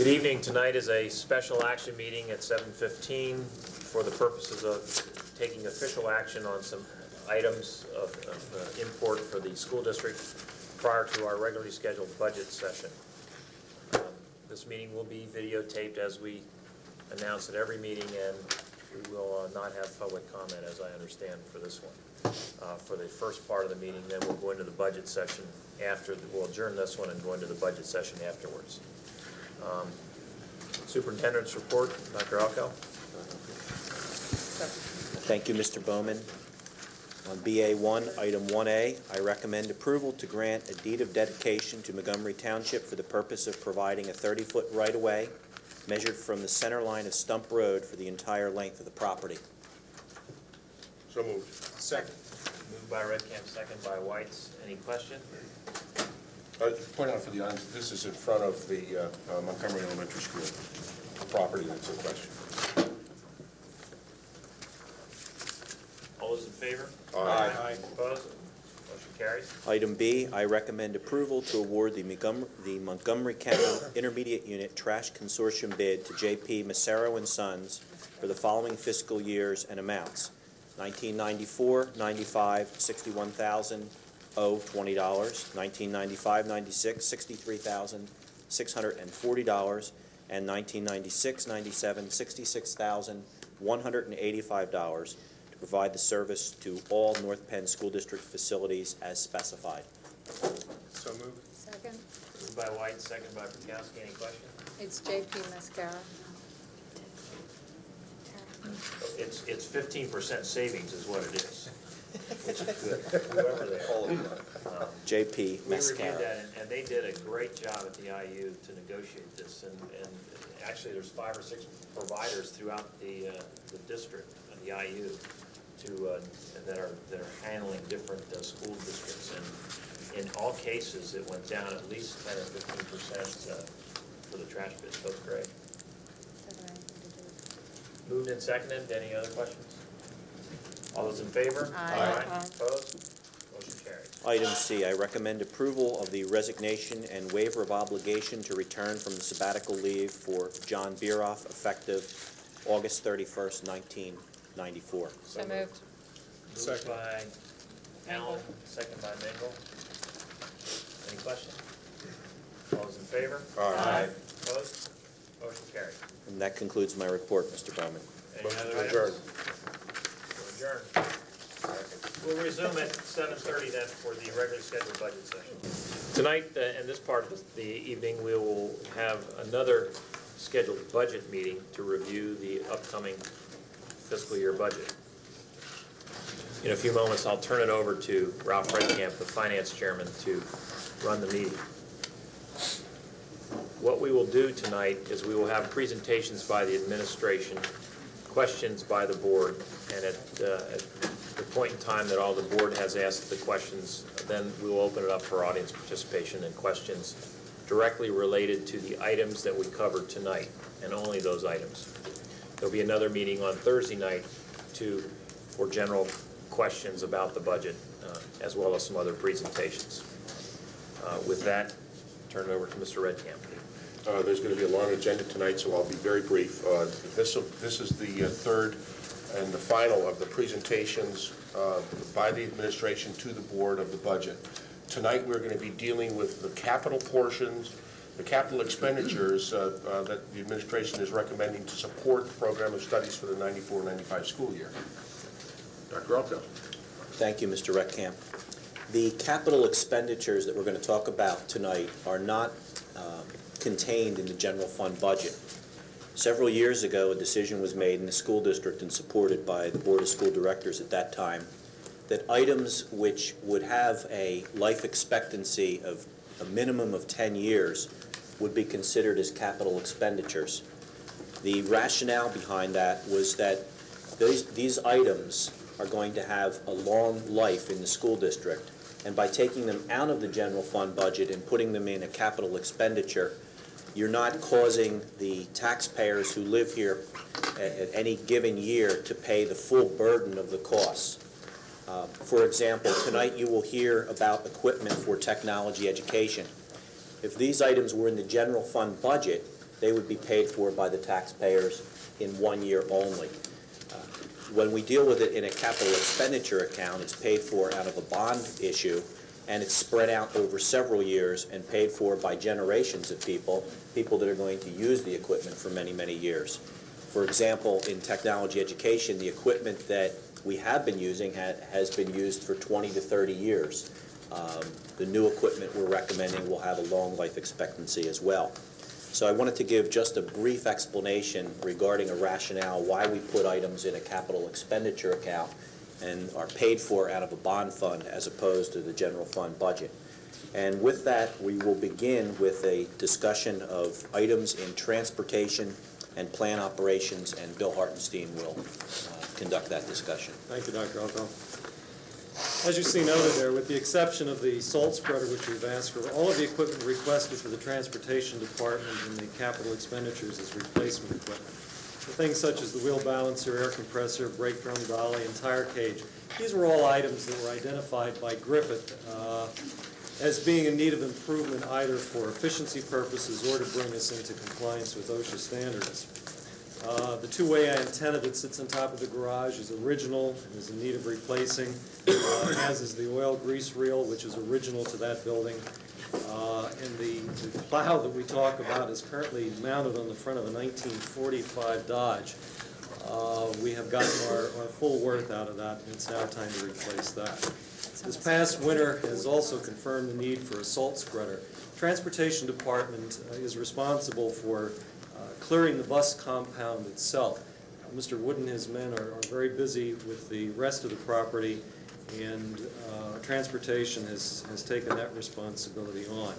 Good evening. Tonight is a special action meeting at 7:15 for the purposes of taking official action on some items of import for the school district prior to our regularly scheduled budget session. This meeting will be videotaped as we announce at every meeting, and we will not have public comment, as I understand, for this one. For the first part of the meeting, then we'll go into the budget session we'll adjourn this one and go into the budget session afterwards. Superintendent's report, Dr. Alco. Thank you, Mr. Bowman. On BA1, Item 1A, I recommend approval to grant a deed of dedication to Montgomery Township for the purpose of providing a 30-foot right-of-way measured from the center line of Stump Road for the entire length of the property. So moved. Second. Moved by Redcamp, second by Whites. Any question? Point out for the audience, this is in front of the Montgomery Elementary School property that's in question. All those in favor? Aye. Opposed? Motion carries. Item B, I recommend approval to award the Montgomery County Intermediate Unit Trash Consortium bid to J.P. Massaro & Sons for the following fiscal years and amounts: 1994, 95, $61,000, $20, 1995, 96, $63,640, and 1996, 97, $66,185 to provide the service to all North Penn School District facilities as specified. So moved. Second. Moved by White, second by Prokowski. Any questions? It's J.P. Mascara. It's 15% savings is what it is, which is good. Whoever they are. J.P. We reviewed Mascara. that, and they did a great job at the IU to negotiate this. And actually, there's 5 or 6 providers throughout the district, the IU, that are handling different school districts. And in all cases, it went down at least 10 or 15% for the trash bid. So it's great. Moved and seconded. Any other questions? All those in favor? Aye. Opposed? Motion carries. Item C, I recommend approval of the resignation and waiver of obligation to return from the sabbatical leave for John Bieroff effective August 31st, 1994. So moved. Moved by Allen, second by Mingle. Any questions? All those in favor? Aye. Opposed? Motion carried. And that concludes my report, Mr. Bowman. Any Motion other to items? adjourn. We'll adjourn. We'll resume at 7:30 then for the regularly scheduled budget session. Tonight, in this part of the evening, we will have another scheduled budget meeting to review the upcoming fiscal year budget. In a few moments, I'll turn it over to Ralph Redcamp, the finance chairman, to run the meeting. What we will do tonight is we will have presentations by the administration, questions by the board, and at the point in time that all the board has asked the questions, then we will open it up for audience participation and questions directly related to the items that we covered tonight, and only those items. There'll be another meeting on Thursday night for general questions about the budget, as well as some other presentations. With that, turn it over to Mr. Redcamp. There's going to be a long agenda tonight, so I'll be very brief. This is the third and the final of the presentations by the administration to the board of the budget. Tonight we're going to be dealing with the capital portions, the capital expenditures that the administration is recommending to support the program of studies for the 94-95 school year. Dr. Alco. Thank you, Mr. Redcamp. The capital expenditures that we're going to talk about tonight are not contained in the general fund budget. Several years ago, a decision was made in the school district and supported by the Board of School Directors at that time that items which would have a life expectancy of a minimum of 10 years would be considered as capital expenditures. The rationale behind that was that these items are going to have a long life in the school district, and by taking them out of the general fund budget and putting them in a capital expenditure, you're not causing the taxpayers who live here at any given year to pay the full burden of the costs. For example, tonight you will hear about equipment for technology education. If these items were in the general fund budget, they would be paid for by the taxpayers in 1 year only. When we deal with it in a capital expenditure account, it's paid for out of a bond issue, and it's spread out over several years and paid for by generations of people that are going to use the equipment for many, many years. For example, in technology education, the equipment that we have been using has been used for 20 to 30 years. The new equipment we're recommending will have a long life expectancy as well. So I wanted to give just a brief explanation regarding a rationale why we put items in a capital expenditure account and are paid for out of a bond fund as opposed to the general fund budget. And with that, we will begin with a discussion of items in transportation and plant operations, and Bill Hartenstein will conduct that discussion. Thank you, Dr. Alco. As you see noted there, with the exception of the salt spreader, which we've asked for, all of the equipment requested for the transportation department in the capital expenditures is replacement equipment. The things such as the wheel balancer, air compressor, brake drum dolly, and tire cage, these were all items that were identified by Griffith as being in need of improvement either for efficiency purposes or to bring us into compliance with OSHA standards. The two-way antenna that sits on top of the garage is original and is in need of replacing, as is the oil grease reel, which is original to that building. And the plow that we talk about is currently mounted on the front of a 1945 Dodge. We have gotten our full worth out of that, and it's now time to replace that. This past winter has also confirmed the need for a salt spreader. Transportation Department is responsible for clearing the bus compound itself. Mr. Wood and his men are very busy with the rest of the property, and Transportation has taken that responsibility on.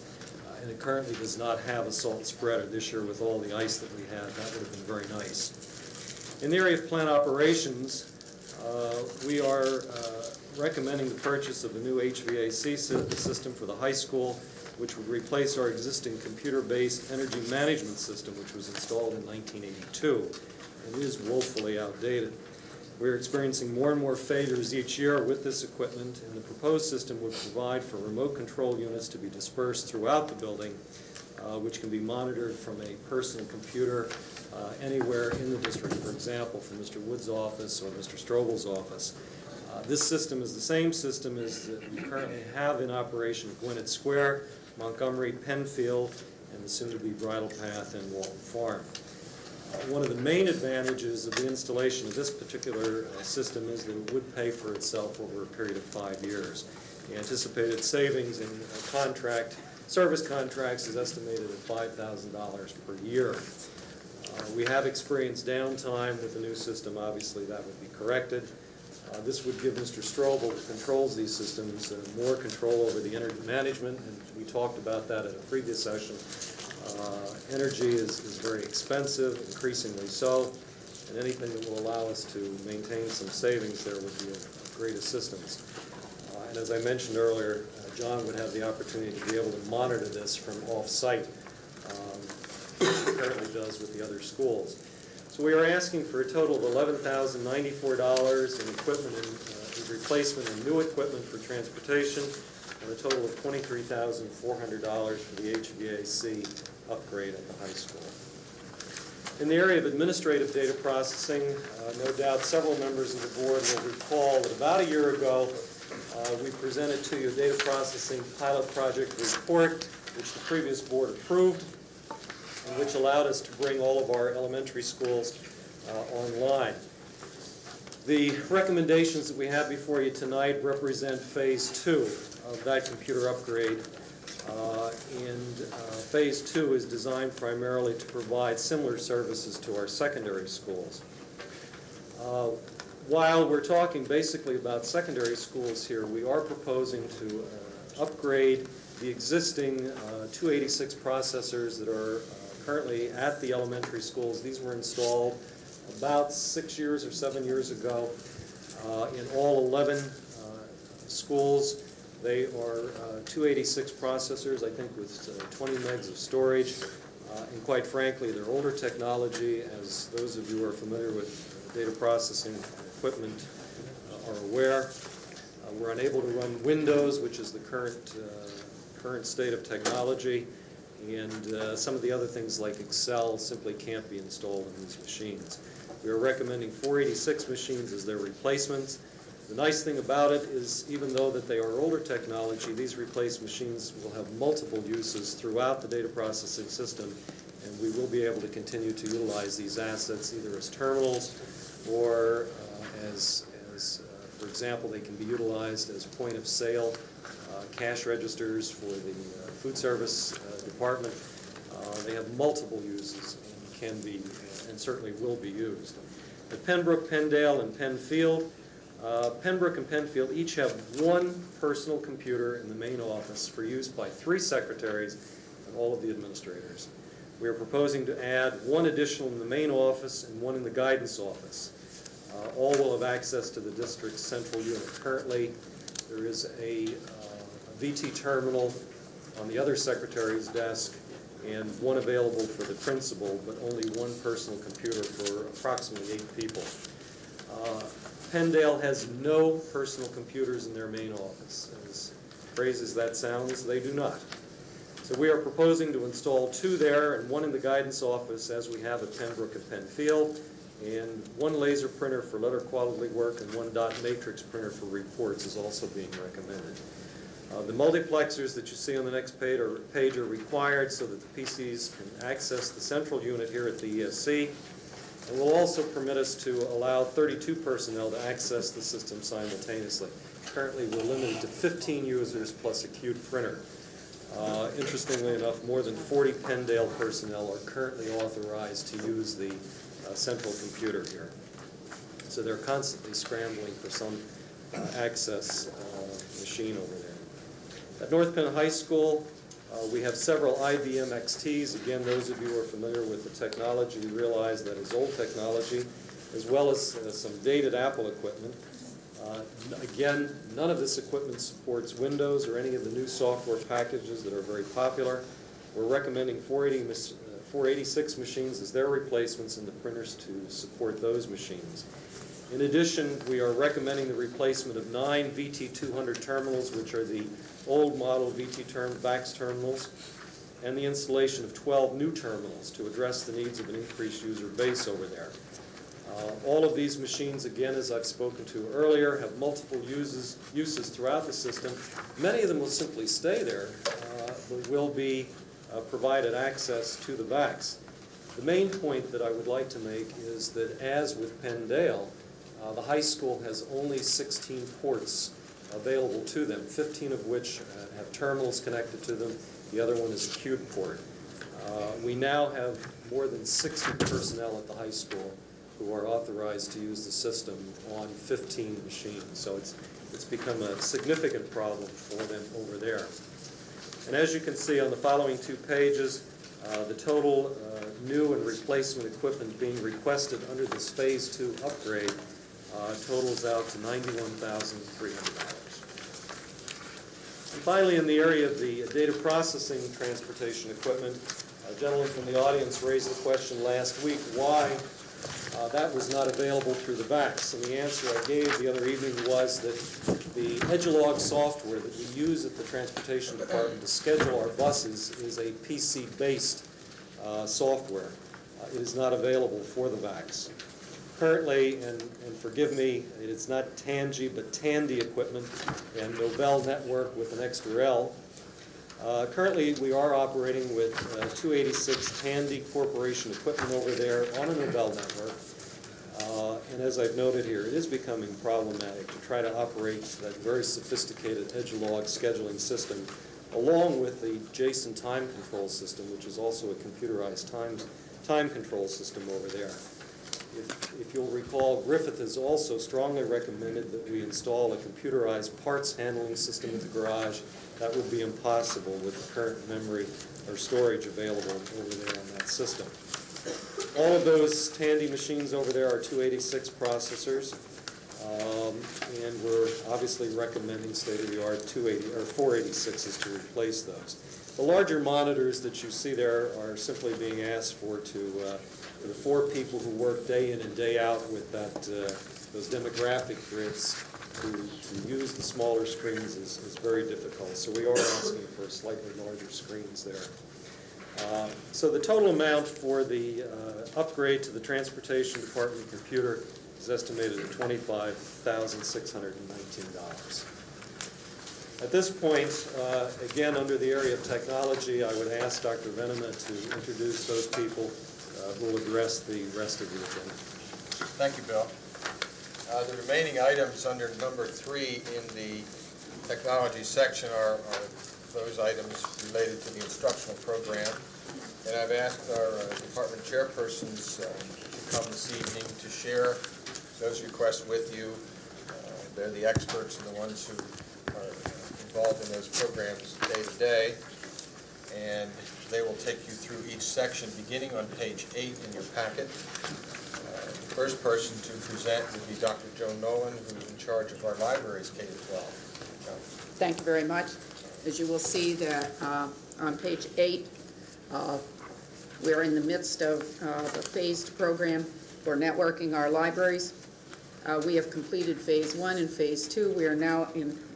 And it currently does not have a salt spreader. This year, with all the ice that we had, that would have been very nice. In the area of plant operations, we are recommending the purchase of a new HVAC system for the high school, which would replace our existing computer-based energy management system, which was installed in 1982 and is woefully outdated. We're experiencing more and more failures each year with this equipment, and the proposed system would provide for remote control units to be dispersed throughout the building, which can be monitored from a personal computer anywhere in the district, for example, from Mr. Wood's office or Mr. Strobel's office. This system is the same system as that we currently have in operation at Gwinnett Square, Montgomery, Penfield, and the soon-to-be Bridle Path and Walton Farm. One of the main advantages of the installation of this particular system is that it would pay for itself over a period of 5 years. The anticipated savings in service contracts is estimated at $5,000 per year. We have experienced downtime with the new system. Obviously, that would be corrected. This would give Mr. Strobel, who controls these systems, more control over the energy management, and we talked about that at a previous session. Energy is very expensive, increasingly so, and anything that will allow us to maintain some savings there would be of great assistance. And as I mentioned earlier, John would have the opportunity to be able to monitor this from off-site, as he currently does with the other schools. So we are asking for a total of $11,094 in equipment and replacement and new equipment for transportation, and a total of $23,400 for the HVAC upgrade at the high school. In the area of administrative data processing, no doubt several members of the board will recall that about a year ago we presented to you a data processing pilot project report, which the previous board approved, and which allowed us to bring all of our elementary schools online. The recommendations that we have before you tonight represent phase 2 of that computer upgrade, and phase 2 is designed primarily to provide similar services to our secondary schools. While we're talking basically about secondary schools here, we are proposing to upgrade the existing 286 processors that are currently at the elementary schools. These were installed about 6 years or 7 years ago in all 11 schools. They are 286 processors, I think with 20 megs of storage, and quite frankly, they're older technology, as those of you who are familiar with data processing equipment are aware. We're unable to run Windows, which is the current state of technology, and some of the other things like Excel simply can't be installed in these machines. We are recommending 486 machines as their replacements. The nice thing about it is, even though that they are older technology, these replaced machines will have multiple uses throughout the data processing system, and we will be able to continue to utilize these assets either as terminals or for example, they can be utilized as point-of-sale cash registers for the food service department. They have multiple uses and can be, and certainly will be used. At Pembroke, Penndale, and Penfield, Pembroke and Penfield each have one personal computer in the main office for use by 3 secretaries and all of the administrators. We are proposing to add one additional in the main office and one in the guidance office. All will have access to the district's central unit. Currently, there is a VT terminal on the other secretary's desk and one available for the principal, but only one personal computer for approximately 8 people. Penndale has no personal computers in their main office. As crazy as that sounds, they do not. So we are proposing to install 2 there and one in the guidance office, as we have at Pembroke and Penfield, and one laser printer for letter quality work and one dot matrix printer for reports is also being recommended. The multiplexers that you see on the next page are required so that the PCs can access the central unit here at the ESC, and will also permit us to allow 32 personnel to access the system simultaneously. Currently, we're limited to 15 users plus a queued printer. Interestingly enough, more than 40 Penndale personnel are currently authorized to use the central computer here. So they're constantly scrambling for some access machine over there. At North Penn High School, we have several IBM XTs. Again, those of you who are familiar with the technology realize that is old technology, as well as some dated Apple equipment. Again, none of this equipment supports Windows or any of the new software packages that are very popular. We're recommending 486 machines as their replacements and the printers to support those machines. In addition, we are recommending the replacement of 9 VT200 terminals, which are the old model VAX terminals, and the installation of 12 new terminals to address the needs of an increased user base over there. All of these machines, again, as I've spoken to earlier, have multiple uses throughout the system. Many of them will simply stay there, but will be provided access to the VAX. The main point that I would like to make is that, as with Penndale, the high school has only 16 ports available to them, 15 of which have terminals connected to them. The other one is a queued port. We now have more than 60 personnel at the high school who are authorized to use the system on 15 machines. So it's become a significant problem for them over there. And as you can see on the following 2 pages, the total new and replacement equipment being requested under this Phase 2 upgrade totals out to $91,300. And finally, in the area of the data processing transportation equipment, a gentleman from the audience raised the question last week why that was not available through the VAX. And the answer I gave the other evening was that the Edulog software that we use at the Transportation Department to schedule our buses is a PC-based software. It is not available for the VAX. Currently, and forgive me, it's not Tangy, but Tandy equipment and Novell network with an extra L. Currently, we are operating with 286 Tandy Corporation equipment over there on a Novell network. And as I've noted here, it is becoming problematic to try to operate that very sophisticated Edulog scheduling system, along with the Jason time control system, which is also a computerized time control system over there. If you'll recall, Griffith has also strongly recommended that we install a computerized parts handling system at the garage. That would be impossible with the current memory or storage available over there on that system. All of those Tandy machines over there are 286 processors, and we're obviously recommending state-of-the-art 486s to replace those. The larger monitors that you see there are simply being asked for the 4 people who work day in and day out with those demographic grids to use the smaller screens is very difficult. So we are asking for slightly larger screens there. So the total amount for the upgrade to the Transportation Department computer is estimated at $25,619. At this point, again, under the area of technology, I would ask Dr. Venema to introduce those people who will address the rest of the agenda. Thank you, Bill. The remaining items under number 3 in the technology section are those items related to the instructional program. And I've asked our department chairpersons to come this evening to share those requests with you. They're the experts and the ones who are involved in those programs day to day. And they will take you through each section beginning on page 8 in your packet. The first person to present will be Dr. Joan Nolan, who's in charge of our libraries K-12. Thank you very much. As you will see that on page 8, we're in the midst of the phased program for networking our libraries. We have completed phase 1 and phase 2. We are now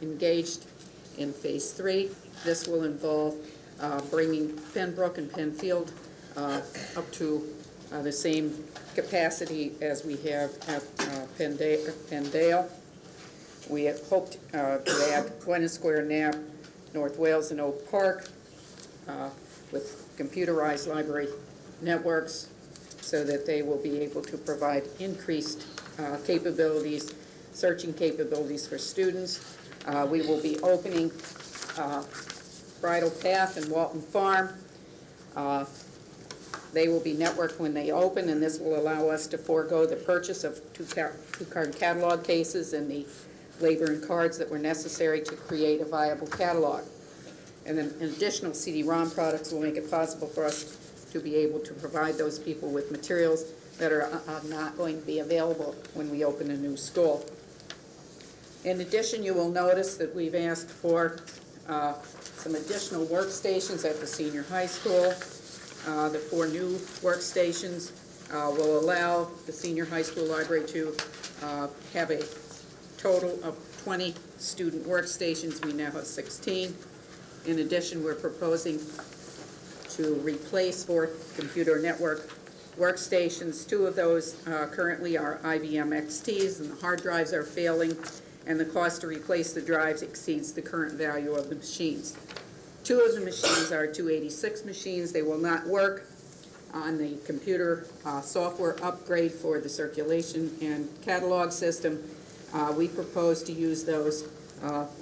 engaged in phase 3. This will involve bringing Pembroke and Penfield up to the same capacity as we have at Pendale. We have hoped to add Gwinnett Square, Knapp, North Wales, and Oak Park with computerized library networks so that they will be able to provide increased capabilities, searching capabilities for students. We will be opening Bridle Path and Walton Farm. They will be networked when they open, and this will allow us to forego the purchase of two-card catalog cases and the labor and cards that were necessary to create a viable catalog. And then additional CD-ROM products will make it possible for us to be able to provide those people with materials that are not going to be available when we open a new school. In addition, you will notice that we've asked for some additional workstations at the senior high school. The 4 new workstations will allow the senior high school library to have a total of 20 student workstations. We now have 16. In addition, we're proposing to replace 4 computer network workstations. 2 of those currently are IBM XTs, and the hard drives are failing, and the cost to replace the drives exceeds the current value of the machines. 2 of the machines are 286 machines. They will not work on the computer software upgrade for the circulation and catalog system. We propose to use those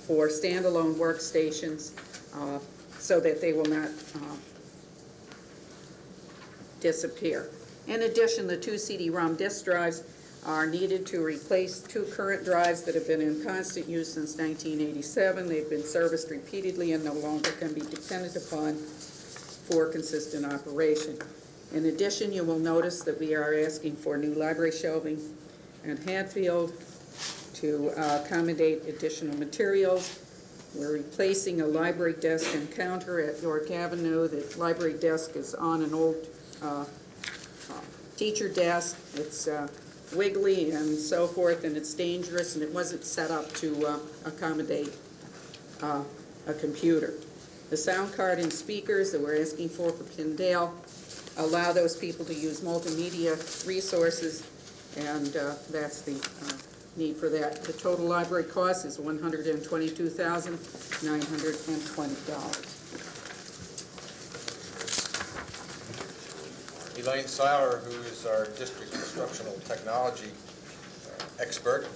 for standalone workstations so that they will not disappear. In addition, the 2 CD-ROM disk drives are needed to replace 2 current drives that have been in constant use since 1987. They've been serviced repeatedly and no longer can be depended upon for consistent operation. In addition, you will notice that we are asking for new library shelving at Hatfield to accommodate additional materials. We're replacing a library desk and counter at York Avenue. The library desk is on an old teacher desk. It's wiggly and so forth, and it's dangerous, and it wasn't set up to accommodate a computer. The sound card and speakers that we're asking for Pendale allow those people to use multimedia resources, and that's the need for that. The total library cost is $122,920. Elaine Seiler, who is our district instructional technology expert,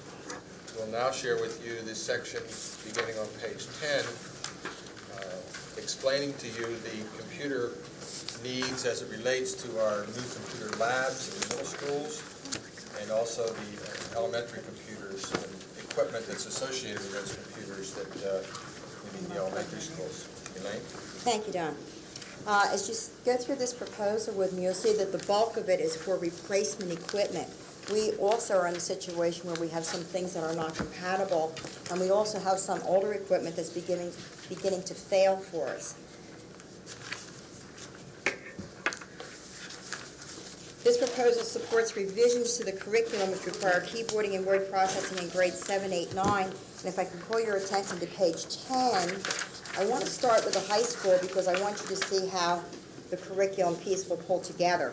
will now share with you this section beginning on page 10, explaining to you the computer needs as it relates to our new computer labs in the middle schools, and also the elementary computers and equipment that's associated with those computers that we need in the elementary schools. Elaine? Thank you, Don. As you go through this proposal with me, you'll see that the bulk of it is for replacement equipment. We also are in a situation where we have some things that are not compatible, and we also have some older equipment that's beginning to fail for us. This proposal supports revisions to the curriculum which require keyboarding and word processing in grades 7, 8, 9. And if I can call your attention to page 10, I want to start with the high school because I want you to see how the curriculum piece will pull together.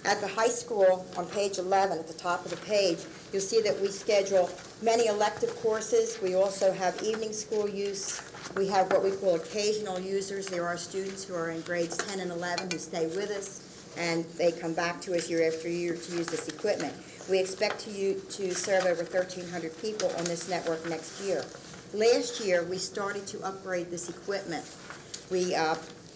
At the high school, on page 11, at the top of the page, you'll see that we schedule many elective courses. We also have evening school use. We have what we call occasional users. There are students who are in grades 10 and 11 who stay with us, and they come back to us year after year to use this equipment. We expect to serve over 1,300 people on this network next year. Last year, we started to upgrade this equipment. We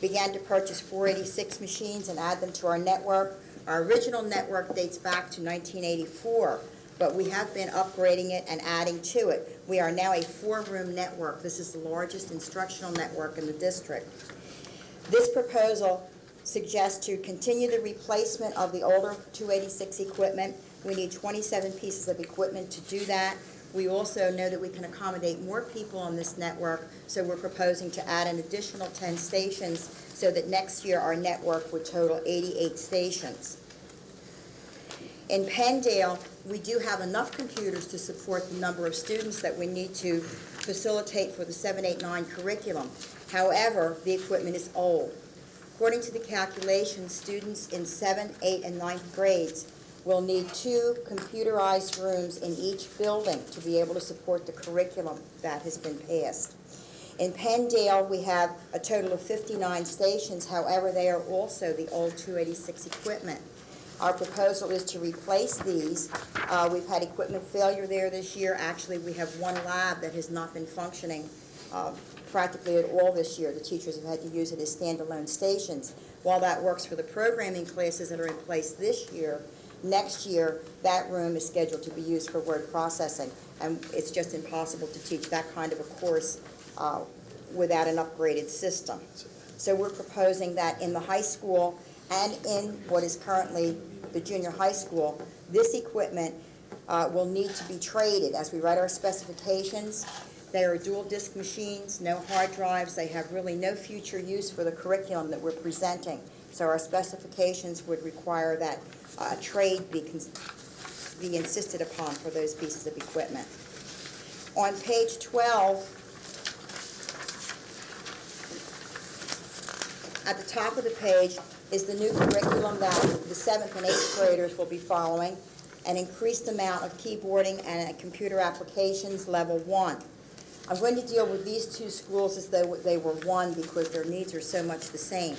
began to purchase 486 machines and add them to our network. Our original network dates back to 1984, but we have been upgrading it and adding to it. We are now a 4-room network. This is the largest instructional network in the district. This proposal suggests to continue the replacement of the older 286 equipment. We need 27 pieces of equipment to do that. We also know that we can accommodate more people on this network, so we're proposing to add an additional 10 stations so that next year our network would total 88 stations. In Penndale, we do have enough computers to support the number of students that we need to facilitate for the 7-8-9 curriculum. However, the equipment is old. According to the calculations, students in 7th, 8th, and 9th grades will need 2 computerized rooms in each building to be able to support the curriculum that has been passed. In Penndale, we have a total of 59 stations. However, they are also the old 286 equipment. Our proposal is to replace these. We've had equipment failure there this year. Actually, we have one lab that has not been functioning practically at all this year. The teachers have had to use it as standalone stations. While that works for the programming classes that are in place this year, next year, that room is scheduled to be used for word processing, and it's just impossible to teach that kind of a course without an upgraded system. So we're proposing that in the high school and in what is currently the junior high school, this equipment will need to be traded. As we write our specifications, they are dual disk machines, no hard drives. They have really no future use for the curriculum that we're presenting. So our specifications would require that a trade be insisted upon for those pieces of equipment. On page 12, at the top of the page is the new curriculum that the 7th and 8th graders will be following, an increased amount of keyboarding and computer applications, level 1. I'm going to deal with these 2 schools as though they were one because their needs are so much the same.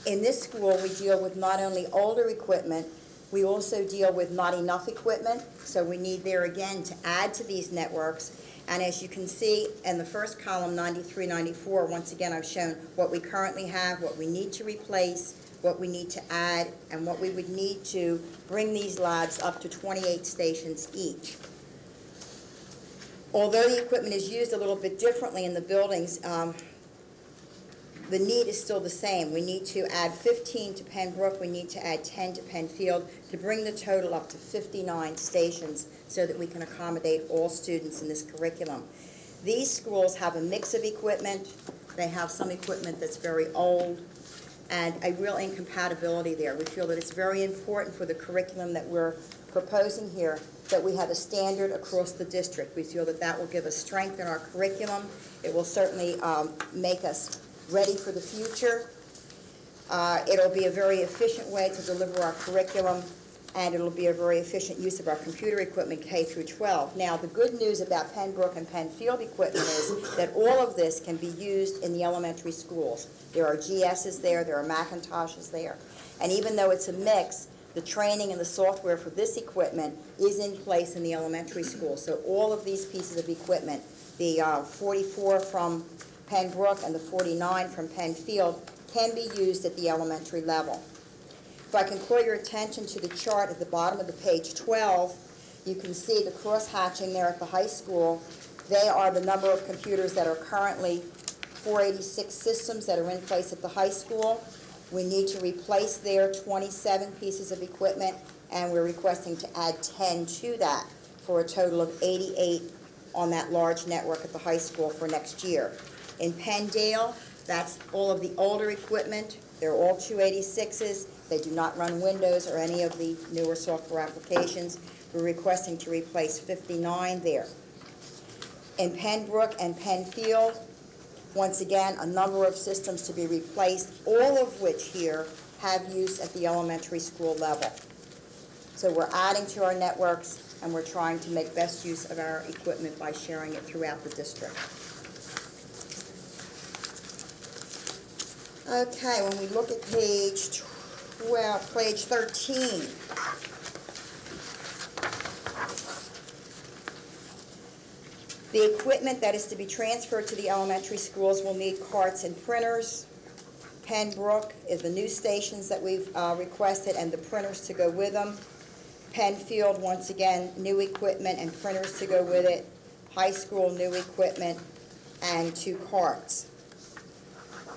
In this school, we deal with not only older equipment, we also deal with not enough equipment, so we need there again to add to these networks. And as you can see in the first column, 93, 94, once again I've shown what we currently have, what we need to replace, what we need to add, and what we would need to bring these labs up to 28 stations each. Although the equipment is used a little bit differently in the buildings, the need is still the same. We need to add 15 to Pembroke, we need to add 10 to Penfield to bring the total up to 59 stations so that we can accommodate all students in this curriculum. These schools have a mix of equipment. They have some equipment that's very old and a real incompatibility there. We feel that it's very important for the curriculum that we're proposing here that we have a standard across the district. We feel that that will give us strength in our curriculum. It will certainly make us ready for the future. It'll be a very efficient way to deliver our curriculum, and it'll be a very efficient use of our computer equipment K through 12. Now, the good news about Pembroke and Penfield equipment is that all of this can be used in the elementary schools. There are GSs there, there are Macintoshes there, and even though it's a mix, the training and the software for this equipment is in place in the elementary school. So all of these pieces of equipment, the 44 from Pembroke and the 49 from Penfield, can be used at the elementary level. If I can call your attention to the chart at the bottom of the page 12, you can see the cross-hatching there at the high school. They are the number of computers that are currently 486 systems that are in place at the high school. We need to replace their 27 pieces of equipment, and we're requesting to add 10 to that for a total of 88 on that large network at the high school for next year. In Penndale, that's all of the older equipment. They're all 286s. They do not run Windows or any of the newer software applications. We're requesting to replace 59 there. In Pembroke and Penfield, Once again, a number of systems to be replaced, all of which here have use at the elementary school level. So we're adding to our networks, and we're trying to make best use of our equipment by sharing it throughout the district. Okay, when we look at page 13, the equipment that is to be transferred to the elementary schools will need carts and printers. Pembroke is the new stations that we've requested and the printers to go with them. Penfield, once again, new equipment and printers to go with it. High school, new equipment and 2 carts.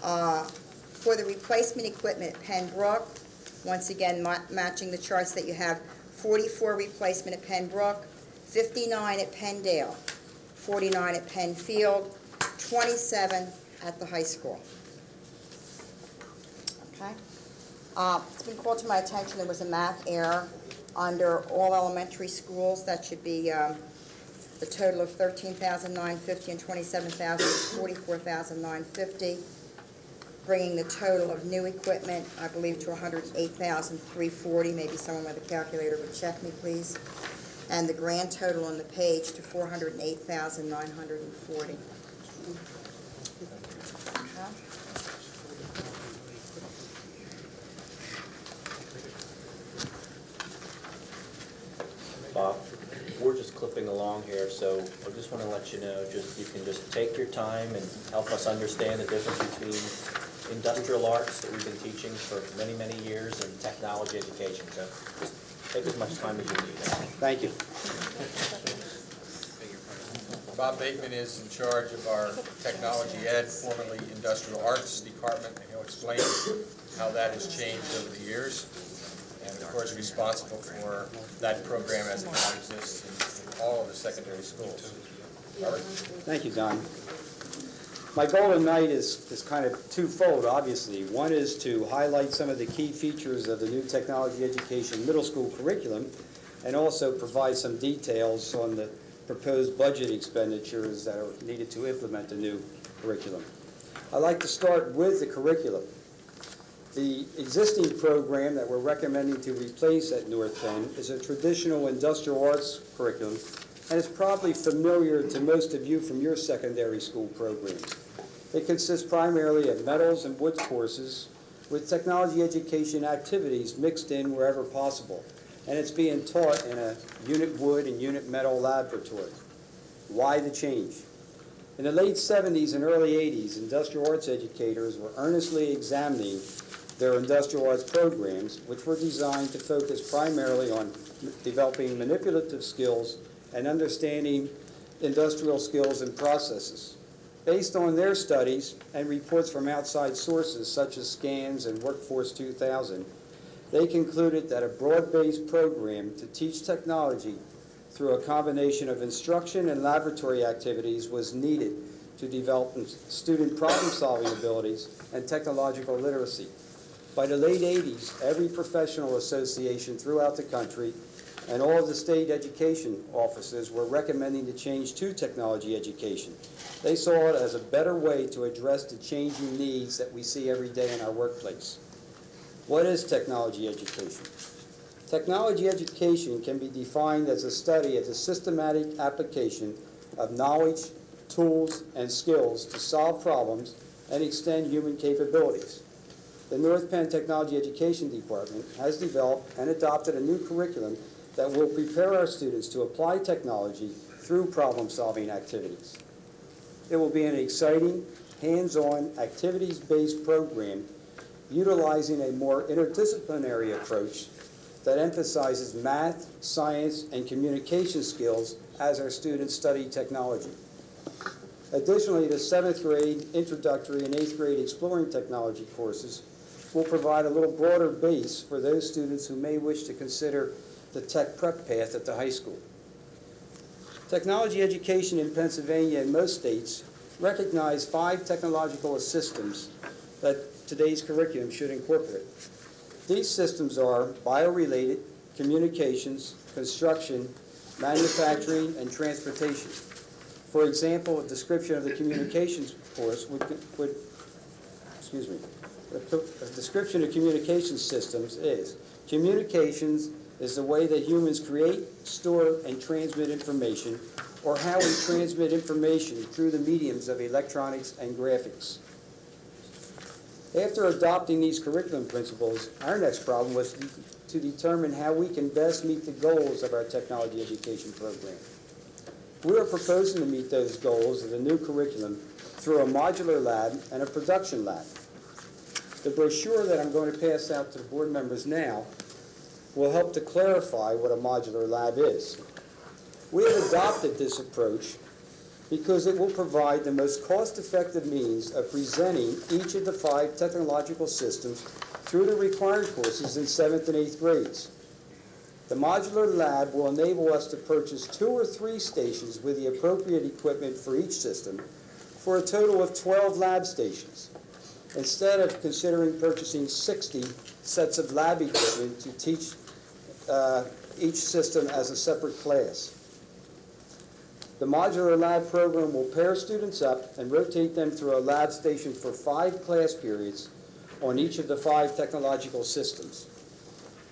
For the replacement equipment at Pembroke, once again, matching the charts that you have, 44 replacement at Pembroke, 59 at Penndale, 49 at Penfield, 27 at the high school. Okay? It's been called to my attention there was a math error under all elementary schools. That should be the total of $13,950 and $27,000 is $44,950, bringing the total of new equipment, I believe, to $108,340. Maybe someone with a calculator would check me, please. And the grand total on the page to $408,940. Bob, we're just clipping along here, so I just want to let you know, you can just take your time and help us understand the difference between industrial arts that we've been teaching for many, many years and technology education. So just take as much time as you need. Thank you. Bob Bateman is in charge of our technology ed, formerly industrial arts department, and he'll explain how that has changed over the years. And of course, responsible for that program as it now exists in all of the secondary schools. Robert? Thank you, Don. My goal tonight is kind of twofold, obviously. One is to highlight some of the key features of the new technology education middle school curriculum, and also provide some details on the proposed budget expenditures that are needed to implement the new curriculum. I'd like to start with the curriculum. The existing program that we're recommending to replace at North Penn is a traditional industrial arts curriculum, and it's probably familiar to most of you from your secondary school programs. It consists primarily of metals and wood courses with technology education activities mixed in wherever possible, and it's being taught in a unit wood and unit metal laboratory. Why the change? In the late 70s and early 80s, industrial arts educators were earnestly examining their industrial arts programs, which were designed to focus primarily on developing manipulative skills and understanding industrial skills and processes. Based on their studies and reports from outside sources such as SCANS and Workforce 2000, they concluded that a broad-based program to teach technology through a combination of instruction and laboratory activities was needed to develop student problem-solving abilities and technological literacy. By the late 80s, every professional association throughout the country and all of the state education offices were recommending to change to technology education. They saw it as a better way to address the changing needs that we see every day in our workplace. What is technology education? Technology education can be defined as a study of the systematic application of knowledge, tools, and skills to solve problems and extend human capabilities. The North Penn Technology Education Department has developed and adopted a new curriculum that will prepare our students to apply technology through problem-solving activities. It will be an exciting, hands-on, activities-based program utilizing a more interdisciplinary approach that emphasizes math, science, and communication skills as our students study technology. Additionally, the 7th grade introductory and 8th grade exploring technology courses will provide a little broader base for those students who may wish to consider the tech prep path at the high school. Technology education in Pennsylvania and most states recognize 5 technological systems that today's curriculum should incorporate. These systems are bio-related, communications, construction, manufacturing, and transportation. For example, a description of the communications course would a description of communications systems is, communications is the way that humans create, store, and transmit information, or how we transmit information through the mediums of electronics and graphics. After adopting these curriculum principles, our next problem was to determine how we can best meet the goals of our technology education program. We are proposing to meet those goals of the new curriculum through a modular lab and a production lab. The brochure that I'm going to pass out to the board members now will help to clarify what a modular lab is. We have adopted this approach because it will provide the most cost-effective means of presenting each of the 5 technological systems through the required courses in 7th and 8th grades. The modular lab will enable us to purchase 2 or 3 stations with the appropriate equipment for each system for a total of 12 lab stations, instead of considering purchasing 60 sets of lab equipment to teach each system as a separate class. The modular lab program will pair students up and rotate them through a lab station for 5 class periods on each of the 5 technological systems.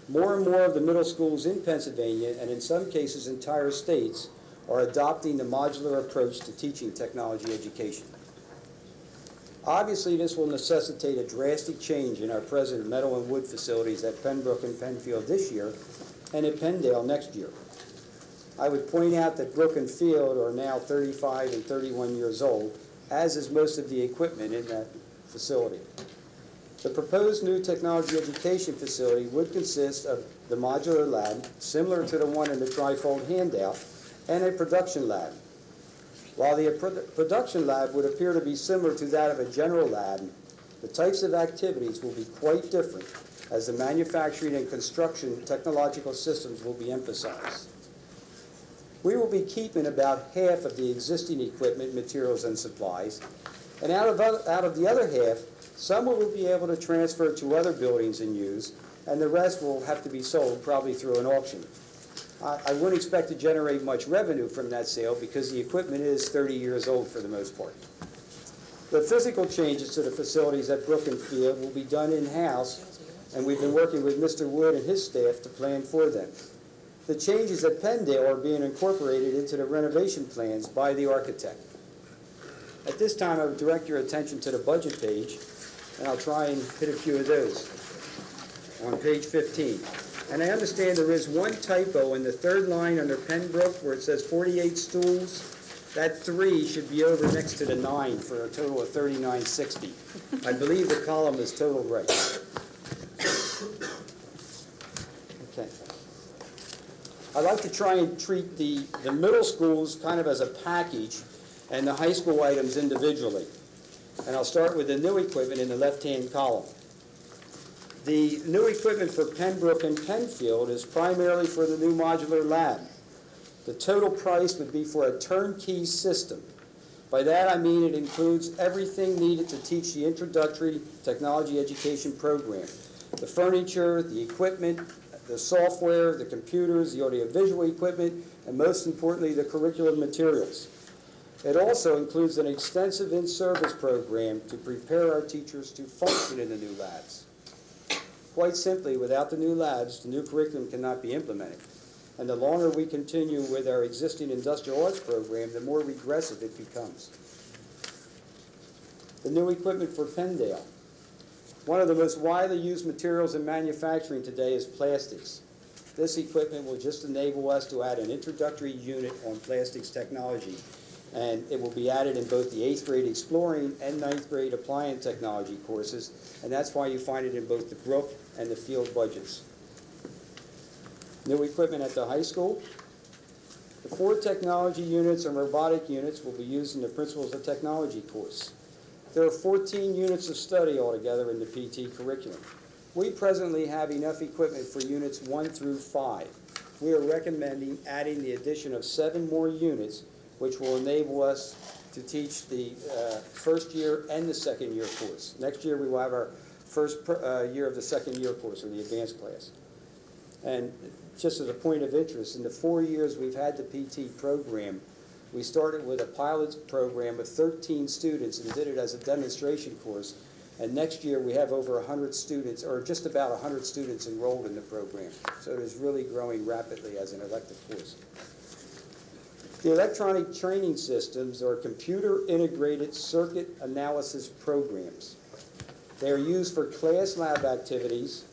More and more of the middle schools in Pennsylvania, and in some cases entire states, are adopting the modular approach to teaching technology education. Obviously, this will necessitate a drastic change in our present metal and wood facilities at Pembroke and Penfield this year, and at Penndale next year. I would point out that Brook and Field are now 35 and 31 years old, as is most of the equipment in that facility. The proposed new technology education facility would consist of the modular lab, similar to the one in the trifold handout, and a production lab. While the production lab would appear to be similar to that of a general lab, the types of activities will be quite different, as the manufacturing and construction technological systems will be emphasized. We will be keeping about half of the existing equipment, materials, and supplies, and out of the other half, some will be able to transfer to other buildings and use, and the rest will have to be sold probably through an auction. I wouldn't expect to generate much revenue from that sale because the equipment is 30 years old for the most part. The physical changes to the facilities at Brook and Field will be done in-house, and we've been working with Mr. Wood and his staff to plan for them. The changes at Penndale are being incorporated into the renovation plans by the architect. At this time, I would direct your attention to the budget page, and I'll try and hit a few of those on page 15. And I understand there is one typo in the 3rd line under Pembroke where it says 48 stools. That 3 should be over next to the 9 for a total of 3960. I believe the column is totaled right. Okay. I'd like to try and treat the middle schools kind of as a package and the high school items individually. And I'll start with the new equipment in the left-hand column. The new equipment for Pembroke and Penfield is primarily for the new modular lab. The total price would be for a turnkey system. By that I mean it includes everything needed to teach the introductory technology education program. The furniture, the equipment, the software, the computers, the audiovisual equipment, and most importantly, the curriculum materials. It also includes an extensive in-service program to prepare our teachers to function in the new labs. Quite simply, without the new labs, the new curriculum cannot be implemented. And the longer we continue with our existing industrial arts program, the more regressive it becomes. The new equipment for Penndale. One of the most widely used materials in manufacturing today is plastics. This equipment will just enable us to add an introductory unit on plastics technology, and it will be added in both the 8th grade exploring and 9th grade applying technology courses, and that's why you find it in both the Brook and the Field budgets. New equipment at the high school. The 4 technology units and robotic units will be used in the Principles of Technology course. There are 14 units of study altogether in the PT curriculum. We presently have enough equipment for units 1 through 5. We are recommending adding the addition of 7 more units, which will enable us to teach the first year and the second year course. Next year we will have our first year of the second year course, or the advanced class. And just as a point of interest, in the 4 years we've had the PT program, We started with a pilot program of 13 students and did it as a demonstration course. And next year, we have over 100 students, or just about 100 students enrolled in the program. So it is really growing rapidly as an elective course. The electronic training systems are computer-integrated circuit analysis programs. They are used for class lab activities.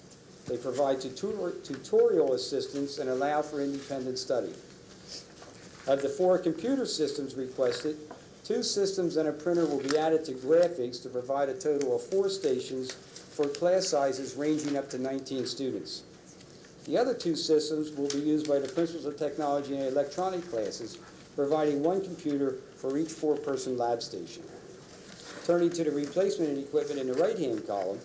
They provide tutorial assistance and allow for independent study. Of the 4 computer systems requested, 2 systems and a printer will be added to graphics to provide a total of 4 stations for class sizes ranging up to 19 students. The other 2 systems will be used by the principals of technology and electronic classes, providing 1 computer for each 4-person lab station. Turning to the replacement equipment in the right-hand column,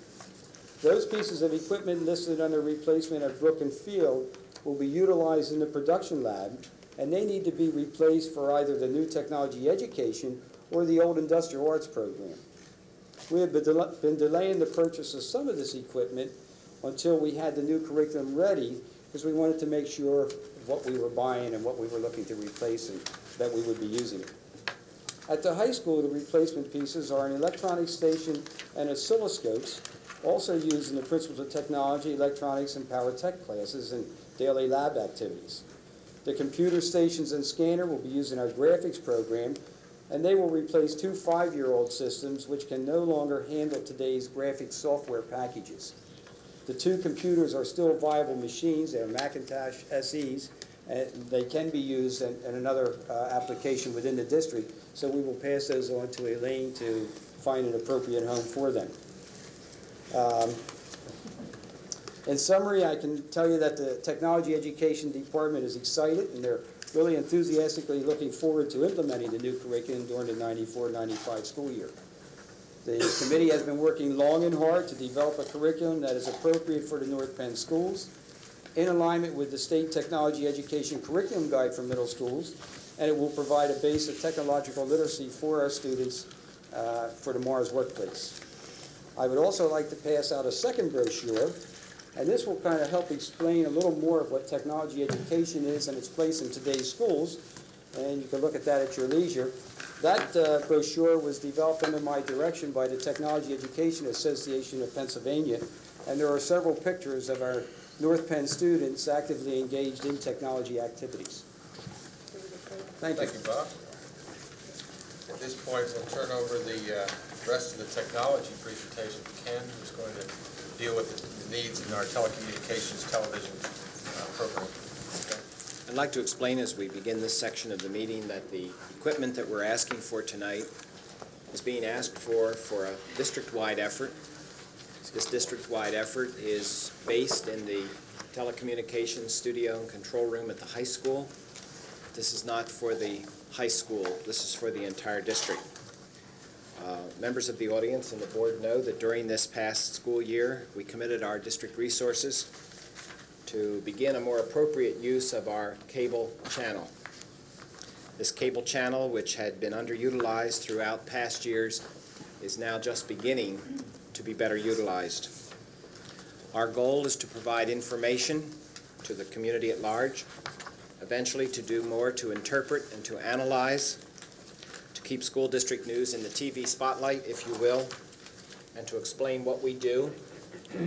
those pieces of equipment listed under replacement of Brook and Field will be utilized in the production lab, and they need to be replaced for either the new technology education or the old industrial arts program. We have been delaying the purchase of some of this equipment until we had the new curriculum ready, because we wanted to make sure what we were buying and what we were looking to replace and that we would be using it. At the high school, the replacement pieces are an electronic station and oscilloscopes, also used in the Principles of Technology, Electronics, and Power Tech classes and daily lab activities. The computer stations and scanner will be used in our graphics program, and they will replace 2 5-year-old systems which can no longer handle today's graphics software packages. The 2 computers are still viable machines. They are Macintosh SEs, and they can be used in another application within the district, so we will pass those on to Elaine to find an appropriate home for them. In summary, I can tell you that the Technology Education Department is excited, and they're really enthusiastically looking forward to implementing the new curriculum during the 94-95 school year. The committee has been working long and hard to develop a curriculum that is appropriate for the North Penn schools, in alignment with the State Technology Education Curriculum Guide for middle schools, and it will provide a base of technological literacy for our students for tomorrow's workplace. I would also like to pass out a second brochure, and this will kind of help explain a little more of what technology education is and its place in today's schools, and you can look at that at your leisure. That brochure was developed under my direction by the Technology Education Association of Pennsylvania, and there are several pictures of our North Penn students actively engaged in technology activities. Thank you. Thank you, Bob. At this point, we'll turn over the rest of the technology presentation to Ken, who's going to deal with the needs in our telecommunications television program. Okay. I'd like to explain as we begin this section of the meeting that the equipment that we're asking for tonight is being asked for a district-wide effort. This district-wide effort is based in the telecommunications studio and control room at the high school. This is not for the high school. This is for the entire district. Members of the audience and the board know that during this past school year, we committed our district resources to begin a more appropriate use of our cable channel. This cable channel, which had been underutilized throughout past years, is now just beginning to be better utilized. Our goal is to provide information to the community at large, eventually to do more to interpret and to analyze, to keep school district news in the TV spotlight, if you will, and to explain what we do,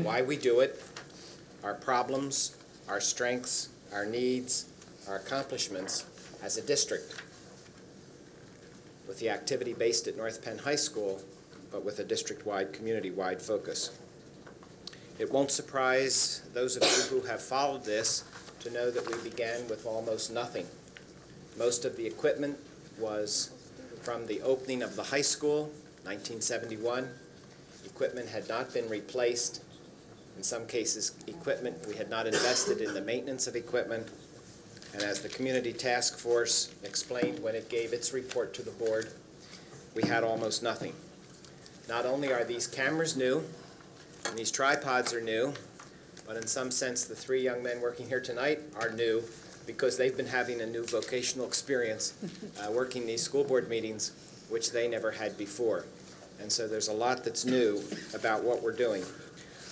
why we do it, our problems, our strengths, our needs, our accomplishments as a district, with the activity based at North Penn High School, but with a district-wide, community-wide focus. It won't surprise those of you who have followed this to know that we began with almost nothing. Most of the equipment was from the opening of the high school, 1971. Equipment had not been replaced. In some cases, we had not invested in the maintenance of equipment. And as the Community Task Force explained when it gave its report to the board, we had almost nothing. Not only are these cameras new, and these tripods are new, but in some sense the 3 young men working here tonight are new because they've been having a new vocational experience working these school board meetings, which they never had before. And so there's a lot that's new about what we're doing.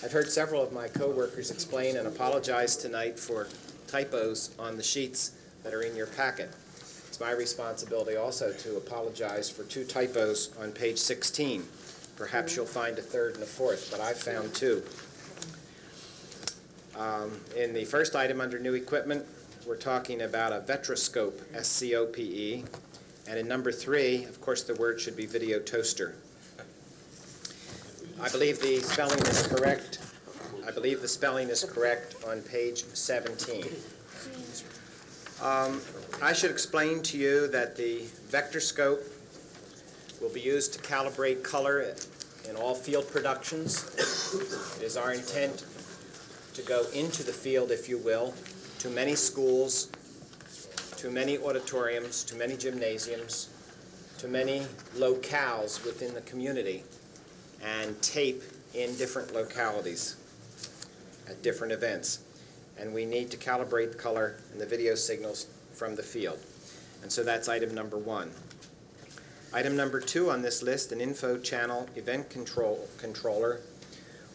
I've heard several of my coworkers explain and apologize tonight for typos on the sheets that are in your packet. It's my responsibility also to apologize for 2 typos on page 16. Perhaps you'll find a third and a fourth, but I found 2. In the first item under new equipment, we're talking about a Vetroscope, S-C-O-P-E, and in number 3, of course, the word should be video toaster. I believe the spelling is correct. I believe the spelling is correct on page 17. I should explain to you that the Vectorscope will be used to calibrate color in all field productions. It is our intent to go into the field, if you will, to many schools, to many auditoriums, to many gymnasiums, to many locales within the community, and tape in different localities at different events. And we need to calibrate the color and the video signals from the field. And so that's item number 1. Item number 2 on this list, an info channel event controller,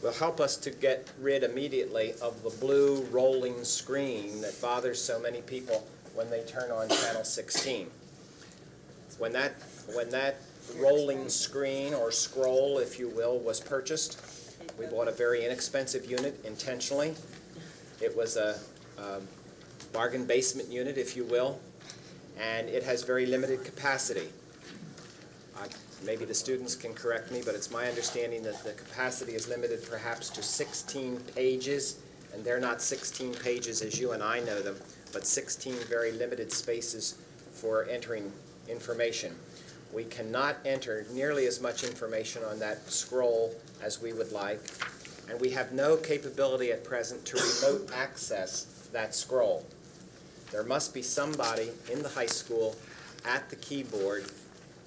will help us to get rid immediately of the blue rolling screen that bothers so many people when they turn on channel 16. When that rolling screen, or scroll, if you will, was purchased, we bought a very inexpensive unit intentionally. It was a bargain basement unit, if you will, and it has very limited capacity. Maybe the students can correct me, but it's my understanding that the capacity is limited perhaps to 16 pages, and they're not 16 pages as you and I know them, but 16 very limited spaces for entering information. We cannot enter nearly as much information on that scroll as we would like, and we have no capability at present to remote access that scroll. There must be somebody in the high school at the keyboard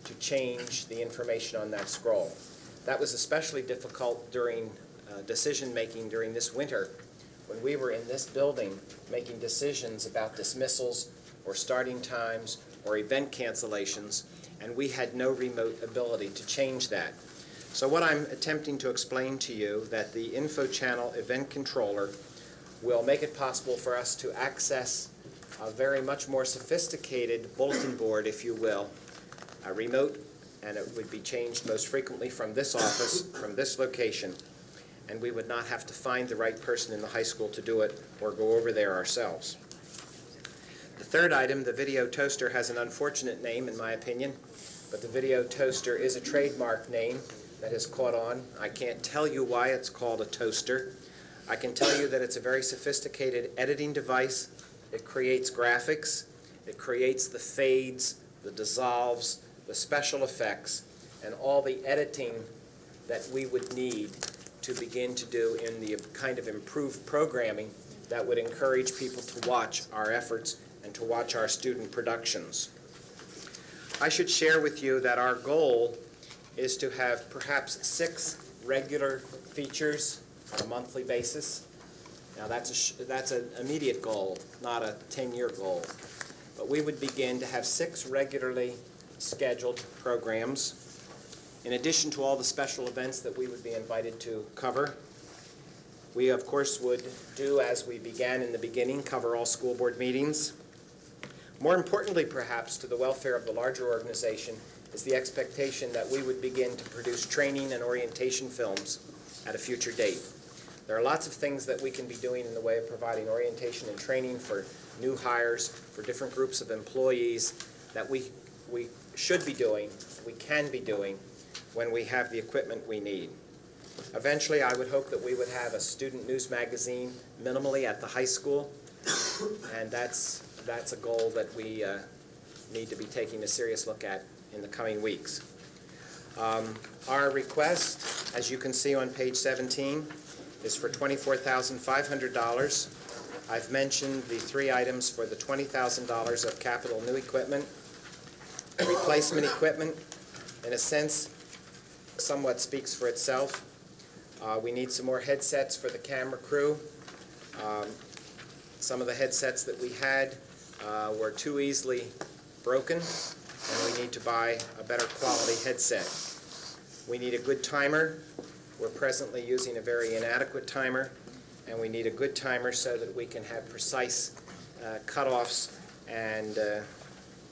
to change the information on that scroll. That was especially difficult during decision-making during this winter, when we were in this building making decisions about dismissals or starting times or event cancellations, and we had no remote ability to change that. So what I'm attempting to explain to you, that the info channel event controller will make it possible for us to access a very much more sophisticated bulletin board, if you will, a remote, and it would be changed most frequently from this office, from this location, and we would not have to find the right person in the high school to do it or go over there ourselves. The third item, the video toaster, has an unfortunate name in my opinion, but the video toaster is a trademark name that has caught on. I can't tell you why it's called a toaster. I can tell you that it's a very sophisticated editing device. It creates graphics, it creates the fades, the dissolves, the special effects, and all the editing that we would need to begin to do in the kind of improved programming that would encourage people to watch our efforts and to watch our student productions. I should share with you that our goal is to have perhaps 6 regular features on a monthly basis. Now that's an immediate goal, not a 10-year goal. But we would begin to have 6 regularly scheduled programs, in addition to all the special events that we would be invited to cover. We, of course, would do as we began in the beginning, cover all school board meetings. More importantly, perhaps, to the welfare of the larger organization is the expectation that we would begin to produce training and orientation films at a future date. There are lots of things that we can be doing in the way of providing orientation and training for new hires, for different groups of employees that we should be doing, we can be doing when we have the equipment we need. Eventually, I would hope that we would have a student news magazine minimally at the high school, and that's a goal that we need to be taking a serious look at in the coming weeks. Our request, as you can see on page 17, is for $24,500. I've mentioned the 3 items for the $20,000 of capital new equipment. Replacement equipment, in a sense, somewhat speaks for itself. We need some more headsets for the camera crew. Some of the headsets that we had were too easily broken, and we need to buy a better quality headset. We need a good timer. We're presently using a very inadequate timer, and we need a good timer so that we can have precise cutoffs and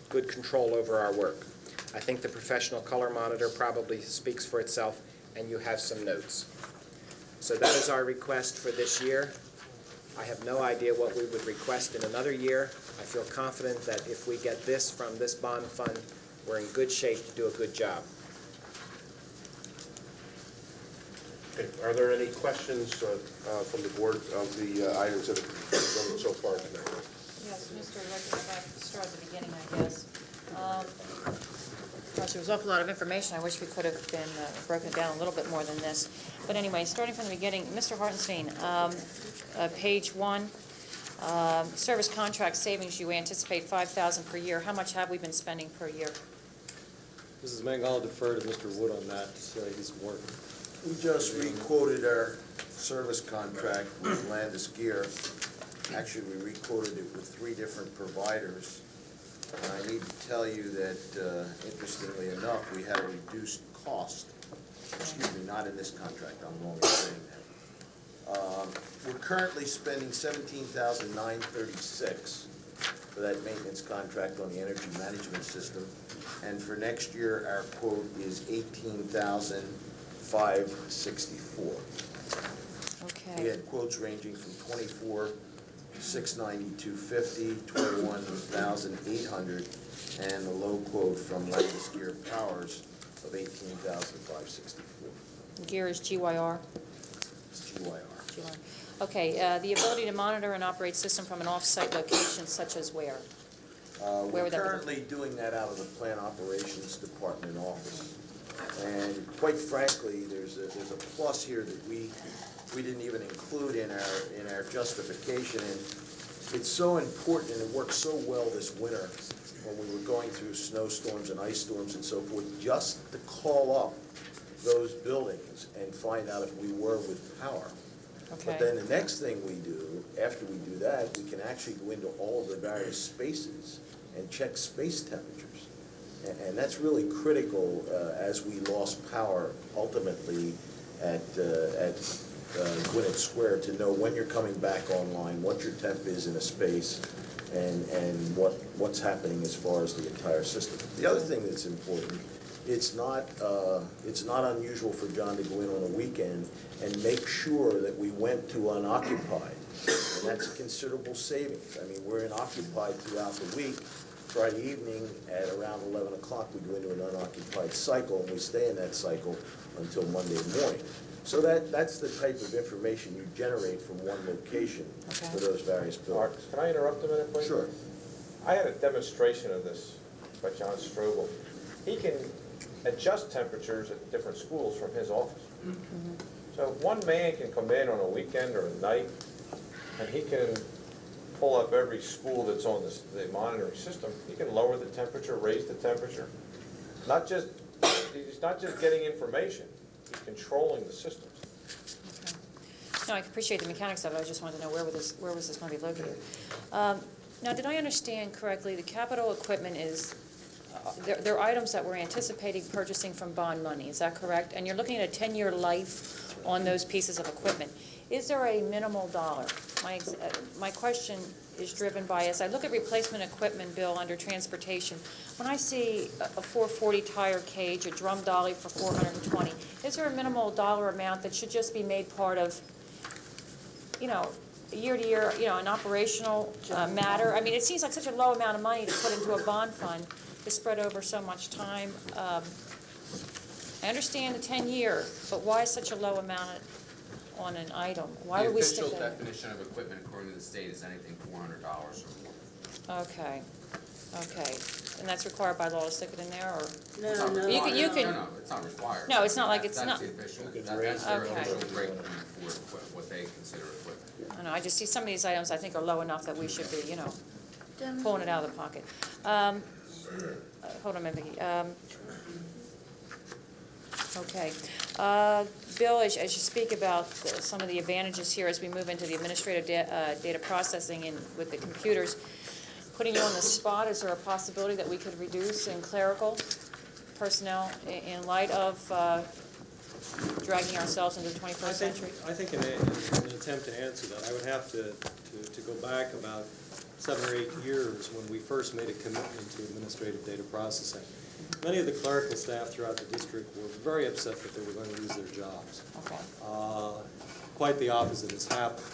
good control over our work. I think the professional color monitor probably speaks for itself, and you have some notes. So that is our request for this year. I have no idea what we would request in another year. I feel confident that if we get this from this bond fund, we're in good shape to do a good job. Okay, are there any questions from the board of the items that have been done so far tonight? Yes, Mr. Director, if I could start at the beginning, I guess. Gosh, there was an awful lot of information. I wish we could have been broken down a little bit more than this. But anyway, starting from the beginning, Mr. Hartenstein, page 1, service contract savings, you anticipate $5,000 per year. How much have we been spending per year? Mrs. Meng, I'll defer to Mr. Wood on that. He's more. We just re-quoted our service contract with Landis Gear. Actually, we re-quoted it with 3 different providers. And I need to tell you that, interestingly enough, we had a reduced cost. Excuse me, not in this contract, I'm wrong in saying that. We're currently spending $17,936 for that maintenance contract on the energy management system. And for next year, our quote is $18,564. Okay. We had quotes ranging from 24, 692.50, 21,800, and the low quote from Landis Gear Powers of 18,564. Gear is GYR? It's GYR. GYR. Okay, the ability to monitor and operate system from an off-site location such as where? Where We're would that be? currently doing that out of the plant operations department office. And quite frankly, there's a plus here that we didn't even include in our justification. And it's so important, and it worked so well this winter when we were going through snowstorms and ice storms and so forth, just to call up those buildings and find out if we were with power. Okay. But then the next thing we do, after we do that, we can actually go into all of the various spaces and check space temperatures. And that's really critical as we lost power ultimately at Gwinnett Square, to know when you're coming back online, what your temp is in a space, and what's happening as far as the entire system. The other thing that's important, it's not unusual for John to go in on a weekend and make sure that we went to unoccupied, and that's a considerable savings. I mean, we're in occupied throughout the week. Friday evening at around 11 o'clock, we go into an unoccupied cycle, and we stay in that cycle until Monday morning. So that's the type of information you generate from one location for those various buildings. Mark, can I interrupt a minute, please? Sure. I had a demonstration of this by John Strobel. He can adjust temperatures at different schools from his office. So one man can come in on a weekend or a night, and he can pull up every school that's on the monitoring system. He can lower the temperature, raise the temperature. He's not just getting information, he's controlling the systems. Okay. No, I appreciate the mechanics of it. I just wanted to know where was this going to be located. Now, did I understand correctly, the capital equipment is, there are items that we're anticipating purchasing from bond money, is that correct? And you're looking at a 10-year life on those pieces of equipment. Is there a minimal dollar? My question is driven by, as I look at replacement equipment bill under transportation, when I see a 440 tire cage, a drum dolly for $420, is there a minimal dollar amount that should just be made part of, year to year, an operational matter? I mean, it seems like such a low amount of money to put into a bond fund to spread over so much time. I understand the 10-year, but why such a low amount on an item? Why would we stick that? The official definition of equipment according to the state is anything $400 or more. Okay. And that's required by law to stick it in there, or? No, No, it's not required. No, it's not like it's That's not. the official, that's their Okay. official breakdown for what they consider equipment. I don't know, I just see some of these items I think are low enough that we should be, pulling it out of the pocket. Hold on a minute, Vicki. Okay. Bill, as you speak about some of the advantages here as we move into the administrative data processing and with the computers, putting you on the spot, is there a possibility that we could reduce in clerical personnel in light of dragging ourselves into the 21st century? I think in an attempt to answer that, I would have to go back about 7 or 8 years when we first made a commitment to administrative data processing. Many of the clerical staff throughout the district were very upset that they were going to lose their jobs. Okay. Quite the opposite has happened.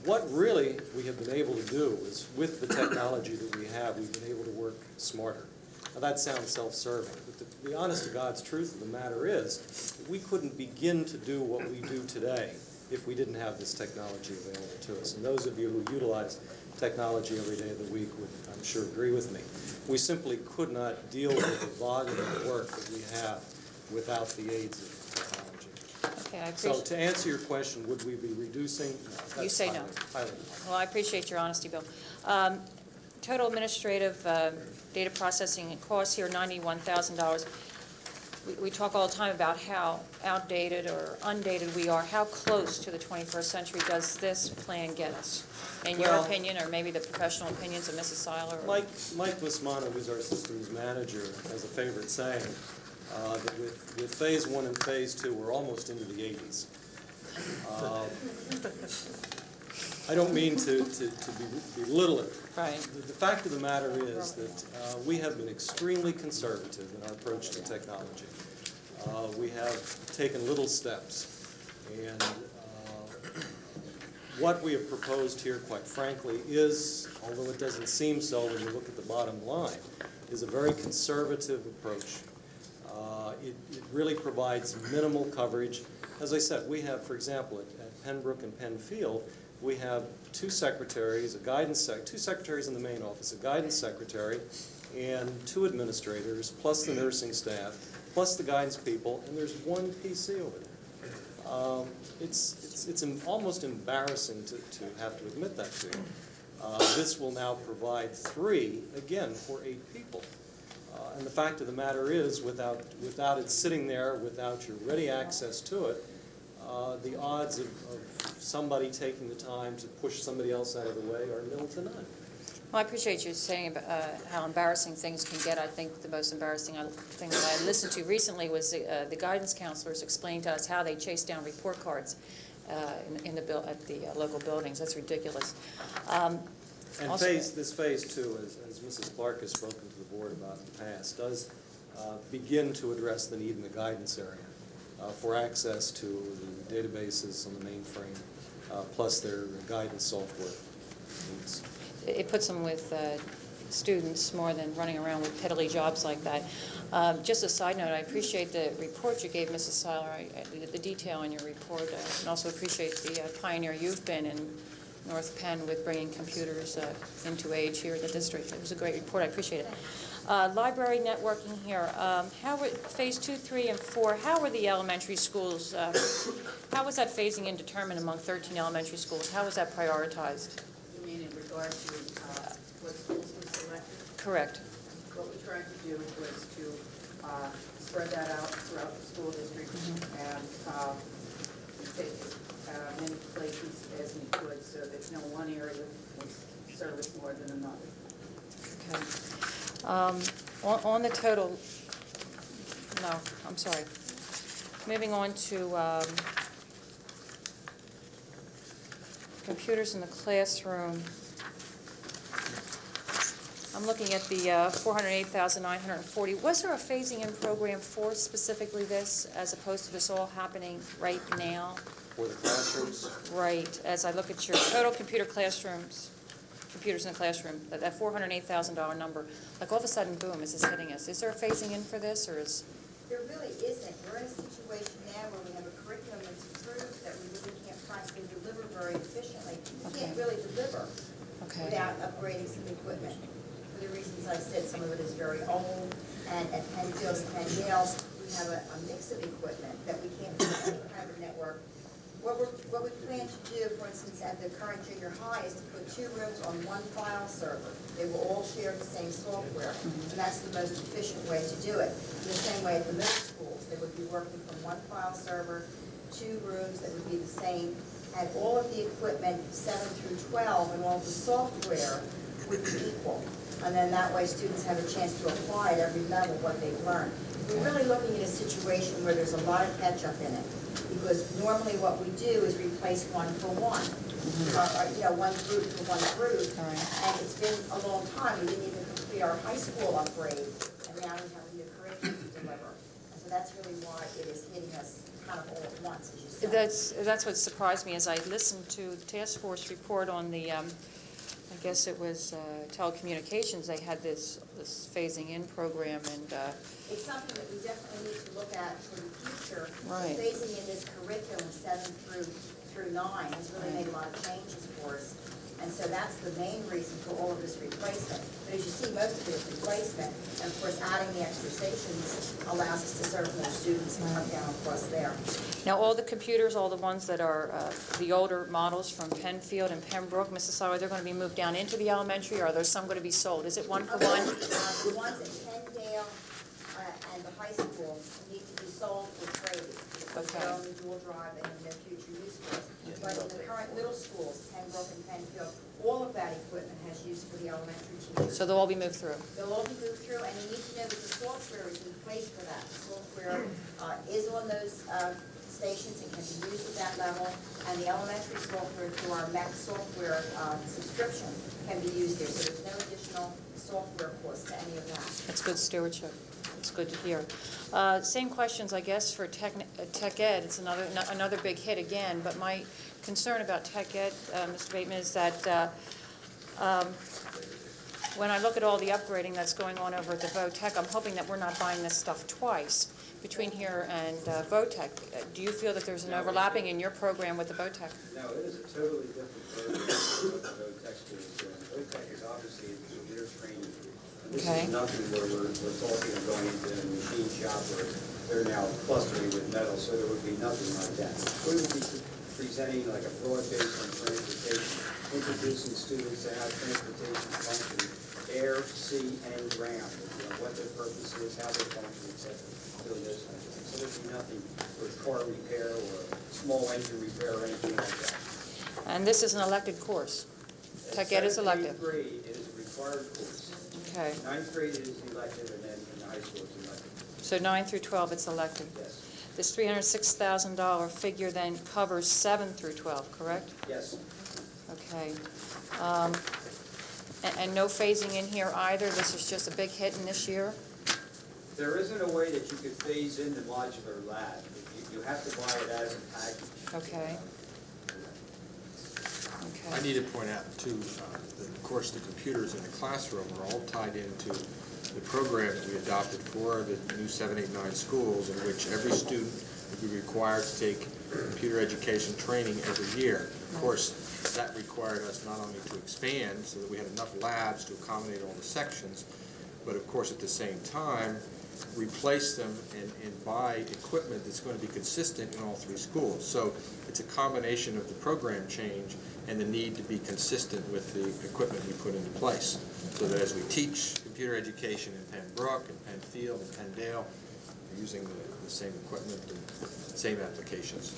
What really we have been able to do is, with the technology that we have, we've been able to work smarter. Now, that sounds self-serving, but the honest to God's truth of the matter is, we couldn't begin to do what we do today if we didn't have this technology available to us. And those of you who utilize technology every day of the week would, I'm sure, agree with me. We simply could not deal with the volume of work that we have without the aids of technology. Okay, I So appreciate, to answer your question, would we be reducing? No, that's You say no. highly. well, I appreciate your honesty, Bill. Total administrative data processing costs here, $91,000. We talk all the time about how outdated or undated we are. How close to the 21st century does this plan get us? In your Well, opinion, or maybe the professional opinions of Mrs. Seiler? or- Mike Wismano, who's our systems manager, has a favorite saying that with Phase 1 and Phase 2, we're almost into the 80s. I don't mean to belittle it. Right. The fact of the matter is that we have been extremely conservative in our approach to technology. We have taken little steps, and what we have proposed here, quite frankly, is, although it doesn't seem so when you look at the bottom line, is a very conservative approach. It really provides minimal coverage. As I said, we have, for example, at Pembroke and Penfield, we have two secretaries in the main office, a guidance secretary, and 2 administrators, plus the nursing staff, plus the guidance people, and there's 1 PC over there. It's almost embarrassing to have to admit that to you. This will now provide 3, again, for 8 people. And the fact of the matter is, without it sitting there, without your ready access to it, the odds of somebody taking the time to push somebody else out of the way are nil to none. Well, I appreciate you saying about how embarrassing things can get. I think the most embarrassing thing that I listened to recently was the guidance counselors explaining to us how they chase down report cards at the local buildings. That's ridiculous. And Also- this phase 2, as Mrs. Clark has spoken to the board about in the past, does begin to address the need in the guidance area for access to the databases on the mainframe, plus their guidance software needs. It puts them with students more than running around with piddly jobs like that. Just a side note, I appreciate the report you gave, Mrs. Seiler, the detail in your report, and also appreciate the pioneer you've been in North Penn with bringing computers into age here in the district. It was a great report. I appreciate it. Library networking here. How were Phase 2, 3, and 4? How were the elementary schools? How was that phasing in determined among 13 elementary schools? How was that prioritized? You mean in regard to what schools we selected? Correct. What we tried to do was to spread that out throughout the school district and take many places as we could, so that no one area was serviced more than another. Okay. On the total, no, I'm sorry. Moving on to computers in the classroom. I'm looking at the $408,940. Was there a phasing-in program for specifically this, as opposed to this all happening right now? For the classrooms? Right. As I look at your total computers in the classroom, that $408,000 number, like all of a sudden, boom, is this hitting us? Is there a phasing in for this, or is? There really isn't. We're in a situation now where we have a curriculum that's approved that we really can't practically deliver very efficiently. We can't really deliver without upgrading some equipment. For the reasons I said, some of it is very old, and at Penfield and Yale, we have a mix of equipment that we can't do any kind of network. What we plan to do, for instance, at the current junior high, is to put 2 rooms on 1 file server. They will all share the same software, and that's the most efficient way to do it. In the same way at the middle schools, they would be working from 1 file server, 2 rooms that would be the same, and all of the equipment, 7 through 12, and all of the software would be equal. And then that way students have a chance to apply at every level what they've learned. We're really looking at a situation where there's a lot of catch-up in it, because normally what we do is replace 1 for 1. one group to one group. All right. And it's been a long time, we didn't even complete our high school upgrade, and now we have a new curriculum to deliver. And so that's really why it is hitting us kind of all at once, as you said. That's what surprised me as I listened to the task force report on the, I guess it was telecommunications. They had this phasing in program, and It's something that we definitely need to look at for the future. Right. Phasing in this curriculum 7 through 9 has really made a lot of changes for us. And so that's the main reason for all of this replacement. But as you see, most of it is replacement. And of course, adding the extra stations allows us to serve more students and cut down across there. now all the computers, all the ones that are the older models from Penfield and Pembroke, Mississauga, they're going to be moved down into the elementary, or are there some going to be sold? Is it one for one? The ones at Pendale and the high school need to be sold for trade. Because they're on the dual drive and in their future use for us. But in the current middle schools, Pembroke and Penfield, all of that equipment has use for the elementary teachers. So they'll all be moved through? They'll all be moved through, and you need to know that the software is in place for that. The software is on those stations and can be used at that level, and the elementary software through our MEC software subscription can be used there. So there's no additional software cost to any of that. That's good stewardship. It's good to hear. Same questions, I guess, for Tech Ed. It's another big hit again, but my concern about Tech Ed, Mr. Bateman, is that when I look at all the upgrading that's going on over at the VOTech, I'm hoping that we're not buying this stuff twice between here and VOTech. Do you feel that there's an overlapping in your program with the VOTech? No, it is a totally different program than what the VOTech school is doing. VOTech is obviously a career training. This Okay. is nothing where we're talking of going into a machine shop where they're now clustering with metal, so there would be nothing like that. We will be presenting like a broad base on transportation, introducing students to how transportation functions, air, sea, and ground, what their purpose is, how they function, et cetera, doing those kinds of things. So there'd be nothing with car repair or small engine repair or anything like that. And this is an elected course. Tech Ed is elective. 7th to 8th grade, it is a required course. Okay. 9th grade is elective, and then in the high school it's elective. So 9 through 12, it's elective. Yes. This $306,000 figure then covers 7 through 12, correct? Yes. Okay. And no phasing in here either? This is just a big hit in this year? There isn't a way that you could phase in the modular lab. You have to buy it as a package. Okay. I need to point out too, that of course the computers in the classroom are all tied into the program that we adopted for the new 789 schools, in which every student would be required to take computer education training every year. Of course, that required us not only to expand so that we had enough labs to accommodate all the sections, but of course at the same time replace them and buy equipment that's going to be consistent in all three schools. So it's a combination of the program change and the need to be consistent with the equipment we put into place. So that as we teach computer education in Pembroke and Penfield and Pendale, we're using the same equipment and same applications.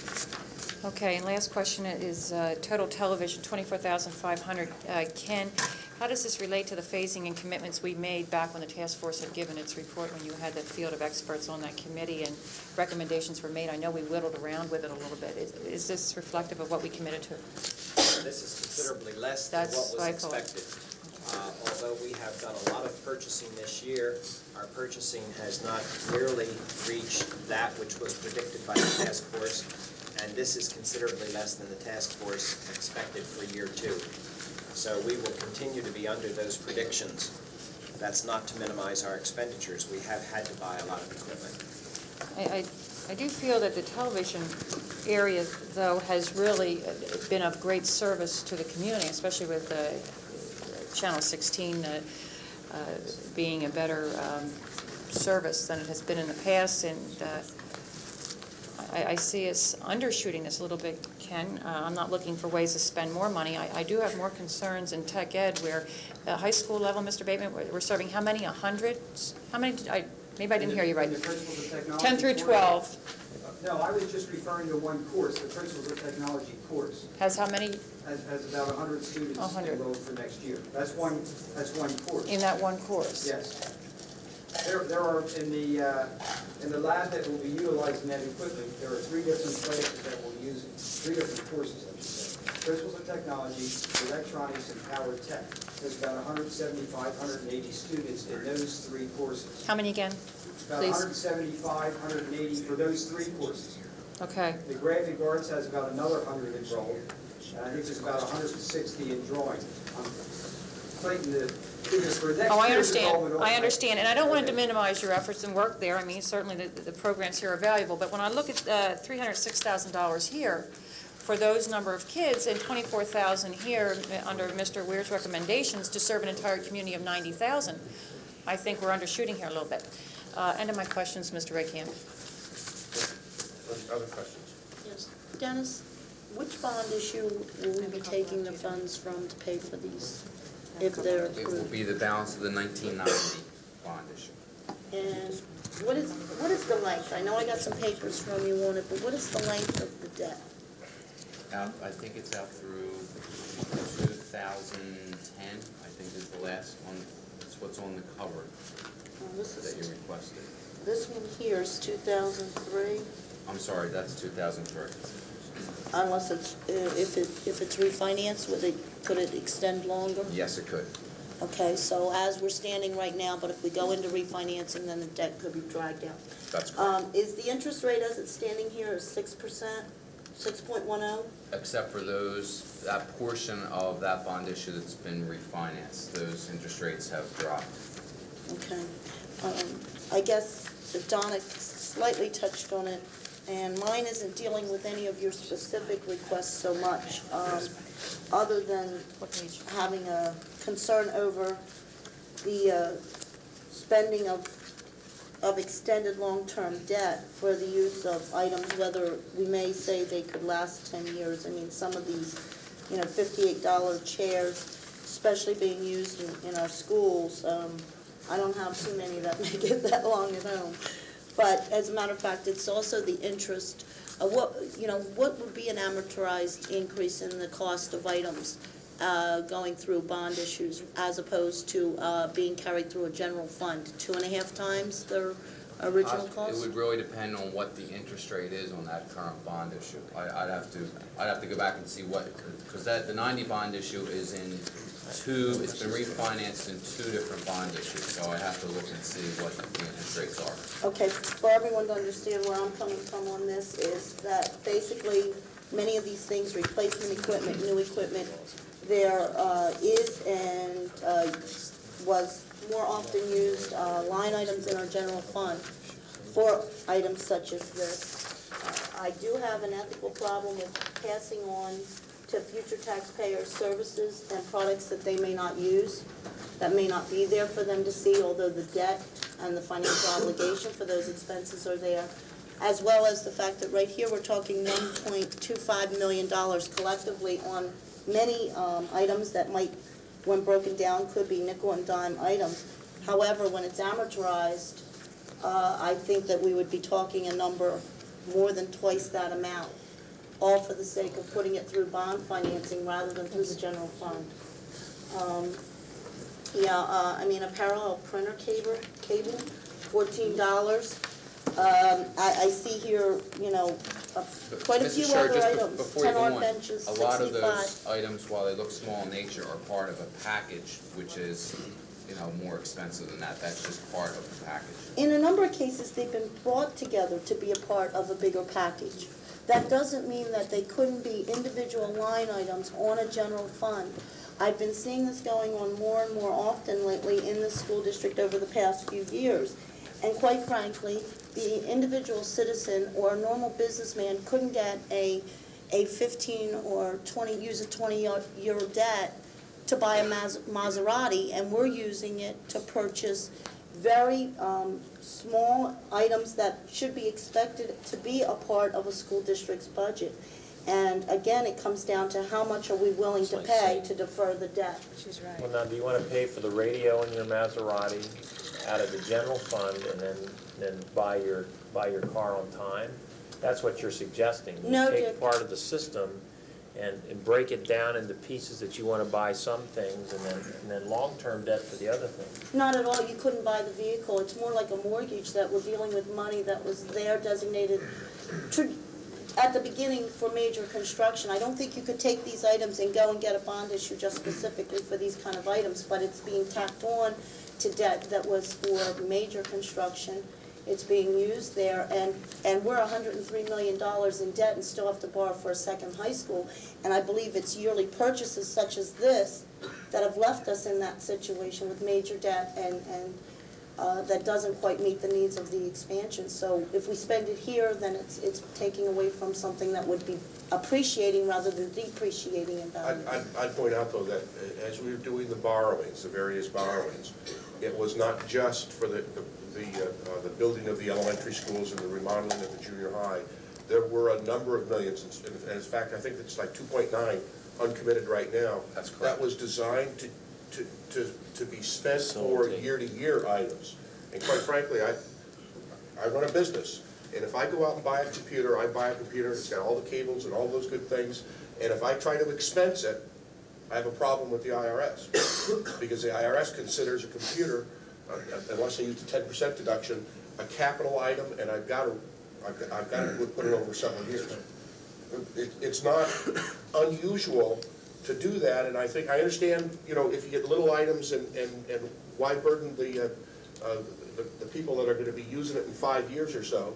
Okay, and last question is total television, $24,500. Ken, how does this relate to the phasing and commitments we made back when the task force had given its report, when you had the field of experts on that committee and recommendations were made? I know we whittled around with it a little bit. Is this reflective of what we committed to? This is considerably less than That's what what I was thought. expected. Although we have done a lot of purchasing this year, our purchasing has not nearly reached that which was predicted by the task force, and this is considerably less than the task force expected for year 2. So we will continue to be under those predictions. That's not to minimize our expenditures. We have had to buy a lot of equipment. I do feel that the television area, though, has really been of great service to the community, especially with Channel 16 being a better service than it has been in the past, and I see us undershooting this a little bit, Ken. I'm not looking for ways to spend more money. I do have more concerns in Tech Ed where high school level, Mr. Bateman, we're serving how many? 100? How many? Maybe I didn't hear you right. 10 through 12. No, I was just referring to one course, the Principles of Technology course. Has how many? Has about 100 students 100. enrolled for next year. That's one course. In that one course? Yes. There are, in the lab that will be utilizing that equipment, there are 3 different classes that will use it, 3 different courses, I should say. Crystals and Technology, Electronics, and Power Tech. There's about 175, 180 students in those three courses. How many again? About Please. 175, 180 for those three courses. Okay. The Graphic Arts has about another 100 enrolled, and I think there's about 160 in drawing. I'm citing the figures for next Oh, I year's understand, enrollment. I understand, and I don't want to minimize your efforts and work there. I mean, certainly the programs here are valuable, but when I look at $306,000 here for those number of kids and $24,000 here under Mr. Weir's recommendations to serve an entire community of 90,000, I think we're undershooting here a little bit. End of my questions, Mr. Redcamp. Other questions? Yes. Dennis, which bond issue will we be taking the funds from to pay for these, if they're It will approved? be the balance of the 1990 bond issue. And what is the length? I know I got some papers from you on it, but what is the length of the debt? I think it's out through 2010, I think is the last one. It's what's on the cover that you requested. This one here is 2003, I'm sorry, that's 2003. unless it's, if it's refinanced, could it extend longer? Yes, it could. Okay, so as we're standing right now, but if we go into refinancing, then the debt could be dragged out. That's correct. Is the interest rate as it's standing here is 6%, 6.10? Except for that portion of that bond issue that's been refinanced. Those interest rates have dropped. Okay. I guess Donna slightly touched on it, and mine isn't dealing with any of your specific requests so much, other than having a concern over the spending of extended long-term debt for the use of items, whether we may say they could last 10 years. I mean, some of these, $58 chairs, especially being used in our schools, I don't have too many that make it that long at home. But as a matter of fact, it's also the interest of what would be an amortized increase in the cost of items going through bond issues as opposed to being carried through a general fund, 2.5 times their original cost? It would really depend on what the interest rate is on that current bond issue. I'd have to go back and see because the 90 bond issue is it's been refinanced in 2 different bond issues, so I have to look and see what the interest rates are. Okay, for everyone to understand where I'm coming from on this is that basically many of these things, replacement equipment, new equipment, there is and was more often used line items in our general fund for items such as this. I do have an ethical problem with passing on to future taxpayers services and products that they may not use, that may not be there for them to see, although the debt and the financial obligation for those expenses are there, as well as the fact that right here we're talking $1.25 million collectively on many items that might, when broken down, could be nickel and dime items. However, when it's amortized, I think that we would be talking a number more than twice that amount, all for the sake of putting it through bond financing rather than through the general fund. I mean, a parallel printer cable, $14. I see here, quite a few Mrs. Sher, other just items, before you 10 go art on, benches, a lot of 65. those items, while they look small in nature, are part of a package, which is, more expensive than that. That's just part of the package. In a number of cases, they've been brought together to be a part of a bigger package. That doesn't mean that they couldn't be individual line items on a general fund. I've been seeing this going on more and more often lately in the school district over the past few years. And quite frankly, the individual citizen or a normal businessman couldn't get a 15 or 20, use a 20-year debt to buy a Maserati, and we're using it to purchase very small items that should be expected to be a part of a school district's budget. And again, it comes down to how much are we willing to pay to defer the debt. She's right. Well, now, do you want to pay for the radio in your Maserati out of the general fund and then buy your car on time? That's what you're suggesting. No, You take Dick. part of the system and break it down into pieces that you want to buy some things and then long-term debt for the other things. Not at all. You couldn't buy the vehicle. It's more like a mortgage that we're dealing with money that was there designated. at the beginning for major construction. I don't think you could take these items and go and get a bond issue just specifically for these kind of items, but it's being tacked on to debt that was for major construction. It's being used there, and we're $103 million in debt and still have to borrow for a second high school. And I believe it's yearly purchases such as this that have left us in that situation with major debt and that doesn't quite meet the needs of the expansion. So if we spend it here, then it's taking away from something that would be appreciating rather than depreciating in value. I'd point out, though, that as we were doing the borrowings, the various borrowings, it was not just for the building of the elementary schools and the remodeling of the junior high. There were a number of millions, and in fact, I think it's like 2.9 uncommitted right now. That's correct. That was designed to be spent for year-to-year items. And quite frankly, I run a business, and if I go out and buy a computer, I buy a computer, it's got all the cables and all those good things, and if I try to expense it, I have a problem with the IRS, because the IRS considers a computer, unless they use the 10% deduction, a capital item, and I've got to put it over several years. It's not unusual to do that, and I understand, if you get little items and why burden the people that are going to be using it in 5 years or so,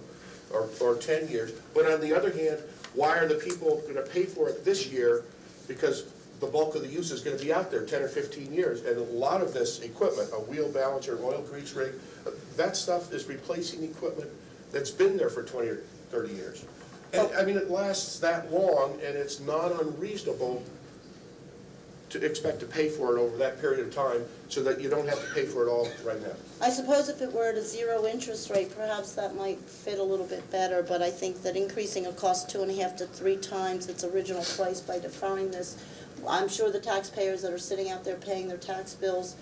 or 10 years. But on the other hand, why are the people going to pay for it this year? Because the bulk of the use is going to be out there 10 or 15 years, and a lot of this equipment, a wheel balancer, oil grease rig, that stuff is replacing equipment that's been there for 20 or 30 years. And I mean, it lasts that long, and it's not unreasonable to expect to pay for it over that period of time so that you don't have to pay for it all right now. I suppose if it were at a zero interest rate, perhaps that might fit a little bit better, but I think that increasing a cost 2.5 to 3 times its original price by deferring this, I'm sure the taxpayers that are sitting out there paying their tax bills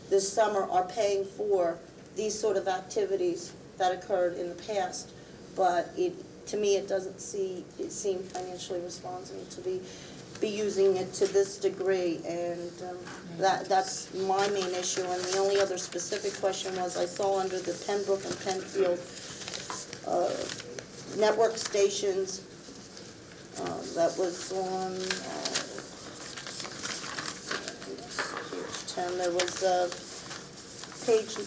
this summer are paying for these sort of activities that occurred in the past, but to me, it doesn't seem financially responsible to be using it to this degree, and that's my main issue. And the only other specific question was, I saw under the Pembroke and Penfield network stations, that was on page 10, there was page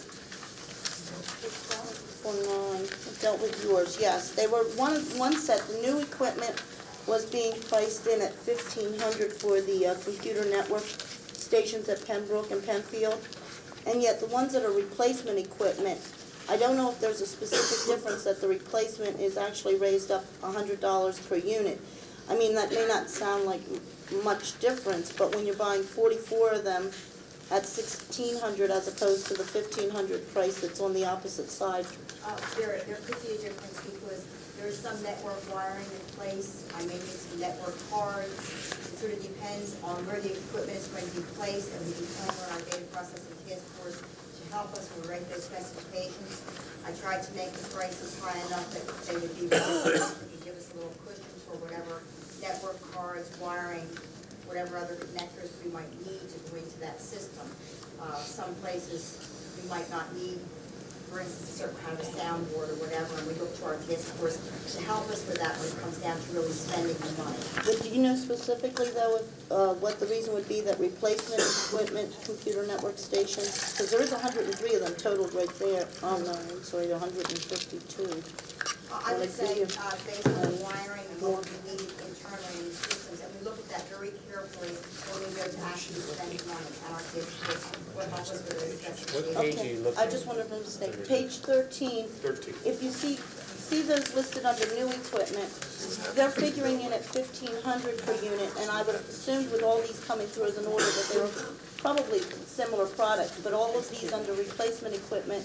9, it dealt with yours, yes. They were one set, the new equipment was being priced in at $1,500 for the computer network stations at Pembroke and Penfield, and yet the ones that are replacement equipment, I don't know if there's a specific difference that the replacement is actually raised up $100 per unit. I mean, that may not sound like much difference, but when you're buying 44 of them at $1,600 as opposed to the $1,500 price that's on the opposite side. There could be a difference because there's some network wiring in place. I may need some network cards. It sort of depends on where the equipment is going to be placed, and we depend on our data processing task force to help us when we write those specifications. I tried to make the prices high enough that they would be reasonable, to give us a little cushion for whatever network cards, wiring, whatever other connectors we might need to go into that system. Some places we might not need, for instance, a certain kind of a soundboard or whatever, and we look to our task force to help us with that when it comes down to really spending the money. But do you know specifically, though, what the reason would be that replacement equipment, computer network stations? Because there is 103 of them totaled right there. Oh, no, I'm sorry, 152. I would say, based on the wiring and what we need internally in the systems, and we look at that very carefully when we go to actually spend money on our task force. What helps us with those specifications. What page are you looking I just wanted to mistake. Page 13. 13. If you see those listed under new equipment, they're figuring in at $1,500 per unit, and I would have assumed with all these coming through as an order that they were probably similar products, but all of these under replacement equipment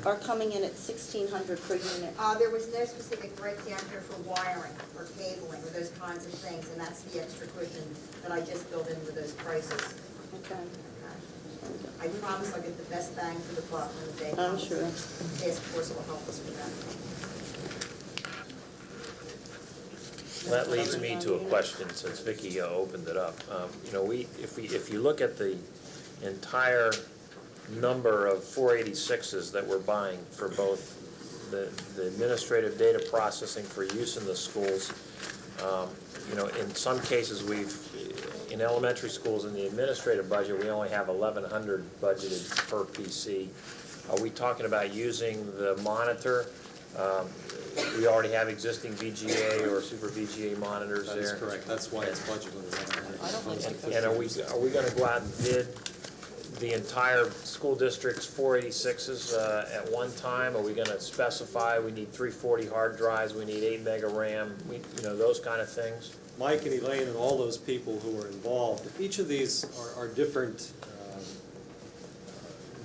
are coming in at $1,600 per unit. There was no specific breakdown here for wiring or cabling or those kinds of things, and that's the extra cushion that I just built in with those prices. Okay. I promise I'll get the best bang for the buck when the day I'm comes. sure. The task force will help us with that. That leads me to a question, since Vicki opened it up. If you look at the entire number of 486s that we're buying for both the administrative data processing for use in the schools. You know, in some cases, in elementary schools, in the administrative budget, we only have 1,100 budgeted per PC. Are we talking about using the monitor? We already have existing VGA or super VGA monitors there? That is correct. That's why it's budgeted. And are we going to go out and bid the entire school district's 486s at one time? Are we going to specify we need 340 hard drives, we need 8 mega RAM, you know, those kind of things? Mike and Elaine and all those people who are involved, each of these are different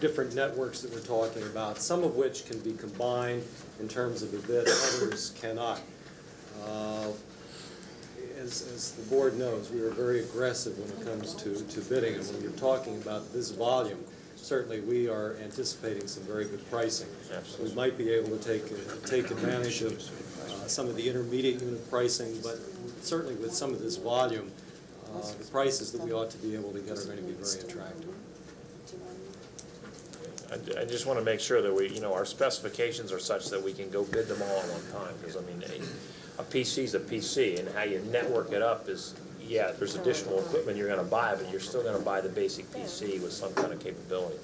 different networks that we're talking about, some of which can be combined in terms of a bid, others cannot. As the board knows, we are very aggressive when it comes to bidding, and when you're talking about this volume, certainly we are anticipating some very good pricing. Absolutely. We might be able to take advantage of some of the intermediate unit pricing, but certainly with some of this volume, the prices that we ought to be able to get are going to be very attractive. I just want to make sure that we, you know, our specifications are such that we can go bid them all at one time, because I mean, a PC is a PC, and how you network it up is, yeah, there's additional equipment you're going to buy, but you're still going to buy the basic PC with some kind of capability.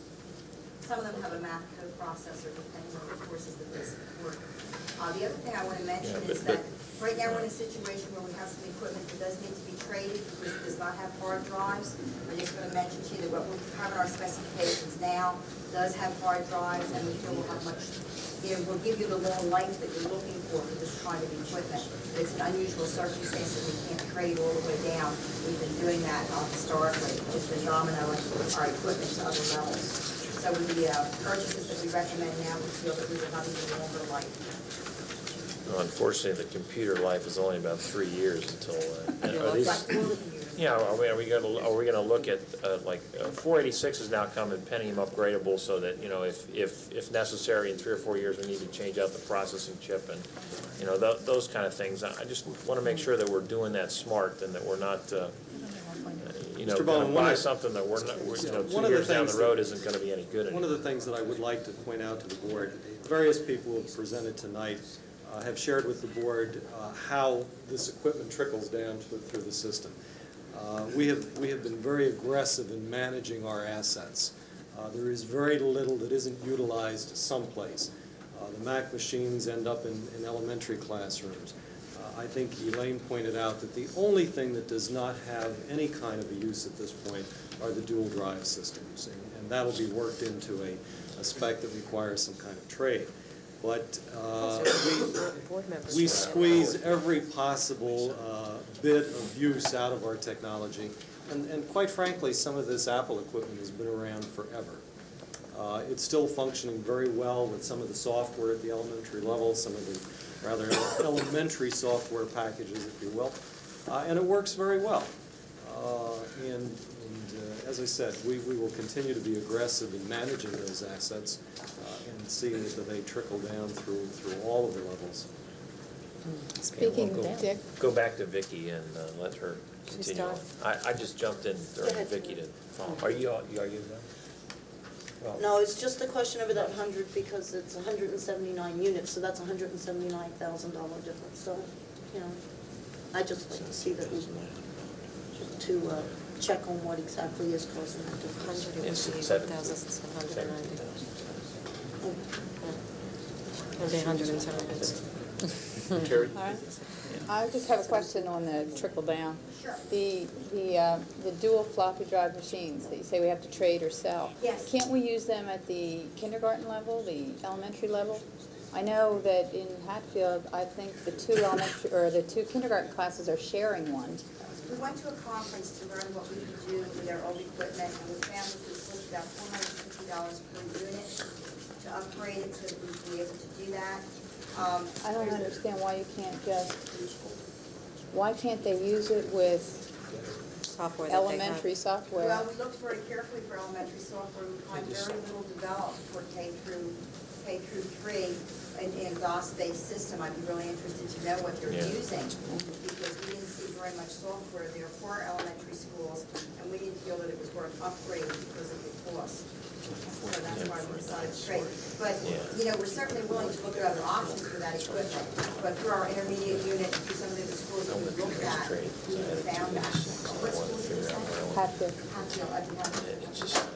Some of them have a math code processor depending on the courses that they support. The other thing I want to mention is that right now we're in a situation where we have some equipment that does need to be traded because it does not have hard drives. I'm just going to mention to you that what we have in our specifications now does have hard drives, and we feel we'll have much, you know, we'll give you the long life that you're looking for this kind of equipment. It's an unusual circumstance that we can't trade all the way down. We've been doing that historically, just been dominoing our equipment to other levels. So with the purchases that we recommend now, we feel that we will have even longer life. Well, unfortunately, the computer life is only about 3 years until. Are these, yeah, are we going to look at like 486s now come in Pentium upgradable, so that, you know, if necessary in 3 or 4 years we need to change out the processing chip, and, you know, those kind of things. I just want to make sure that we're doing that smart, and that we're not you know, going to buy something that we're not, you know, 2 years down the road isn't going to be any good anymore. One of the things that I would like to point out to the board, various people who have presented tonight have shared with the board how this equipment trickles down through the system. We have been very aggressive in managing our assets. There is very little that isn't utilized someplace. The Mac machines end up in elementary classrooms. I think Elaine pointed out that the only thing that does not have any kind of a use at this point are the dual drive systems, and that'll be worked into a spec that requires some kind of trade. But we squeeze every possible bit of use out of our technology, and quite frankly, some of this Apple equipment has been around forever. It's still functioning very well with some of the software at the elementary level, some of the rather elementary software packages, if you will, and it works very well. And as I said, we will continue to be aggressive in managing those assets and seeing that they trickle down through all of the levels. Speaking, Dick. Go back to Vicki and let her continue on. I just jumped in during Vicki to follow. Are you done? Well, No, it's just a question over that 100 because it's 179 units, so that's $179,000 difference. So, you know, I just like to see that we to check on what exactly is causing that difference. It's 170. Terry? I just have a question on the trickle down. Sure. The dual floppy drive machines that you say we have to trade or sell. Yes. Can't we use them at the kindergarten level, the elementary level? I know that in Hatfield, I think the two kindergarten classes are sharing one. We went to a conference to learn what we could do with our old equipment, and we found that it was about $450 per unit to upgrade it so that we'd be able to do that. I don't understand why you can't why can't they use it with elementary software? Well, we looked very carefully for elementary software. We find very little developed for K through 3 in DOS-based system. I'd be really interested to know what they're using, because we didn't see very much software there for elementary schools, and we didn't feel that it was worth upgrading because of the cost. So that's why driving the side of the street. But, you know, we're certainly willing to look at other options for that equipment. But through our intermediate unit, through some of the schools that we've looked at, we have found that. What schools did you say? Hatfield. Hatfield, I didn't have.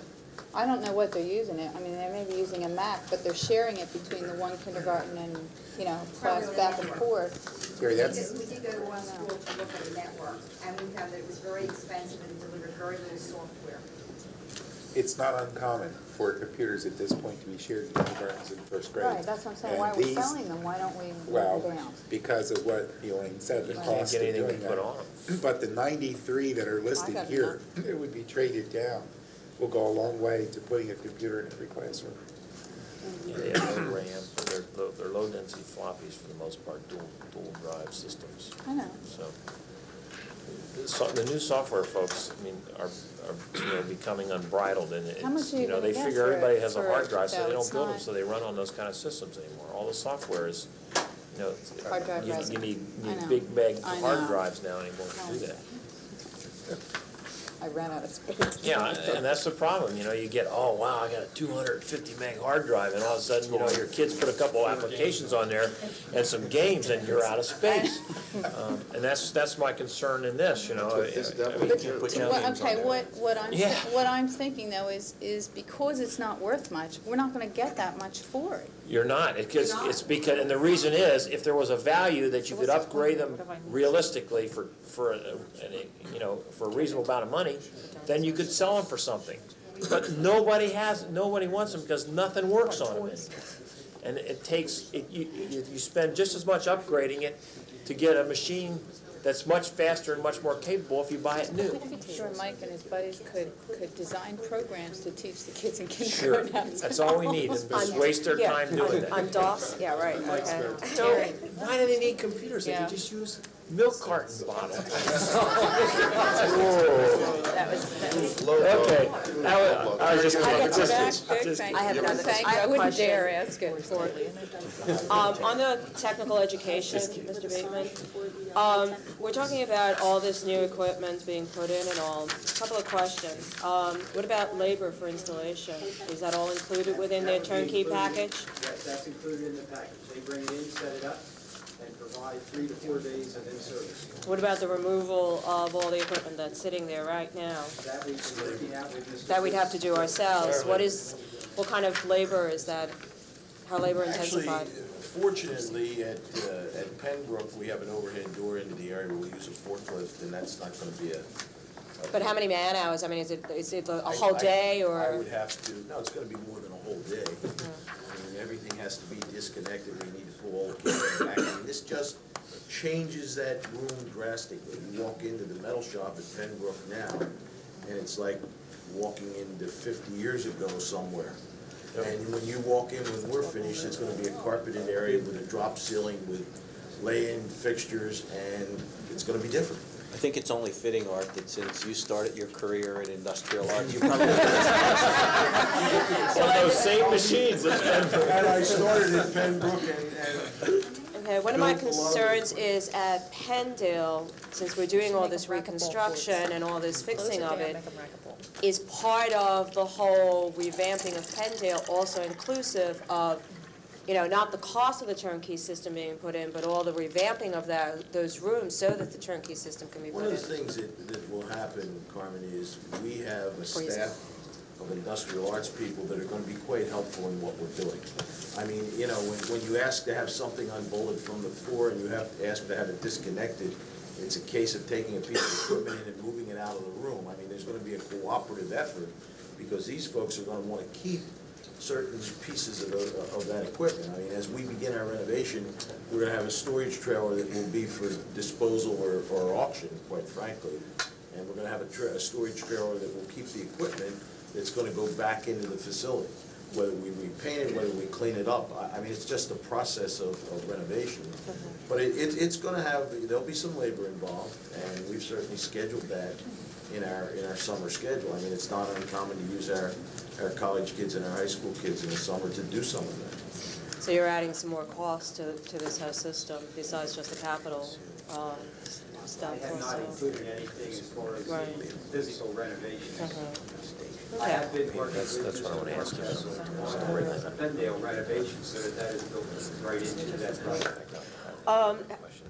I don't know what they're using it. I mean, they may be using a Mac, but they're sharing it between the one kindergarten and, you know, class back and forth. We did go to one school to look at a network, and we found that it was very expensive and delivered very little software. It's not uncommon for computers at this point to be shared in kindergartens and first grade. Right, that's what I'm saying. And Why are we these- selling them? Why don't we Well, go down? because of what Elaine said, the Right. cost of Can't get doing anything put that. on But the 93 that are listed got here, it would be traded down, will go a long way to putting a computer in every classroom. Yeah, they have no RAM, they're low-density floppies for the most part, dual drive systems. I know. So, the new software folks, I mean, are you know, becoming unbridled, and How much it's, are you you know, they gonna get figure for everybody it- has a for hard it, drive, so though? they don't It's build them, not- so they run on those kind of systems anymore. All the software is, you know, Hard drive you resin. need I know. big meg I hard know. drives now anymore to do that. I ran out of space. Yeah, and that's the problem, you know, you get, oh, wow, I got a 250 meg hard drive, and all of a sudden, you know, your kids put a couple applications on there and some games, and you're out of space. And that's my concern in this, you know. I mean, Yeah. What I'm thinking though is because it's not worth much, we're not gonna get that much for it. You're not, it's because, and the reason is, if there was a value that you could upgrade them realistically for you know, for a reasonable amount of money, then you could sell them for something. But nobody wants them because nothing works on them. And it takes, you spend just as much upgrading it to get a machine that's much faster and much more capable if you buy it new. I'm sure Mike and his buddies could design programs to teach the kids in Sure, kindergarten how to that's all we need, is just waste their time doing that. On DOS, yeah, right, okay. So, why do they need computers? They Yeah. could just use milk carton bottles. That was Okay, I was just, I got your back, just, good, just, thank I have you. another- Thank I you. have I a wouldn't question. dare ask it. On the technical education, Mr. Bateman, we're talking about all this new equipment being put in and all. A couple of questions. What about labor for installation? Is that all included within their turnkey package? That's included in the package. They bring it in, set it up, and provide 3 to 4 days of in-service. What about the removal of all the equipment that's sitting there right now? That we've been working out with Mr. That we'd have to do ourselves. What kind of labor is that? How labor intensified? Fortunately, at Pembroke, we have an overhead door into the area where we use a forklift, and that's not gonna be a. But how many man hours? I mean, is it a whole day or? I would have to, no, it's gonna be more than a whole day. I mean, everything has to be disconnected, we need to pull all the cables back. I mean, this just changes that room drastically. You walk into the metal shop at Pembroke now, and it's like walking into 50 years ago somewhere. And when you walk in, when we're finished, it's gonna be a carpeted area with a drop ceiling with lay-in fixtures, and it's gonna be different. I think it's only fitting, Art, that since you started your career in industrial art, you probably... on those same machines. And I started at Pembroke and Okay, one of my concerns is at Pendle, since we're doing all this reconstruction and all this fixing of it, is part of the whole revamping of Pendle also inclusive of, you know, not the cost of the turnkey system being put in, but all the revamping of those rooms so that the turnkey system can be one put of the in? things that will happen, Carmen, is we have a staff of industrial arts people that are gonna be quite helpful in what we're doing. I mean, you know, when you ask to have something unbolted from the floor and you have to ask to have it disconnected, it's a case of taking a piece of equipment in and moving it out of the room. I mean, there's gonna be a cooperative effort, because these folks are gonna wanna keep certain pieces of that equipment. I mean, as we begin our renovation, we're gonna have a storage trailer that will be for disposal or auction, quite frankly. And we're gonna have a storage trailer that will keep the equipment that's gonna go back into the facility. Whether we repaint it, whether we clean it up, I mean, it's just a process of renovation. But it's gonna have, there'll be some labor involved, and we've certainly scheduled that in our summer schedule. I mean, it's not uncommon to use our college kids and our high school kids in the summer to do some of that. So you're adding some more cost to this whole system besides just the capital stuff I have not also. included anything as far as Right. the physical renovations. I Okay. have been working That's with what I wanna ask you. Mr. Pendale renovations, so that is built right into that project.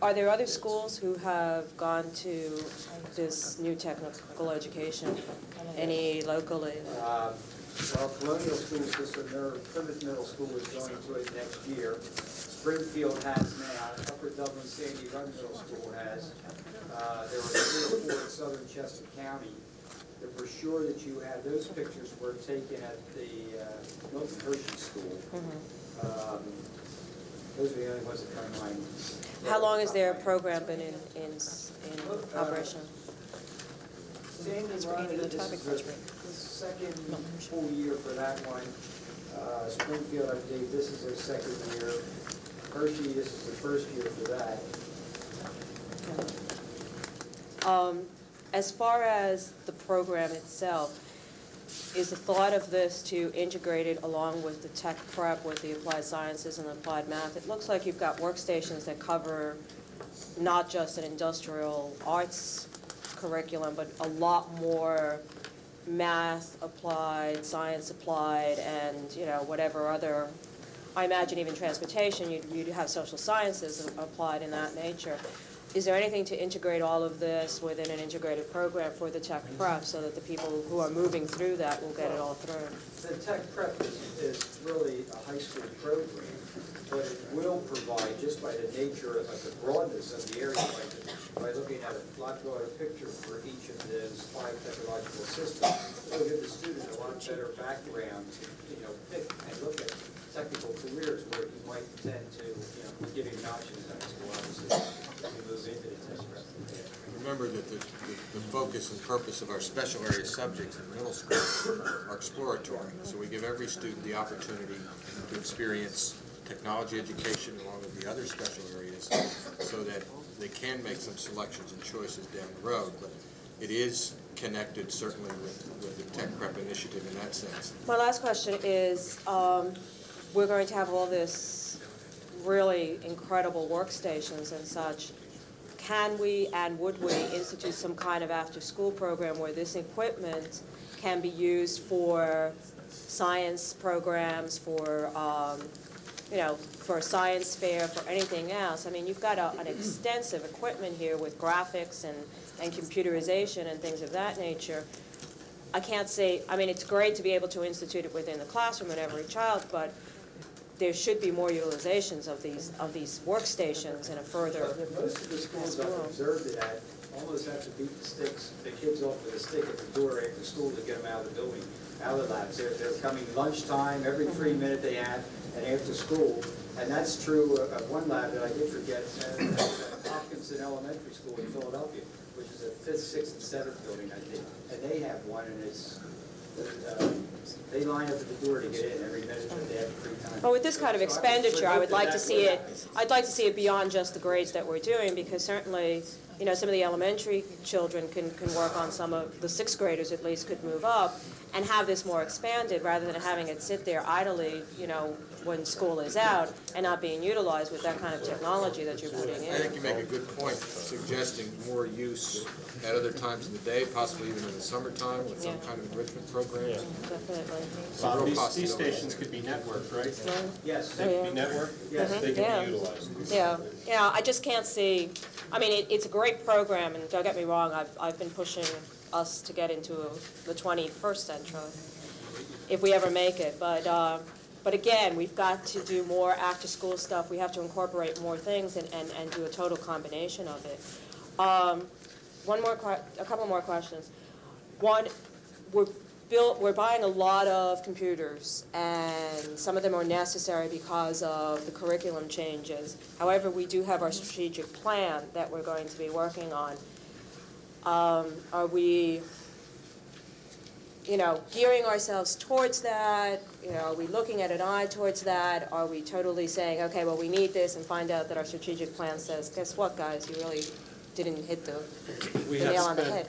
Are there other schools who have gone to this new technical education? Any locally? Well, Colonial School System, their Plymouth Middle School is going to it next year. Springfield has now, Upper Dublin Sandy Run Middle School has. There are 3 or 4 in southern Chester County. The brochure that you have, those pictures were taken at the Milton Hershey School. Those are the only ones that come to mind. How long has their program been in operation? Sandy Run, this is the second full year for that one. Springfield, I believe, this is their second year. Hershey, this is the first year for that. As far as the program itself, is the thought of this to integrate it along with the tech prep with the applied sciences and applied math? It looks like you've got workstations that cover not just an industrial arts curriculum, but a lot more math applied, science applied, and whatever other, I imagine even transportation, you'd have social sciences applied in that nature. Is there anything to integrate all of this within an integrated program for the tech prep so that the people who are moving through that will get it all through? The tech prep is really a high school program, but it will provide, just by the nature of the broadness of the area, by looking at a lot broader picture for each of those 5 technological systems, it'll give the student a lot better background to pick and look at technical careers where he might tend to give him options in high school, obviously, as he moves into the tech prep. Remember that the focus and purpose of our special area subjects in middle school are exploratory. So we give every student the opportunity to experience technology education along with the other special areas so that they can make some selections and choices down the road. But it is connected certainly with the tech prep initiative in that sense. My last question is, we're going to have all this really incredible workstations and such. Can we and would we institute some kind of after-school program where this equipment can be used for science programs, for for a science fair, for anything else? I mean, you've got an extensive equipment here with graphics and computerization and things of that nature. I can't say, I mean, it's great to be able to institute it within the classroom at every child, but there should be more utilizations of these workstations in a further. Most of the schools I've observed it at almost have to beat the kids off with a stick at the door after school to get them out of the building, out of the labs. They're coming lunchtime, every 3 minutes they add, and after school. And that's true of one lab that I did forget, at Hopkinson Elementary School in Philadelphia, which is a 5th, 6th, and 7th building, I think. And they have one, and it's, they line up at the door to get in every minute that they have free time. But with this kind of expenditure, I would like to see it, I'd like to see it beyond just the grades that we're doing, because certainly, some of the elementary children can work on some of, the 6th graders at least could move up and have this more expanded rather than having it sit there idly, when school is out and not being utilized with that kind of technology that you're putting in. I think you make a good point, suggesting more use at other times of the day, possibly even in the summertime with some kind of enrichment program. Yeah, definitely. Bob, these stations could be networked, right? Yes. They could be networked? Yes. They can be utilized. Yeah, I just can't see, I mean, it's a great program, and don't get me wrong, I've been pushing us to get into the 21st century, if we ever make it, but again, we've got to do more after-school stuff, we have to incorporate more things and do a total combination of it. A couple more questions. One, we're buying a lot of computers, and some of them are necessary because of the curriculum changes. However, we do have our strategic plan that we're going to be working on. Are we, gearing ourselves towards that? Are we looking at an eye towards that? Are we totally saying, okay, well, we need this, and find out that our strategic plan says, guess what, guys, you really didn't hit the nail on the head?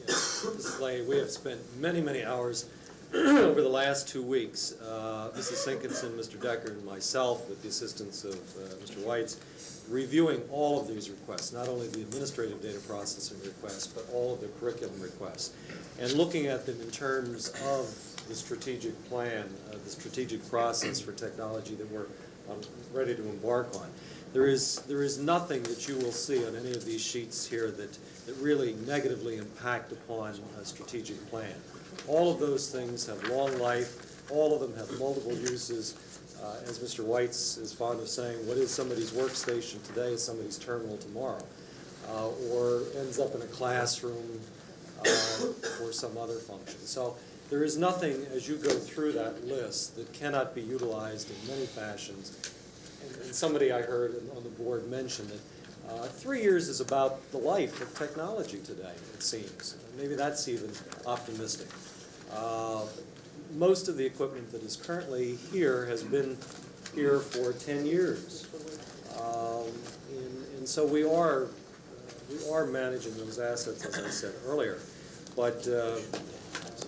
This is Lane. We have spent many, many hours over the last 2 weeks, Mrs. Sinkinson, Mr. Decker, and myself, with the assistance of Mr. Whites, reviewing all of these requests, not only the administrative data processing requests, but all of the curriculum requests, and looking at them in terms of the strategic plan, the strategic process for technology that we're ready to embark on. There is nothing that you will see on any of these sheets here that really negatively impact upon a strategic plan. All of those things have long life. All of them have multiple uses. As Mr. Whites is fond of saying, what is somebody's workstation today is somebody's terminal tomorrow, or ends up in a classroom for some other function. So there is nothing, as you go through that list, that cannot be utilized in many fashions. And somebody I heard on the board mention that 3 years is about the life of technology today, it seems. Maybe that's even optimistic. Most of the equipment that is currently here has been here for 10 years. And so we are managing those assets, as I said earlier. But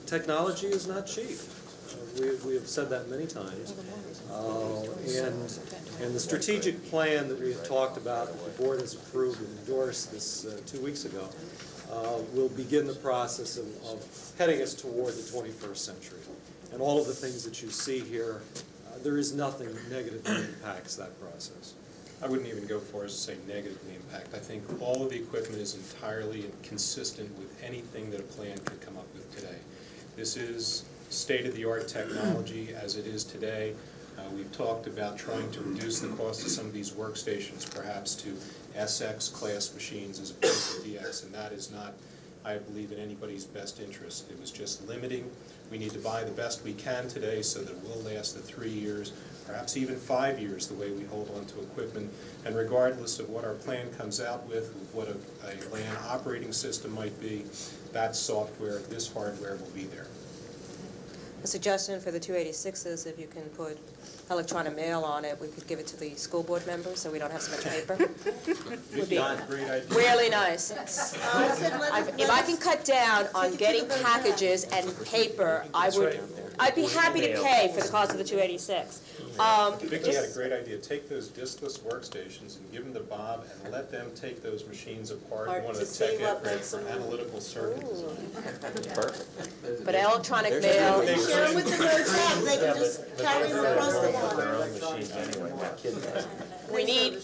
technology is not cheap. We have said that many times. And the strategic plan that we have talked about, that the board has approved and endorsed this 2 weeks ago, will begin the process of heading us toward the 21st century. And all of the things that you see here, there is nothing that negatively impacts that process. I wouldn't even go for as to say negatively impact. I think all of the equipment is entirely consistent with anything that a plan could come up with today. This is state-of-the-art technology as it is today. We've talked about trying to reduce the cost of some of these workstations, perhaps to SX class machines as opposed to DX, and that is not, I believe, in anybody's best interest. It was just limiting. We need to buy the best we can today so that it will last the 3 years, perhaps even 5 years, the way we hold on to equipment. And regardless of what our plan comes out with what a LAN operating system might be, that software, this hardware will be there. A suggestion for the 286s, if you can put electronic mail on it, we could give it to the school board members so we don't have so much paper. Would be really nice. If I can cut down on getting packages and paper, I'd be happy to pay for the cost of the 286. Vicki had a great idea. Take those diskless workstations and give them to Bob and let them take those machines apart in one of the tech analytical circuit design. But electronic mail. Share them with the road tech, they can just carry them across the water.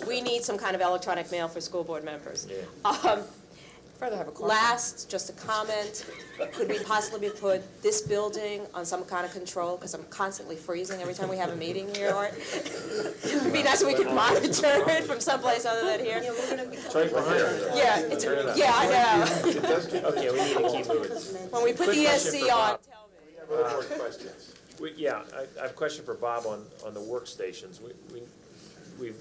We need some kind of electronic mail for school board members. Further have a question. Last, just a comment, could we possibly put this building on some kind of control, because I'm constantly freezing every time we have a meeting here, Art? It would be nice if we could monitor it from someplace other than here. It's right behind us. Yeah, I know. Okay, we need to keep moving. When we put Quick question ESC for on, Bob. tell me. We have other more questions. I have a question for Bob on the workstations. We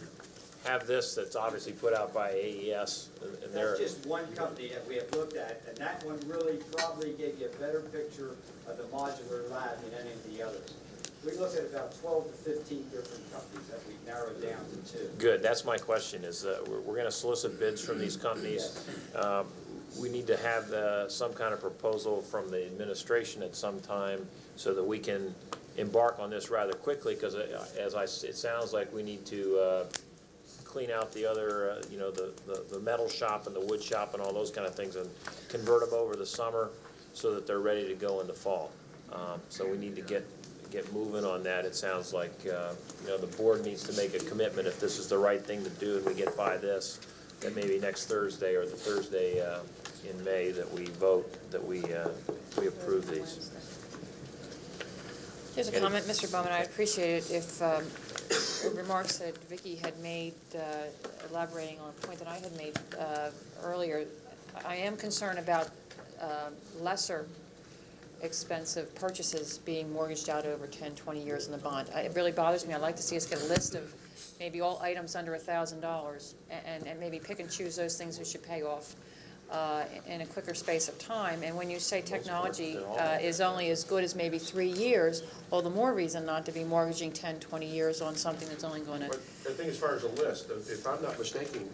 have this that's obviously put out by AES, and they're... That's just one company that we have looked at, and that one really probably gave you a better picture of the modular lab than any of the others. We looked at about 12 to 15 different companies that we narrowed down to 2. Good, that's my question, is we're going to solicit bids from these companies. We need to have some kind of proposal from the administration at some time so that we can embark on this rather quickly, because it sounds like we need to clean out the other, the metal shop and the wood shop and all those kind of things, and convert them over the summer so that they're ready to go in the fall. So we need to get moving on that. It sounds like the board needs to make a commitment if this is the right thing to do and we get by this, that maybe next Thursday or the Thursday in May that we vote that we approve these. Here's a comment, Mr. Bowman. I'd appreciate it if remarks that Vicki had made, elaborating on a point that I had made earlier. I am concerned about lesser expensive purchases being mortgaged out over 10, 20 years in the bond. It really bothers me. I'd like to see us get a list of maybe all items under $1,000 and maybe pick and choose those things we should pay off in a quicker space of time. And when you say technology is only as good as maybe 3 years, well, the more reason not to be mortgaging 10, 20 years on something that's only going to... I think as far as a list, if I'm not mistaken,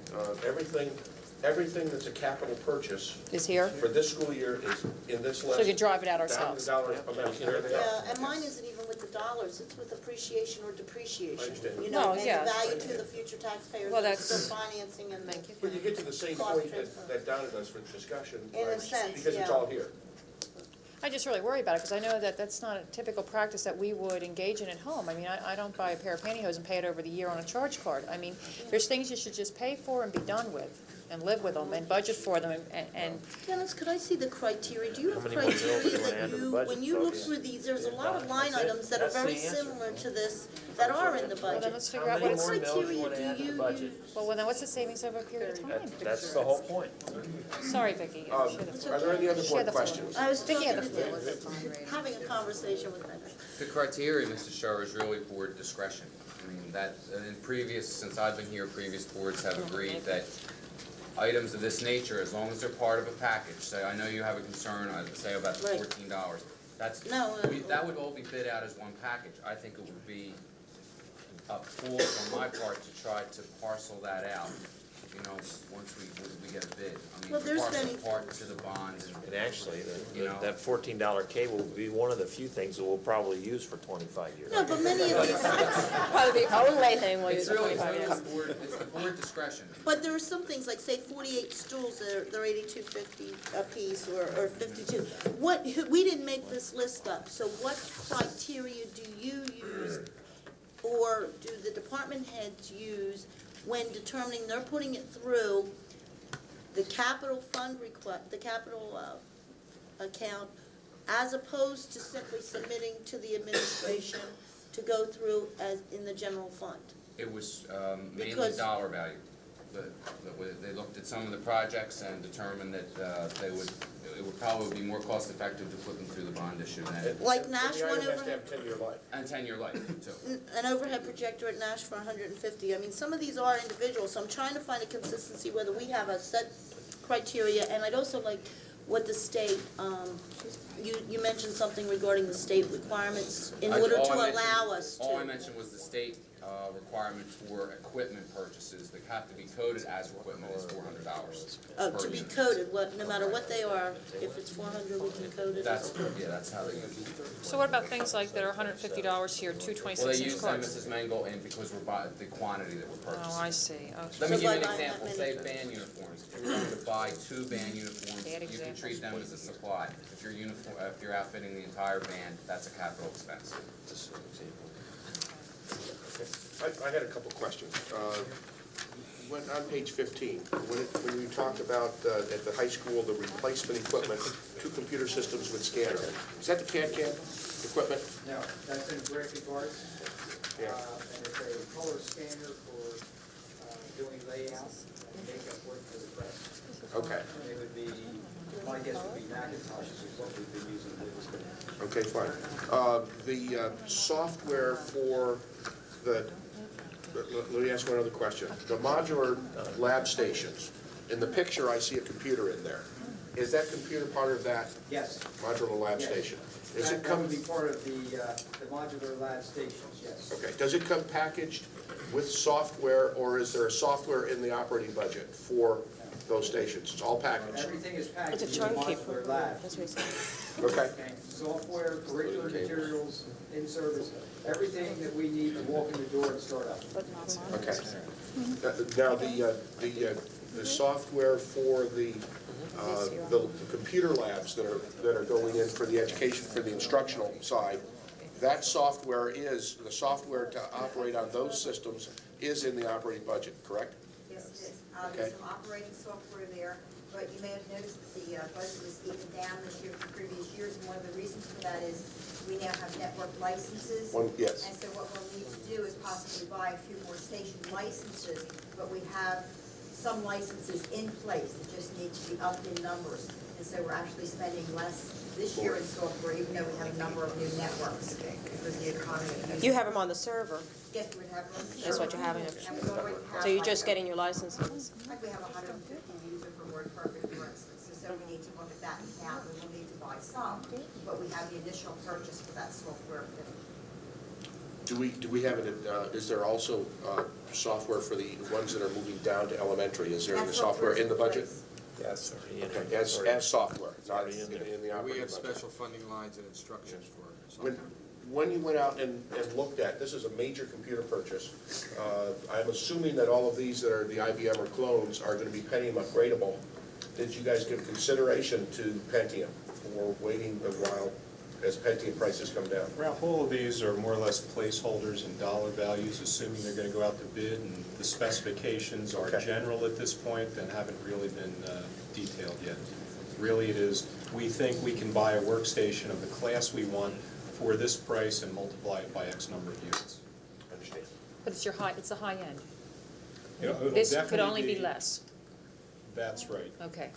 everything that's a capital purchase Is here? for this school year is in this list. So we can drive it out ourselves. Down to the dollar amount, there they are. Yeah, and mine isn't even with the dollars, it's with appreciation or depreciation. I understand. You know, Well, and yeah. the value to the future taxpayers, Well, and that's- still financing and. But you get to the same Cost point transfer. that Donna does for discussion. In a right? sense, Because it's yeah. all here. I just really worry about it, because I know that that's not a typical practice that we would engage in at home. I mean, I don't buy a pair of pantyhose and pay it over the year on a charge card. I mean, there's things you should just pay for and be done with, and live with them, and budget for them, and Dennis, could I see the criteria? Do you have How many more bills do you criteria wanna that add to the you, budget, when you look folks? through these, there's a lot of line That's it. items that are That's the very answer. similar to this that are in the well, then budget. let's figure out what What it's, criteria do you use? well, then what's the savings over a period of time? That's the whole point. Sorry, Vicki. Are there any other Share board the floor. questions? I was Vicki talking had to the floor. Dennis, having a conversation with Dennis. The criteria, Mr. Scher, is really board discretion. I mean, that, since I've been here, previous boards have agreed that items of this nature, as long as they're part of a package, say, I know you have a concern, say about the Right. $14, that's, No, that would all be bid out as one package. I think it would be a fool on my part to try to parcel that out, you know, once we get a bid. I mean, Well, to there's parcel many- part to the bonds and And actually, You know. that $14 cable will be one of the few things that we'll probably use for 25 years. No, but many of these, Probably the only thing we'll use it's for really, 25 years. it's the board discretion. but there are some things, like say 48 stools, they're $82.50 a piece, or 52. What, we didn't make this list up, so what criteria do you use, or do the department heads use when determining, they're putting it through the capital fund request, the capital account, as opposed to simply submitting to the administration to go through as in the general fund? It was mainly Because- dollar value. They looked at some of the projects and determined that it would probably be more cost effective to put them through the bond issue than, Like Nash The went item has over. to have 10-year life. and 10-year life too. An overhead projector at Nash for 150. I mean, some of these are individual, so I'm trying to find a consistency whether we have a set criteria, and I'd also like what the state, you mentioned something regarding the state requirements in order to allow us All I to. mentioned was the state requirement for equipment purchases that have to be coded as equipment is $400 per To be unit. coded, no matter what they are, if it's 400, we can code it. That's how they use it. So what about things like that are $150 here, two Well, they 26-inch use them, cards? Mrs. Mangle, and because we're buying the quantity that we're purchasing. Oh, I see, okay. Let me So give you by an buying that example, many- say band uniforms. If you're going to buy 2 band uniforms, Bad you can example. treat them as a supply. If you're outfitting the entire band, that's a capital expense. I had a couple of questions. On page 15, when you talked about at the high school, the replacement equipment, 2 computer systems with scanner, is that the CAD/CAM equipment? No, that's in graphic arts, Yeah. and it's a color scanner for doing layouts and makeup work for the press. Okay. And it would be, my guess would be Macintoshes is what we've been using for this. Okay, fine. The software for let me ask one other question. The modular lab stations, in the picture I see a computer in there. Is that computer part of that Yes. modular lab Yes. station? Does it That come? would be part of the modular lab stations, yes. Okay, does it come packaged with software, or is there a software in the operating budget for those stations? It's all packaged? Everything is packaged It's in a the turnkey. modular lab. That's what he said. Okay. Okay, software, curricular materials, in-service, everything that we need to walk in the door and start up. Okay. Now, the software for the computer labs that are going in for the education, for the instructional side, that software is, the software to operate on those systems is in the operating budget, correct? Yes, it is. Okay. There's some operating software there, but you may have noticed that the budget is even down this year from previous years, and one of the reasons for that is we now have network licenses. Yes. And so what we'll need to do is possibly buy a few more station licenses, but we have some licenses in place that just need to be upped in numbers. And so we're actually spending less this year in software, even though we have a number of new networks, because the economy. You have them on the server, Yes, we would have. them. that's what you're having. And we already have So you're like- just getting your licenses? Like we have 150 user for WordPerfect, for instance, so we need to look at that now, and we'll need to buy some, but we have the initial purchase for that software. Do we have it, is there also software for the ones that are moving down to elementary? Is there any That's what software we're in the budget? replacing. Yes. Okay, as software, not in the We operating have budget. special funding lines and instructions for When, software. when you went out and looked at, this is a major computer purchase, I'm assuming that all of these that are the IBM or clones are going to be Pentium upgradable. Did you guys give consideration to Pentium for waiting a while as Pentium prices come down? Ralph, all of these are more or less placeholders and dollar values, assuming they're going to go out to bid, and the specifications are Okay. general at this point and haven't really been detailed yet. Really, it is, we think we can buy a workstation of the class we want for this price and multiply it by X number of units. Understand. But it's the high end. It'll This could definitely only be less. That's right. Okay.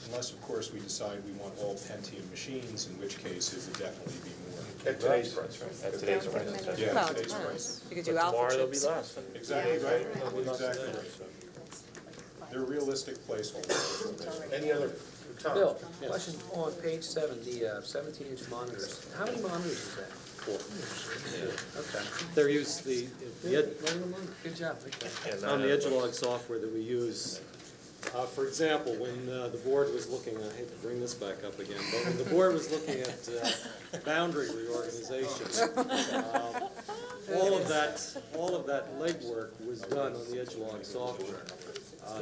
Unless, of course, we decide we want all Pentium machines, in which case it would definitely be more. At today's price, right? At today's price. Yeah, Well, today's it price. depends. You could do But alpha tomorrow there'll be chips. less. Exactly right. Exactly right. They're realistic placeholders. Any other Bill, comments? question on page 7, the 17-inch monitors. How many monitors is that? 4. Okay. They're used, the Good job. And, on the Edgelog software that we use. For example, when the board was looking, I hate to bring this back up again, but when the board was looking at boundary reorganization, all of that legwork was done on the Edgelog software.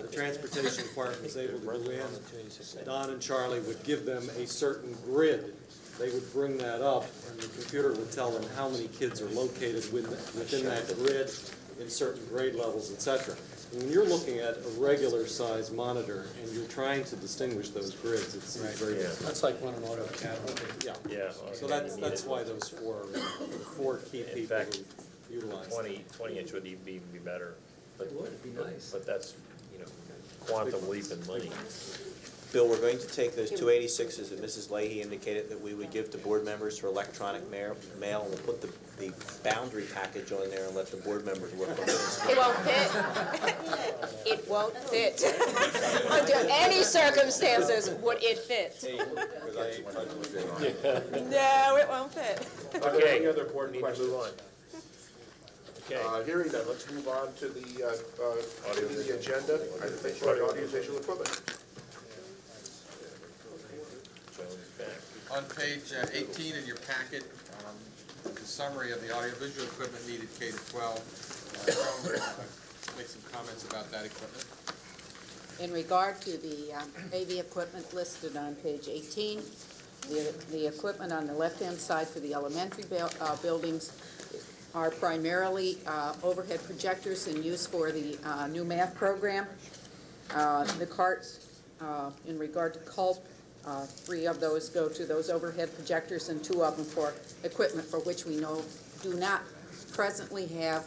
The transportation department was able to go in, Don and Charlie would give them a certain grid. They would bring that up, and the computer would tell them how many kids are located within that grid in certain grade levels, et cetera. When you're looking at a regular size monitor and you're trying to distinguish those grids, it's very difficult. That's like running AutoCAD. Yeah. Yeah. So that's why those four key In people fact, who utilize. 20 inch would even be better. But, It would, it'd be nice. But that's, quantum leap in money. Bill, we're going to take those 286s that Mrs. Leahy indicated that we would give to board members for electronic mail, and we'll put the boundary package on there and let the board members work on those. It won't fit. It won't fit. Under any circumstances would it fit. No, it won't fit. Are there any Okay, other board need to questions? move on. Okay. Hearing none, let's move on to the agenda. I think for the audiovisual equipment. Jones back. On page 18 in your packet, the summary of the audiovisual equipment needed K to 12. Joan will make some comments about that equipment. In regard to the AV equipment listed on page 18, the equipment on the left-hand side for the elementary buildings are primarily overhead projectors in use for the new math program. The carts, in regard to CULP, 3 of those go to those overhead projectors and 2 of them for equipment for which we know do not presently have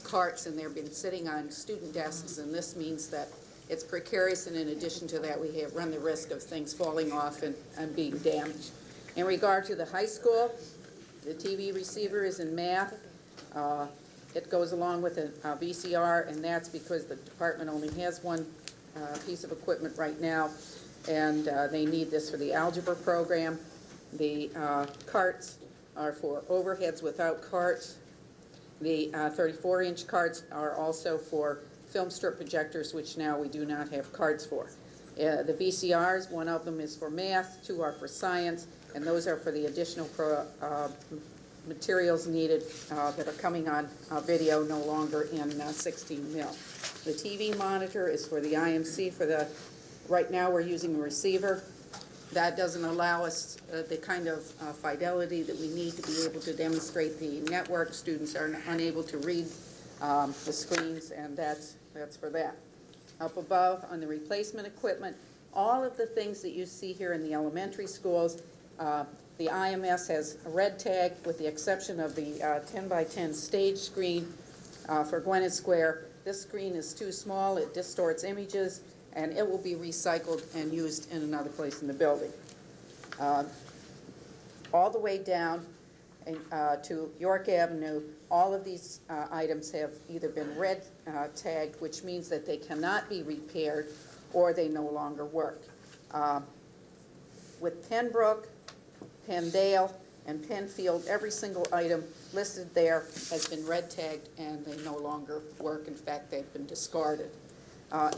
carts, and they've been sitting on student desks, and this means that it's precarious, and in addition to that, we run the risk of things falling off and being damaged. In regard to the high school, the TV receiver is in math. It goes along with a VCR, and that's because the department only has one piece of equipment right now, and they need this for the algebra program. The carts are for overheads without carts. The 34-inch carts are also for film strip projectors, which now we do not have cards for. The VCRs, 1 of them is for math, 2 are for science, and those are for the additional materials needed that are coming on video, no longer in 16 mil. The TV monitor is for the IMC. Right now we're using a receiver. That doesn't allow us the kind of fidelity that we need to be able to demonstrate the network. Students are unable to read the screens, and that's for that. Up above, on the replacement equipment, all of the things that you see here in the elementary schools, the IMS has a red tag with the exception of the 10x10 stage screen for Gwynedd Square. This screen is too small, it distorts images, and it will be recycled and used in another place in the building. All the way down to York Avenue, all of these items have either been red tagged, which means that they cannot be repaired, or they no longer work. With Pembroke, Penndale, and Penfield. Every single item listed there has been red tagged and they no longer work. In fact, they've been discarded.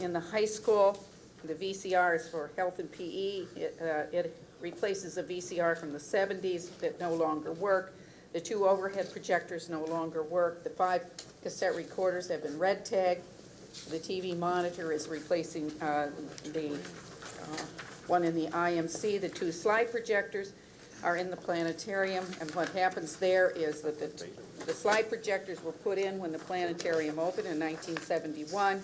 In the high school, the VCR is for health and PE. It replaces a VCR from the 70s that no longer work. The 2 overhead projectors no longer work. The 5 cassette recorders have been red tagged. The TV monitor is replacing the one in the IMC. The 2 slide projectors are in the planetarium, and what happens there is that the slide projectors were put in when the planetarium opened in 1971.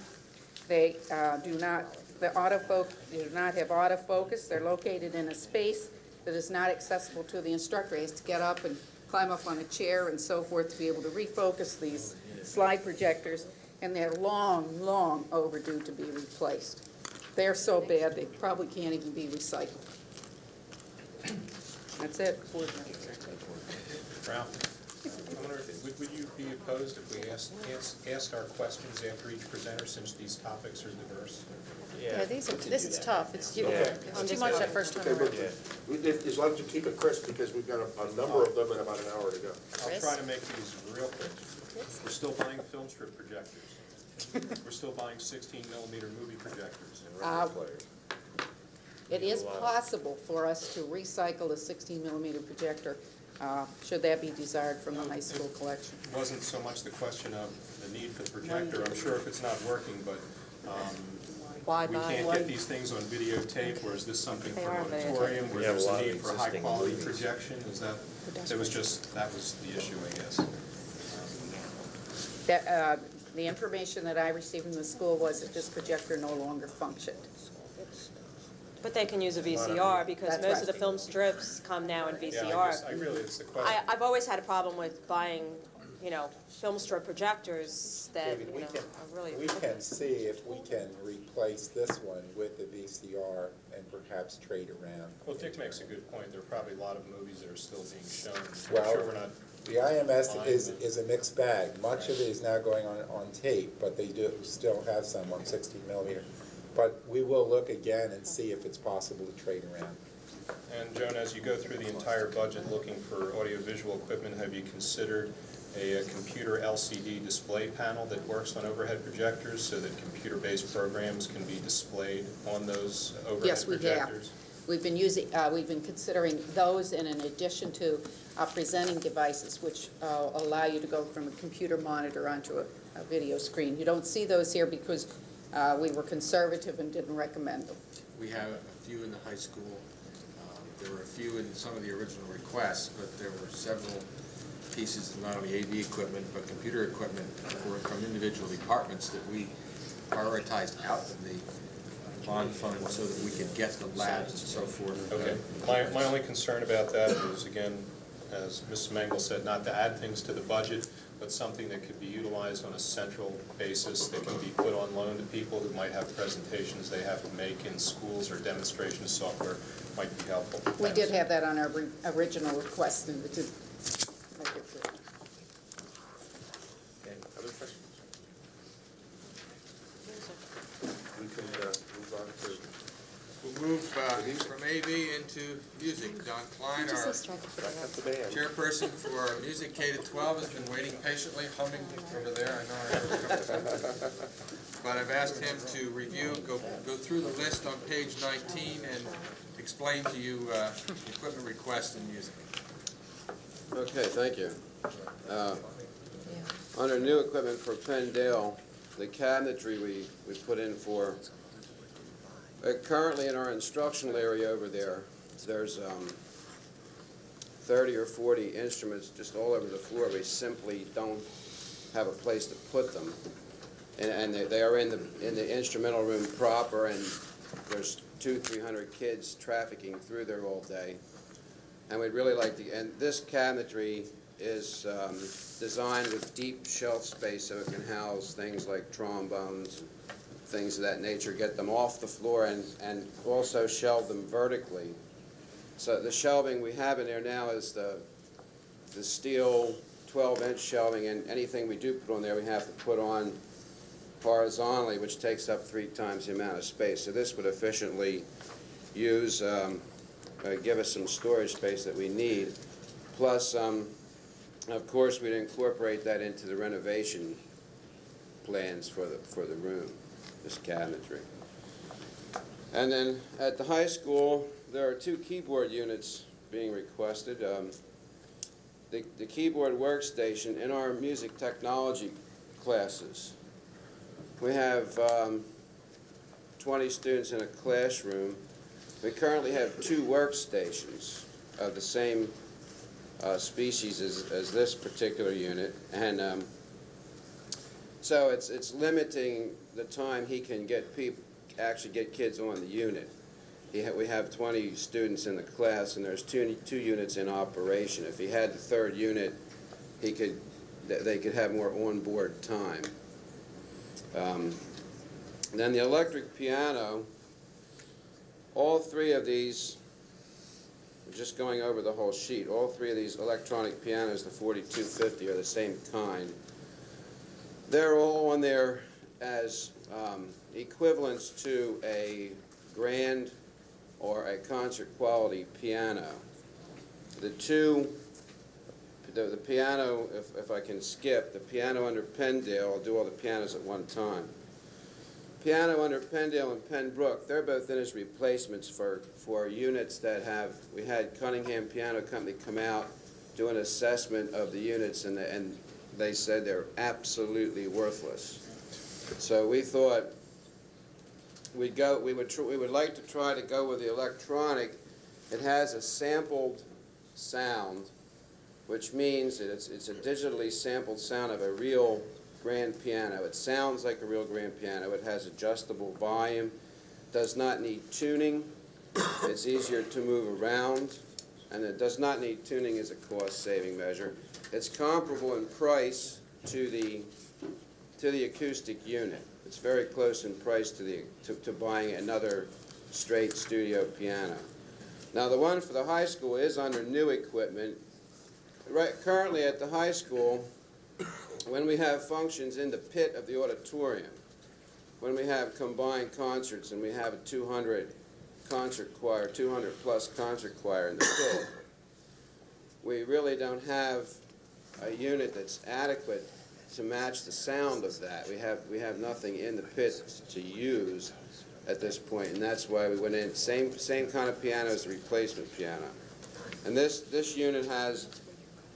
They do not have autofocus. They're located in a space that is not accessible to the instructor. He has to get up and climb up on a chair and so forth to be able to refocus these slide projectors, and they're long, long overdue to be replaced. They're so bad they probably can't even be recycled. That's it. Ralph, I wonder, would you be opposed if we asked our questions after each presenter, since these topics are diverse? Yeah, this is tough. It's too much that first time Okay, around. but as long as you keep it crisp, because we've got a number of them in about an hour to go. I'll try to make these real quick. We're still buying film strip projectors. We're still buying 16-millimeter movie projectors. It is possible for us to recycle a 16-millimeter projector, should that be desired from the high school collection. It wasn't so much the question of the need for the projector. I'm sure if it's not working, but we can't get these things on videotape, or is this something for an auditorium where there's a need for high-quality projection? That was the issue, I guess. The information that I received from the school was that this projector no longer functioned. But they can use a VCR because most of the film strips come now in VCR. Yeah, it's the question. I've always had a problem with buying, film strip projectors that, David, are really... We can see if we can replace this one with a VCR and perhaps trade around. Well, Dick makes a good point. There are probably a lot of movies that are still being shown. Well, I'm sure we're not... The IMS is a mixed bag. Much of it is now going on tape, but they do still have some on 16 millimeter. But we will look again and see if it's possible to trade around. And Joan, as you go through the entire budget looking for audiovisual equipment, have you considered a computer LCD display panel that works on overhead projectors so that computer-based programs can be displayed on those overhead projectors? We've been considering those in addition to presenting devices, which allow you to go from a computer monitor onto a video screen. You don't see those here because we were conservative and didn't recommend them. We have a few in the high school. There were a few in some of the original requests, but there were several pieces of not only AV equipment, but computer equipment from individual departments that we prioritized out of the bond fund so that we could get the labs and so forth. Okay. My only concern about that is, again, as Ms. Mengel said, not to add things to the budget, but something that could be utilized on a central basis that can be put on loan to people who might have presentations they have to make in schools, or demonstration software might be helpful. We did have that on our original request, and it didn't make it through. Okay, other questions? We can move on to... We'll move from AV into music. Don Klein, our chairperson for Music K-12, has been waiting patiently, humming over there. I know I heard a couple. But I've asked him to review, go through the list on page 19 and explain to you equipment requests in music. Okay, thank you. Under new equipment for Penn Dale, the cabinetry we put in for, currently in our instructional area over there, there's 30 or 40 instruments just all over the floor. We simply don't have a place to put them. And they are in the instrumental room proper, and there's 200-300 kids trafficking through there all day. And we'd really like to, and this cabinetry is designed with deep shelf space so it can house things like trombones, things of that nature, get them off the floor, and also shelve them vertically. So the shelving we have in there now is the steel 12-inch shelving, and anything we do put on there we have to put on horizontally, which takes up 3 times the amount of space. So this would efficiently give us some storage space that we need. Plus, of course, we'd incorporate that into the renovation plans for the room, this cabinetry. And then at the high school, there are 2 keyboard units being requested. The keyboard workstation in our music technology classes. We have 20 students in a classroom. We currently have 2 workstations of the same species as this particular unit, and so it's limiting the time he can get actually get kids on the unit. We have 20 students in the class, and there's two units in operation. If he had the 3rd unit, they could have more on-board time. Then the electric piano, all 3 of these, just going over the whole sheet, all 3 of these electronic pianos, the 4250, are the same kind. They're all on there as equivalents to a grand or a concert quality piano. The piano, if I can skip, the piano under Pendale, I'll do all the pianos at one time. Piano under Pendale and Pembroke, they're both in as replacements for units that we had Cunningham Piano Company come out, do an assessment of the units, and they said they're absolutely worthless. So we thought we would like to try to go with the electronic. It has a sampled sound, which means that it's a digitally sampled sound of a real grand piano. It sounds like a real grand piano. It has adjustable volume, does not need tuning. It's easier to move around, and it does not need tuning as a cost-saving measure. It's comparable in price to the acoustic unit. It's very close in price to buying another straight studio piano. Now, the one for the high school is under new equipment. Currently at the high school, when we have functions in the pit of the auditorium, when we have combined concerts and we have a 200 plus concert choir in the pit, we really don't have a unit that's adequate to match the sound of that. We have nothing in the pit to use at this point, and that's why we went in same kind of piano as the replacement piano. And this unit has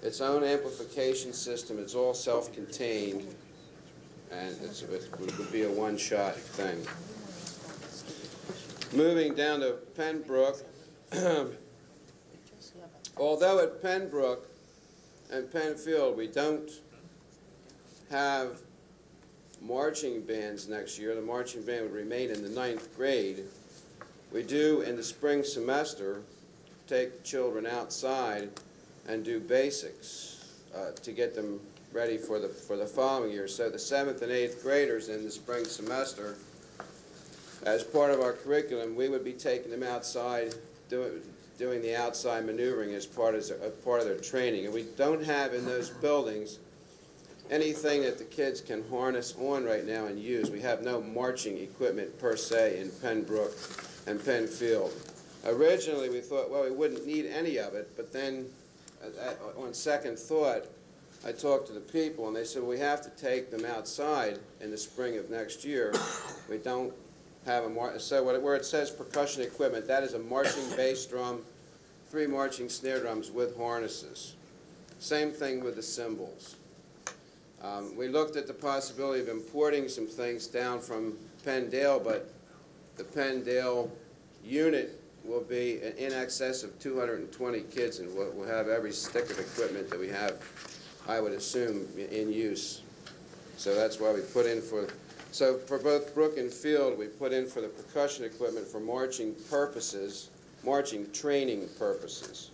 its own amplification system. It's all self-contained, and it would be a one-shot thing. Moving down to Pembroke, although at Pembroke and Penfield we don't have marching bands next year, the marching band would remain in the 9th grade. We do, in the spring semester, take the children outside and do basics to get them ready for the following year. So the 7th and 8th graders in the spring semester, as part of our curriculum, we would be taking them outside, doing the outside maneuvering as part of their training. And we don't have in those buildings anything that the kids can harness on right now and use. We have no marching equipment per se in Pembroke and Penfield. Originally we thought, well, we wouldn't need any of it, but then on second thought, I talked to the people and they said, well, we have to take them outside in the spring of next year. We don't have so where it says percussion equipment, that is a marching bass drum, 3 marching snare drums with harnesses. Same thing with the cymbals. We looked at the possibility of importing some things down from Pendale, but the Pendale unit will be in excess of 220 kids, and we'll have every stick of equipment that we have, I would assume, in use. So that's why we put in for both Brook and Field, we put in for the percussion equipment for marching purposes, marching training purposes.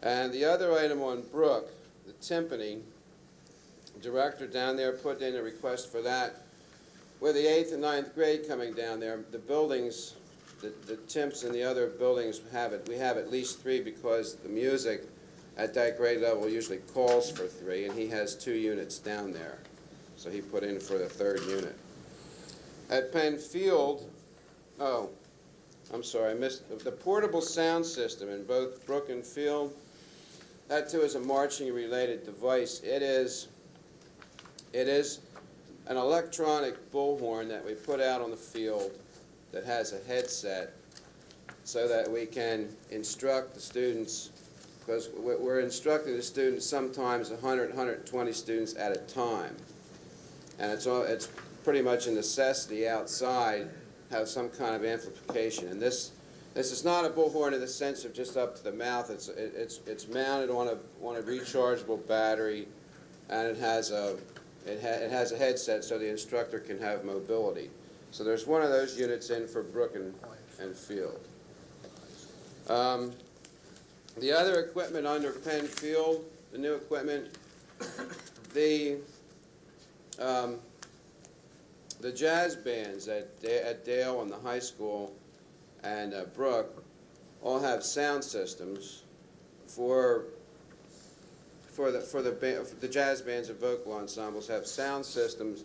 And the other item on Brook, the timpani, director down there put in a request for that. With the 8th and 9th grade coming down there, the buildings, the timps in the other buildings we have at least 3 because the music at that grade level usually calls for 3, and he has 2 units down there. So he put in for the 3rd unit. At Penfield, I'm sorry, I missed the portable sound system in both Brook and Field. that too is a marching-related device. It is an electronic bullhorn that we put out on the field that has a headset so that we can instruct the students, because we're instructing the students sometimes 100, 120 students at a time. And it's pretty much a necessity outside have some kind of amplification. And this is not a bullhorn in the sense of just up to the mouth. It's mounted on a rechargeable battery, and it has a headset so the instructor can have mobility. So there's one of those units in for Brook and Field. The other equipment under Penn Field, the new equipment, the jazz bands at Dale and the high school and Brook all have sound systems for the jazz bands and vocal ensembles have sound systems,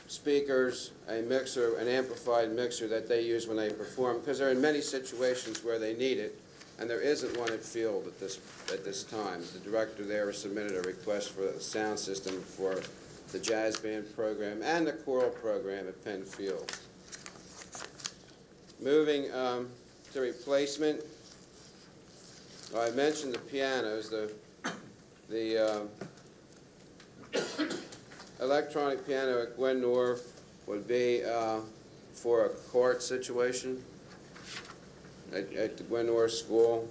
speakers, a mixer, an amplified mixer that they use when they perform, because they're in many situations where they need it, and there isn't one at Field at this time. The director there submitted a request for a sound system for the jazz band program and the choral program at Penn Field. Moving to replacement, I mentioned the pianos. The electronic piano at Gwen North would be for a cart situation at the Gwen North School.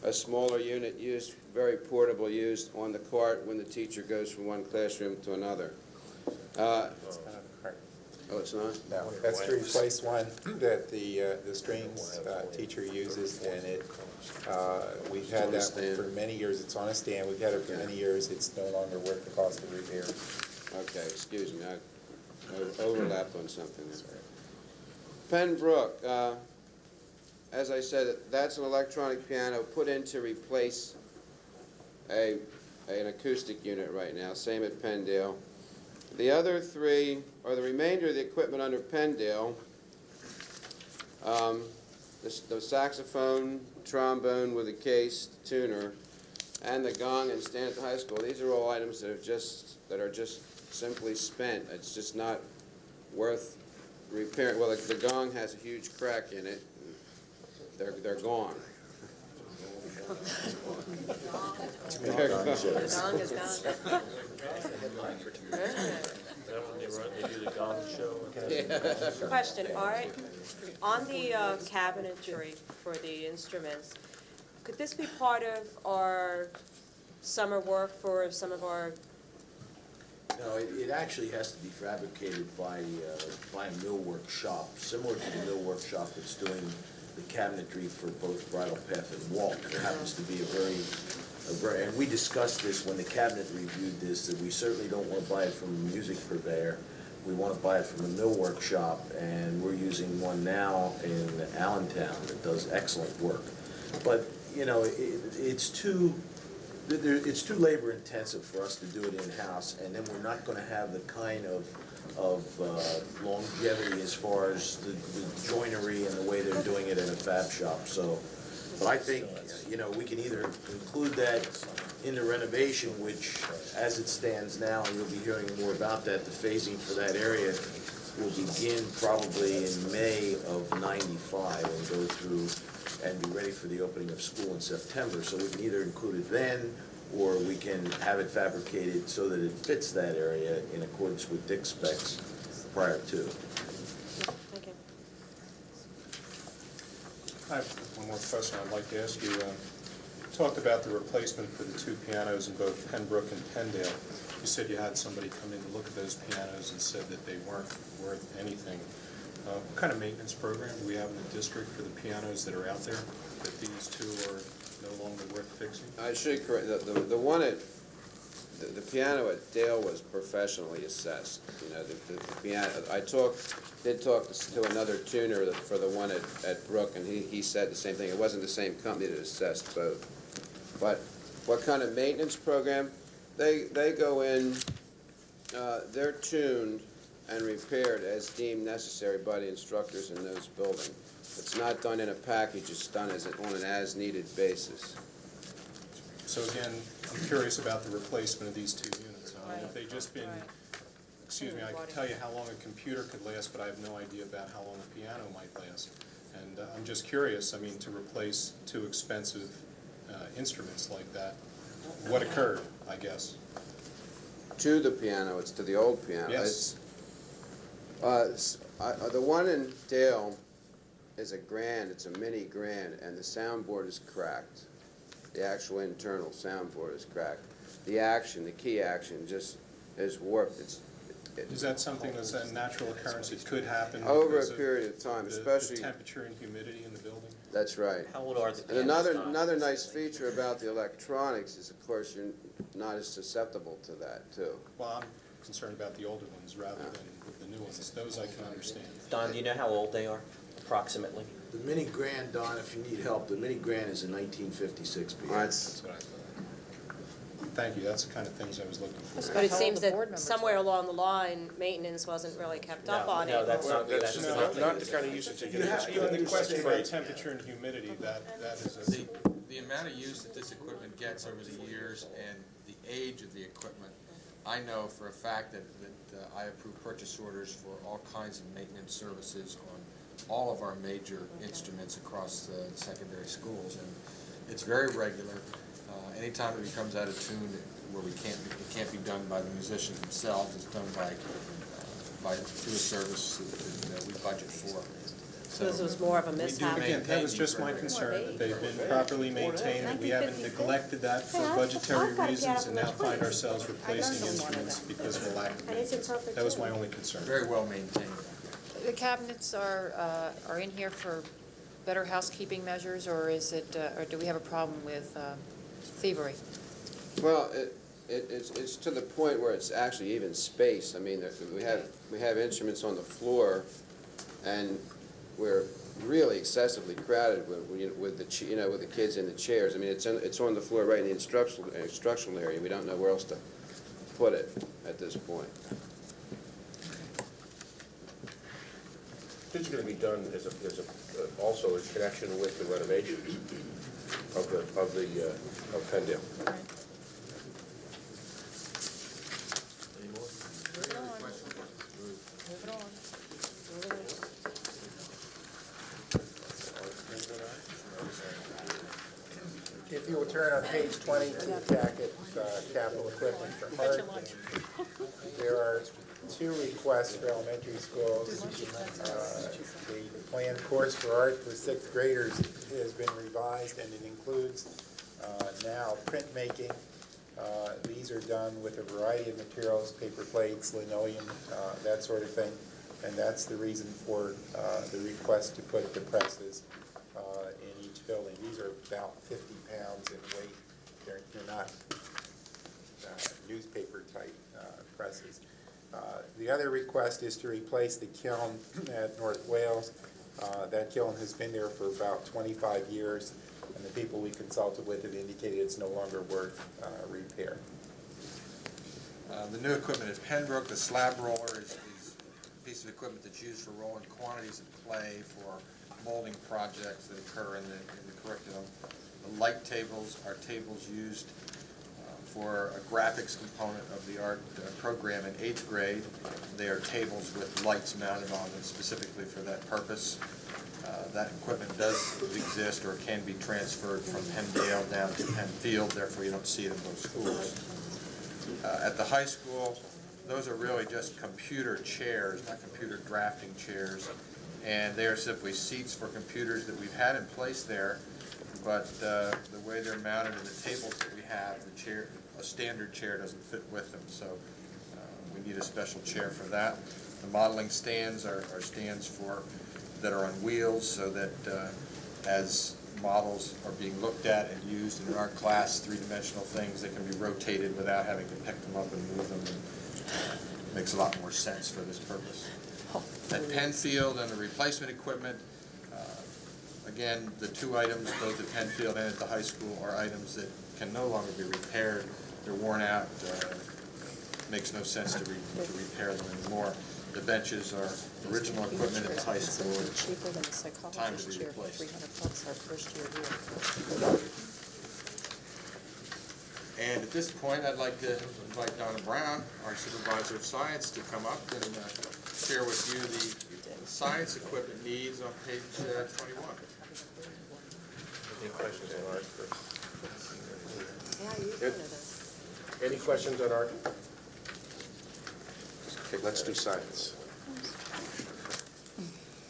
A smaller unit used, very portable, used on the cart when the teacher goes from one classroom to another. It's not on the cart. Oh, it's not? No, that's to replace one that the strings teacher uses, and we've had that one for many years. It's on a stand. We've had it for many years. It's no longer worth the cost of repair. Okay, excuse me, I overlapped on something there. Pembroke, as I said, that's an electronic piano put in to replace an acoustic unit right now, same at Penndale. The other three, or the remainder of the equipment under Penndale, the saxophone, trombone with a case, tuner, and the gong and stand at the high school, these are all items that are just simply spent. It's just not worth repairing. Well, the gong has a huge crack in it. They're gone. The gong is gone. They do the gong show. Question, Art, on the cabinetry for the instruments, could this be part of our summer work for some of our? No, it actually has to be fabricated by a millwork shop, similar to the millwork shop that's doing the cabinetry for both Bridle Path and Walk. There happens to be a very, and we discussed this when the cabinet reviewed this, that we certainly don't want to buy it from a music purveyor. We want to buy it from a millwork shop, and we're using one now in Allentown that does excellent work. But, you know, it's too labor intensive for us to do it in-house, and then we're not going to have the kind of longevity as far as the joinery and the way they're doing it in a fab shop. So, but I think, you know, we can either include that in the renovation, which, as it stands now, and you'll be hearing more about that, the phasing for that area will begin probably in May of '95 and go through and be ready for the opening of school in September. So we can either include it then, or we can have it fabricated so that it fits that area in accordance with DIC specs prior to. Thank you. I have one more question I'd like to ask you. Talked about the replacement for the two pianos in both Pembroke and Penndale. You said you had somebody come in to look at those pianos and said that they weren't worth anything. What kind of maintenance program do we have in the district for the pianos that are out there, that these two are no longer worth fixing? I should correct, the one at, the piano at Dale was professionally assessed. You know, the piano, did talk to another tuner for the one at Brook, and he said the same thing. It wasn't the same company that assessed both. But what kind of maintenance program? They go in, they're tuned and repaired as deemed necessary by the instructors in those buildings. It's not done in a package, it's done on an as-needed basis. So again, I'm curious about the replacement of these two units. If they just been, excuse me, I could tell you how long a computer could last, but I have no idea about how long a piano might last. And I'm just curious, I mean, to replace two expensive instruments like that, what occurred, I guess? To the piano, it's to the old piano. Yes. The one in Dale is a grand, it's a mini grand, and the soundboard is cracked. The actual internal soundboard is cracked. The action, the key action, just is warped. Is that something that's a natural occurrence? It could happen over because a period of time, especially the temperature and humidity in the building? That's right. How old are the And pianos? another nice feature about the electronics is, of course, you're not as susceptible to that, too. Well, I'm concerned about the older ones rather than with the new ones. Those I can understand. Don, do you know how old they are, approximately? The mini grand, Don, if you need help, the mini grand is a 1956 piano. That's what I thought. Thank you. That's the kind of things I was looking for. But it seems that somewhere along the line, maintenance wasn't really kept up on it. No, that's not not the kind of usage that you have. Even the question about temperature and humidity, that is a... The amount of use that this equipment gets over the years and the age of the equipment, I know for a fact that I approve purchase orders for all kinds of maintenance services on all of our major instruments across the secondary schools, and it's very regular. Anytime it becomes out of tune, where it can't be done by the musician himself, it's done through a service that we budget for. So this was more of a mishap. Again, that was just my concern, that they've been properly maintained, that we haven't neglected that for budgetary reasons, and now find ourselves replacing instruments because of a lack of maintenance. That was my only concern. Very well maintained. The cabinets are in here for better housekeeping measures, or is it, or do we have a problem with thievery? Well, it's to the point where it's actually even space. I mean, we have instruments on the floor, and we're really excessively crowded with the kids in the chairs. I mean, it's on the floor right in the instructional area. We don't know where else to put it at this point. This is going to be done also in connection with the renovation of Penndale. Any more? Move it on. Move it on. If you will turn on page 20 to the packet, capital equipment for Hardin, there are two requests for elementary schools. The planned course for art for sixth graders has been revised, and it includes now printmaking. These are done with a variety of materials, paper plates, linoleum, that sort of thing, and that's the reason for the request to put the presses in each building. These are about 50 pounds in weight. They're not newspaper-type presses. The other request is to replace the kiln at North Wales. That kiln has been there for about 25 years, and the people we consulted with have indicated it's no longer worth repair. The new equipment at Pembroke, the slab roller is a piece of equipment that's used for rolling quantities of clay for molding projects that occur in the curriculum. The light tables are tables used for a graphics component of the art program in 8th grade. They are tables with lights mounted on them specifically for that purpose. That equipment does exist or can be transferred from Penndale down to Penfield, therefore you don't see it in those schools. At the high school, those are really just computer chairs, not computer drafting chairs, and they are simply seats for computers that we've had in place there, but the way they're mounted in the tables that we have, a standard chair doesn't fit with them, so we need a special chair for that. The modeling stands are stands that are on wheels, so that as models are being looked at and used in our class, three-dimensional things, they can be rotated without having to pick them up and move them. And makes a lot more sense for this purpose. At Penfield and the replacement equipment, again, the two items, both at Penfield and at the high school, are items that can no longer be repaired. They're worn out. Makes no sense to repair them anymore. The benches are original equipment at the high school. Cheaper than a psychologist chair for $300 our first year here. And at this point, I'd like to invite Donna Brown, our supervisor of science, to come up and share with you the science equipment needs on page 21. Any questions on art first? Yeah, you Good. know this. Any questions on art? Okay, let's do science.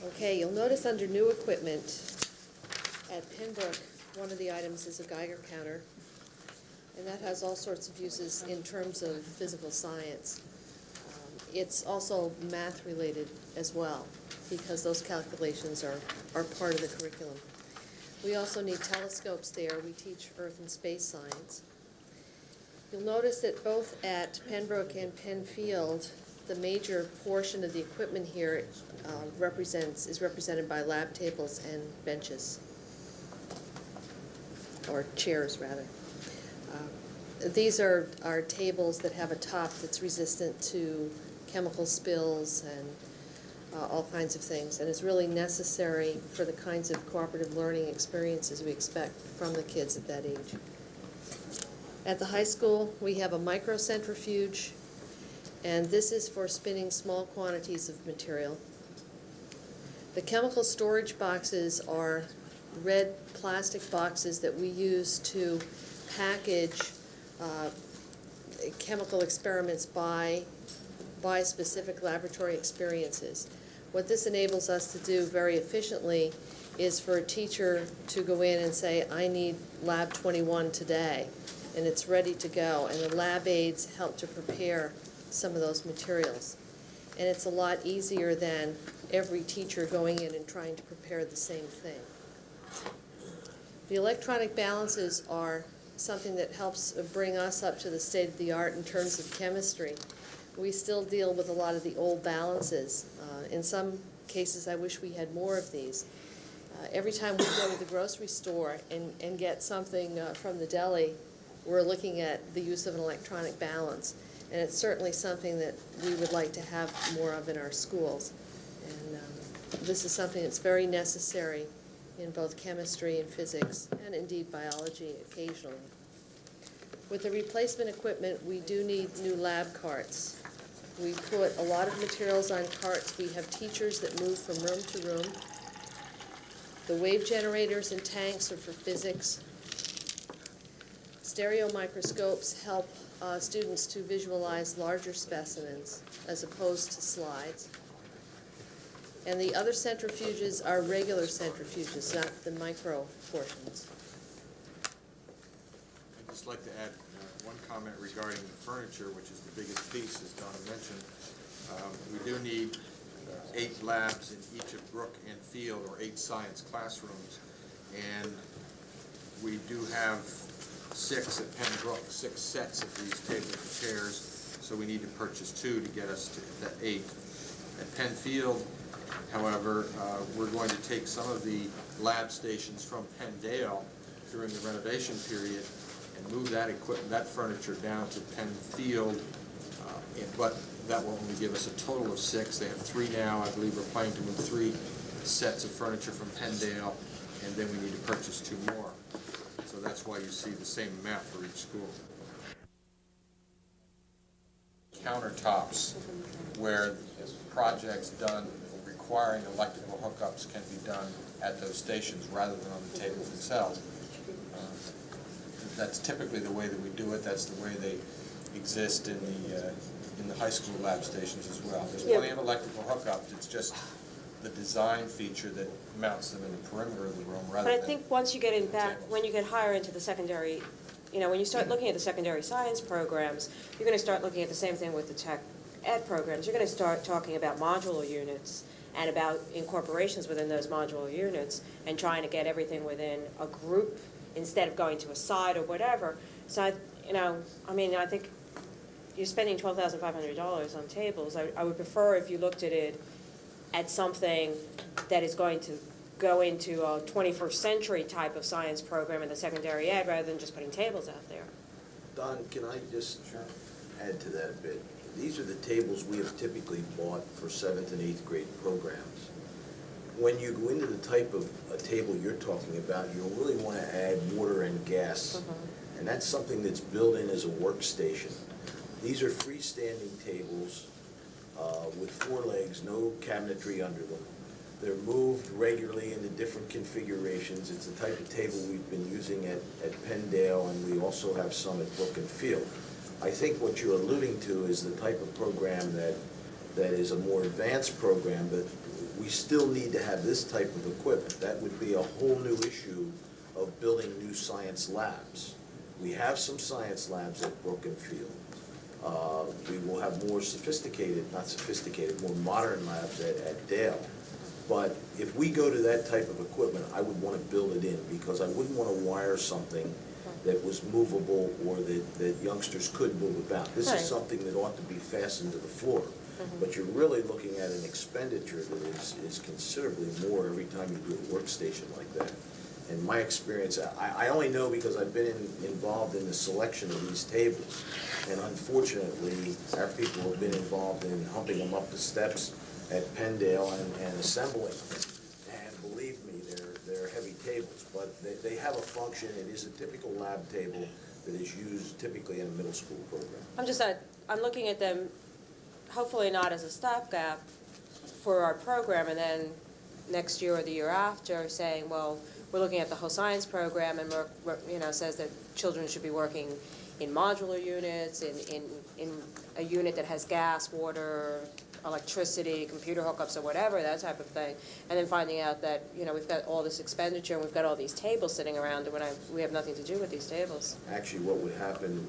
Okay, you'll notice under new equipment at Pembroke, one of the items is a Geiger counter, and that has all sorts of uses in terms of physical science. It's also math-related as well, because those calculations are part of the curriculum. We also need telescopes there. We teach earth and space science. You'll notice that both at Pembroke and Penfield, the major portion of the equipment here is represented by lab tables and benches, or chairs rather. These are tables that have a top that's resistant to chemical spills and all kinds of things, and it's really necessary for the kinds of cooperative learning experiences we expect from the kids at that age. At the high school, we have a microcentrifuge, and this is for spinning small quantities of material. The chemical storage boxes are red plastic boxes that we use to package chemical experiments by specific laboratory experiences. What this enables us to do very efficiently is for a teacher to go in and say, I need lab 21 today, and it's ready to go, and the lab aides help to prepare some of those materials. And it's a lot easier than every teacher going in and trying to prepare the same thing. The electronic balances are something that helps bring us up to the state of the art in terms of chemistry. We still deal with a lot of the old balances. In some cases, I wish we had more of these. Every time we go to the grocery store and get something from the deli, we're looking at the use of an electronic balance. And it's certainly something that we would like to have more of in our schools. And this is something that's very necessary in both chemistry and physics, and indeed biology occasionally. With the replacement equipment, we do need new lab carts. We put a lot of materials on carts. We have teachers that move from room to room. The wave generators and tanks are for physics. Stereo microscopes help students to visualize larger specimens as opposed to slides. And the other centrifuges are regular centrifuges, not the micro portions. I'd just like to add one comment regarding the furniture, which is the biggest piece, as Donna mentioned. We do need 8 labs in each of Brook and Field, or 8 science classrooms. And we do have 6 at Pembroke, 6 sets of these tables and chairs, so we need to purchase 2 to get us to that 8. At Penfield, however, we're going to take some of the lab stations from Penndale during the renovation period and move that equipment, that furniture down to Penfield, but that will only give us a total of 6. They have 3 now. I believe we're planning to move 3 sets of furniture from Penndale, and then we need to purchase 2 more. So that's why you see the same amount for each school. Countertops, where projects done requiring electrical hookups can be done at those stations rather than on the tables themselves. That's typically the way that we do it. That's the way they exist in the high school lab stations as well. There's plenty of electrical hookups. It's just the design feature that mounts them in the perimeter of the room rather than... But I think once you get in back, when you get higher into the secondary, when you start looking at the secondary science programs, you're going to start looking at the same thing with the tech ed programs. You're going to start talking about modular units and about incorporations within those modular units and trying to get everything within a group instead of going to a side or whatever. So, I think you're spending $12,500 on tables. I would prefer if you looked at it at something that is going to go into a 21st century type of science program in the secondary ed rather than just putting tables out there. Don, can I just add to that a bit? These are the tables we have typically bought for 7th and 8th grade programs. When you go into the type of a table you're talking about, you'll really want to add water and gas and that's something that's built in as a workstation. These are freestanding tables with 4 legs, no cabinetry under them. They're moved regularly into different configurations. It's the type of table we've been using at Penndale, and we also have some at Brook and Field. I think what you're alluding to is the type of program that is a more advanced program, but we still need to have this type of equipment. That would be a whole new issue of building new science labs. We have some science labs at Brook and Field. We will have more sophisticated, not sophisticated, more modern labs at Dale. But if we go to that type of equipment, I would want to build it in, because I wouldn't want to wire something that was movable or that youngsters could move about. This is something that ought to be fastened to the floor. But you're really looking at an expenditure that is considerably more every time you do a workstation like that. In my experience, I only know because I've been involved in the selection of these tables. And unfortunately, our people have been involved in humping them up the steps at Penndale and assembling them. And believe me, they're heavy tables, but they have a function. It is a typical lab table that is used typically in a middle school program. I'm looking at them, hopefully not as a stopgap for our program, and then next year or the year after saying, well, we're looking at the whole science program, and says that children should be working in modular units, in a unit that has gas, water, electricity, computer hookups or whatever, that type of thing, and then finding out that, we've got all this expenditure and we've got all these tables sitting around when we have nothing to do with these tables. Actually, what would happen,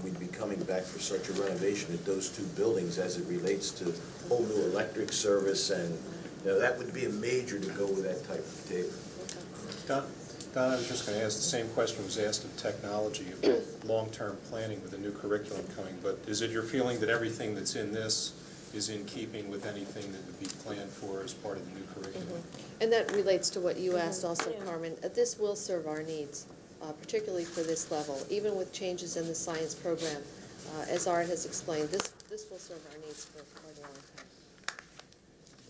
we'd be coming back for such a renovation at those 2 buildings as it relates to whole new electric service, and that would be a major to go with that type of table. Don, I was just going to ask, the same question was asked of technology, about long-term planning with a new curriculum coming, but is it your feeling that everything that's in this is in keeping with anything that would be planned for as part of the new curriculum? And that relates to what you asked also, Carmen. This will serve our needs, particularly for this level, even with changes in the science program. As Art has explained, this will serve our needs for quite a long time.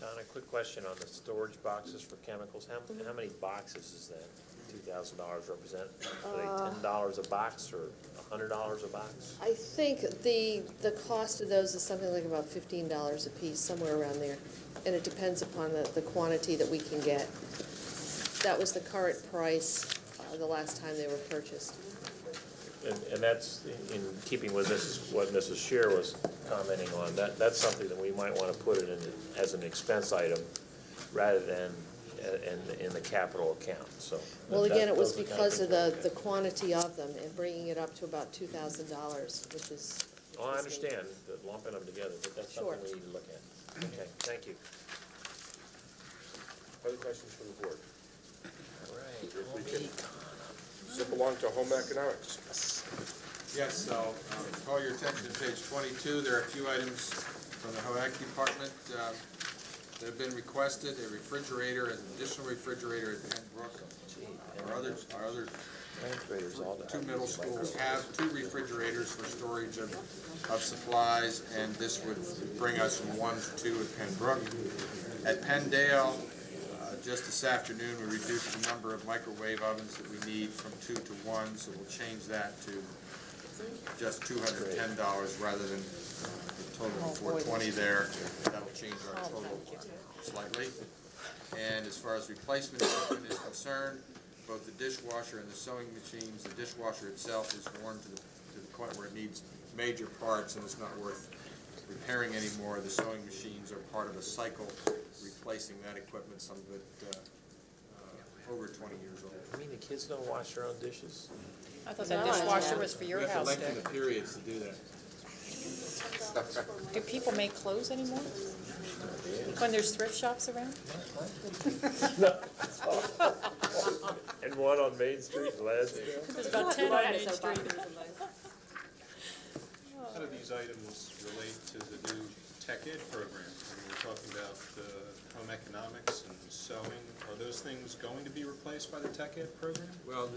Don, a quick question on the storage boxes for chemicals. How many boxes is that $2,000 represent? Are they $10 a box or $100 a box? I think the cost of those is something like about $15 a piece, somewhere around there. And it depends upon the quantity that we can get. That was the current price the last time they were purchased. And that's in keeping with what Mrs. Scheer was commenting on. That's something that we might want to put it in as an expense item rather than in the capital account. So. Well, again, it was because of the quantity of them and bringing it up to about $2,000, which is. Oh, I understand lumping them together, but that's something we need to look at. Okay, thank you. Other questions from the board? All right. If we can zip along to home economics. Yes, so call your attention to page 22. There are a few items from the home ec department that have been requested. A refrigerator, an additional refrigerator at Pembroke. Our other 2 middle schools have 2 refrigerators for storage of supplies, and this would bring us from 1 to 2 at Pembroke. At Penndale, just this afternoon, we reduced the number of microwave ovens that we need from 2 to 1, so we'll change that to just $210 rather than the total of $420 there. That'll change our total slightly. And as far as replacement equipment is concerned, both the dishwasher and the sewing machines, the dishwasher itself is worn to the point where it needs major parts and it's not worth repairing anymore. The sewing machines are part of a cycle replacing that equipment, some of it over 20 years old. I mean, the kids don't wash their own dishes? I thought that dishwasher was for your house, We have to lengthen Dick. the periods to do that. Do people make clothes anymore? When there's thrift shops around? And one on Main Street, Glasgow? There's about 10 on Main Street. How do these items relate to the new tech ed program? We're talking about home economics and sewing. Are those things going to be replaced by the tech ed program? Well,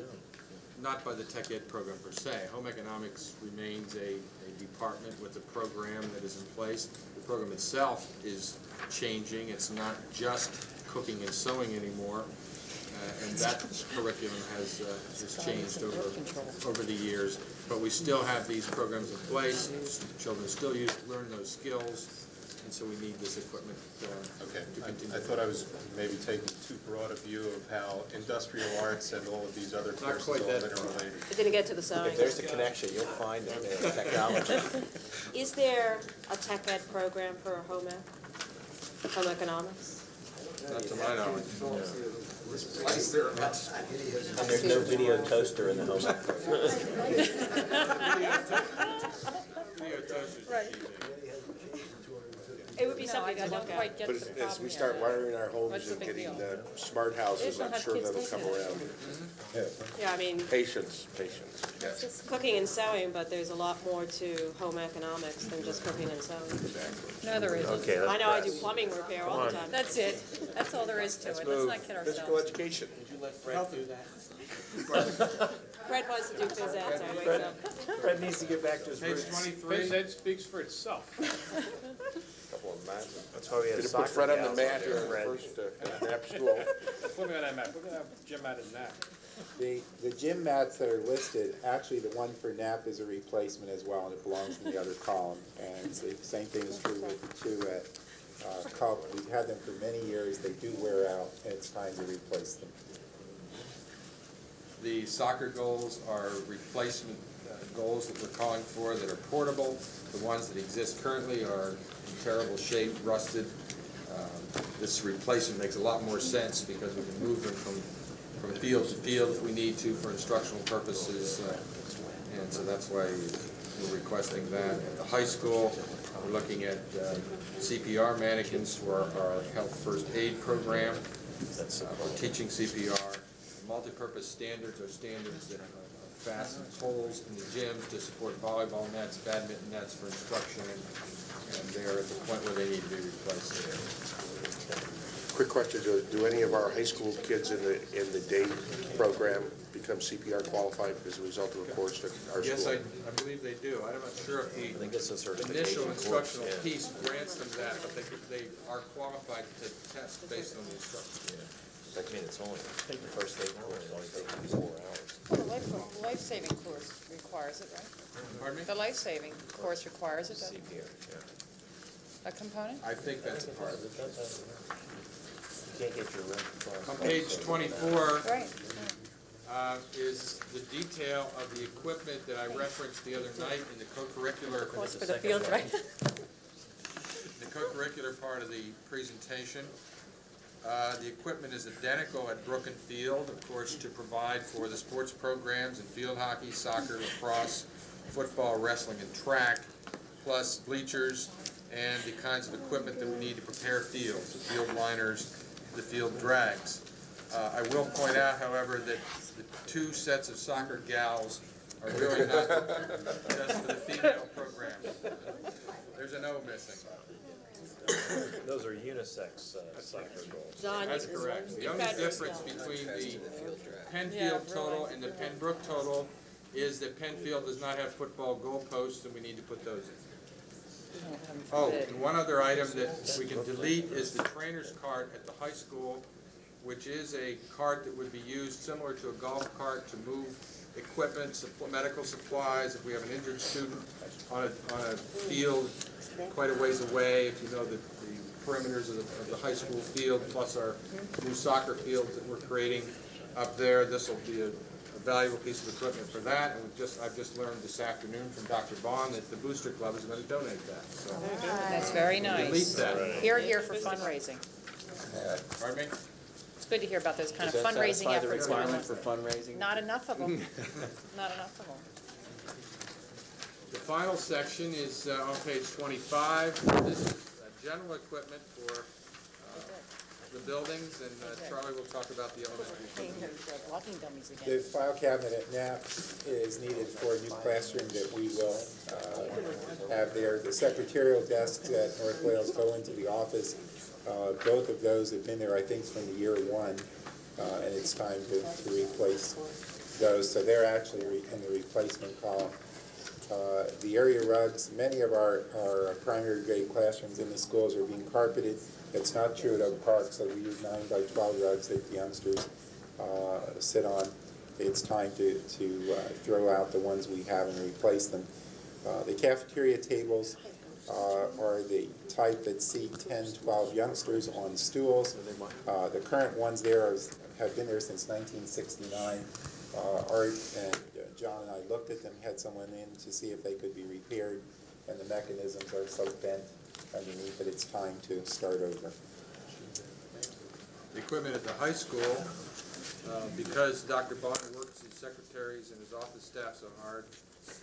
not by the tech ed program per se. Home economics remains a department with a program that is in place. The program itself is changing. It's not just cooking and sewing anymore. and that curriculum has changed over the years. But we still have these programs in place. Children still learn those skills, and so we need this equipment to continue. I thought I was maybe taking too broad a view of how industrial arts and all of these other courses all interrelated. I didn't get to the sewing. If there's a connection, you'll find it in technology. Is there a tech ed program for home ec, home economics? Not to my knowledge. And there's no video toaster in the home ec program. Right. It would be something to look at. But as we start wiring our homes and getting smart houses, I'm sure that'll come around. Yeah, I mean, Patience, yes. cooking and sewing, but there's a lot more to home economics than just cooking and sewing. No, there isn't. Okay, I know I do plumbing repair all the time. That's it. That's all there is to it. Let's not kid ourselves. Physical education. Did you let Fred do that? Fred wants to do phys ed, so he wakes up. Fred needs to get back to his Page roots. 23. Phys ed speaks for itself. That's why we had Did it soccer put Fred on the gals mat there, during Fred. the first nap school? Put me on that map. We're gonna have Jim out of nap. The gym mats that are listed, actually the one for NAP is a replacement as well, and it belongs in the other column. And the same thing is true with the two at Culp. We've had them for many years, they do wear out, and it's time to replace them. The soccer goals are replacement goals that we're calling for that are portable. The ones that exist currently are in terrible shape, rusted. This replacement makes a lot more sense because we can move them from field to field if we need to for instructional purposes. And so that's why we're requesting that. At the high school, we're looking at CPR mannequins for our health first aid program. We're teaching CPR. Multipurpose standards are standards that fasten holes in the gyms to support volleyball nets, badminton nets for instruction, and they're at the point where they need to be replaced. Quick question, do any of our high school kids in the day program become CPR qualified as a result of a course at our school? Yes, I believe they do. I'm not sure if the initial instructional piece grants them that, but they are qualified to take the test based on the instruction. I mean, it's only, I think the first aid course only takes 4 hours. Well, the life-saving course requires it, right? Pardon me? The life-saving course requires it, doesn't it? CPR, yeah. A component? I think that's a part of it. You can't get your rent across. On page 24 Right. is the detail of the equipment that I referenced the other night in the co-curricular. Course for the field, right? The co-curricular part of the presentation. The equipment is identical at Brook and Field, of course, to provide for the sports programs in field hockey, soccer, lacrosse, football, wrestling, and track, plus bleachers and the kinds of equipment that we need to prepare fields, the field liners, the field drags. I will point out, however, that the 2 sets of soccer gals are really not just for the female program. There's an O missing. Those are unisex soccer goals. That's correct. The only difference between the Penfield total and the Pembroke total is that Penfield does not have football goalposts, and we need to put those in. Oh, and one other item that we can delete is the trainer's cart at the high school, which is a cart that would be used similar to a golf cart to move equipment, medical supplies, if we have an injured student on a field quite a ways away, if you know the perimeters of the high school field, plus our new soccer fields that we're creating up there. This will be a valuable piece of equipment for that, and I've just learned this afternoon from Dr. Bond that the Booster Club is going to donate that. So That's very nice. delete that. Here for fundraising. Pardon me? It's good to hear about those kind of Does that fundraising satisfy the efforts. requirement for fundraising? Not enough of them. Not enough of them. The final section is on page 25. This is general equipment for the buildings, and Charlie will talk about the elementary. Walking dummies again. The file cabinet at NAP is needed for a new classroom that we will have there. The secretarial desks at North Wales go into the office. Both of those have been there, I think, from the year 1, and it's time to replace those. So they're actually in the replacement column. The area rugs, many of our primary grade classrooms in the schools are being carpeted. It's not true at Oak Park, so we use 9 by 12 rugs that the youngsters sit on. It's time to throw out the ones we have and replace them. The cafeteria tables are the type that seat 10, 12 youngsters on stools. The current ones there have been there since 1969. Art and John and I looked at them, had someone in to see if they could be repaired, and the mechanisms are so bent underneath that it's time to start over. The equipment at the high school, because Dr. Bonner works his secretaries and his office staff so hard,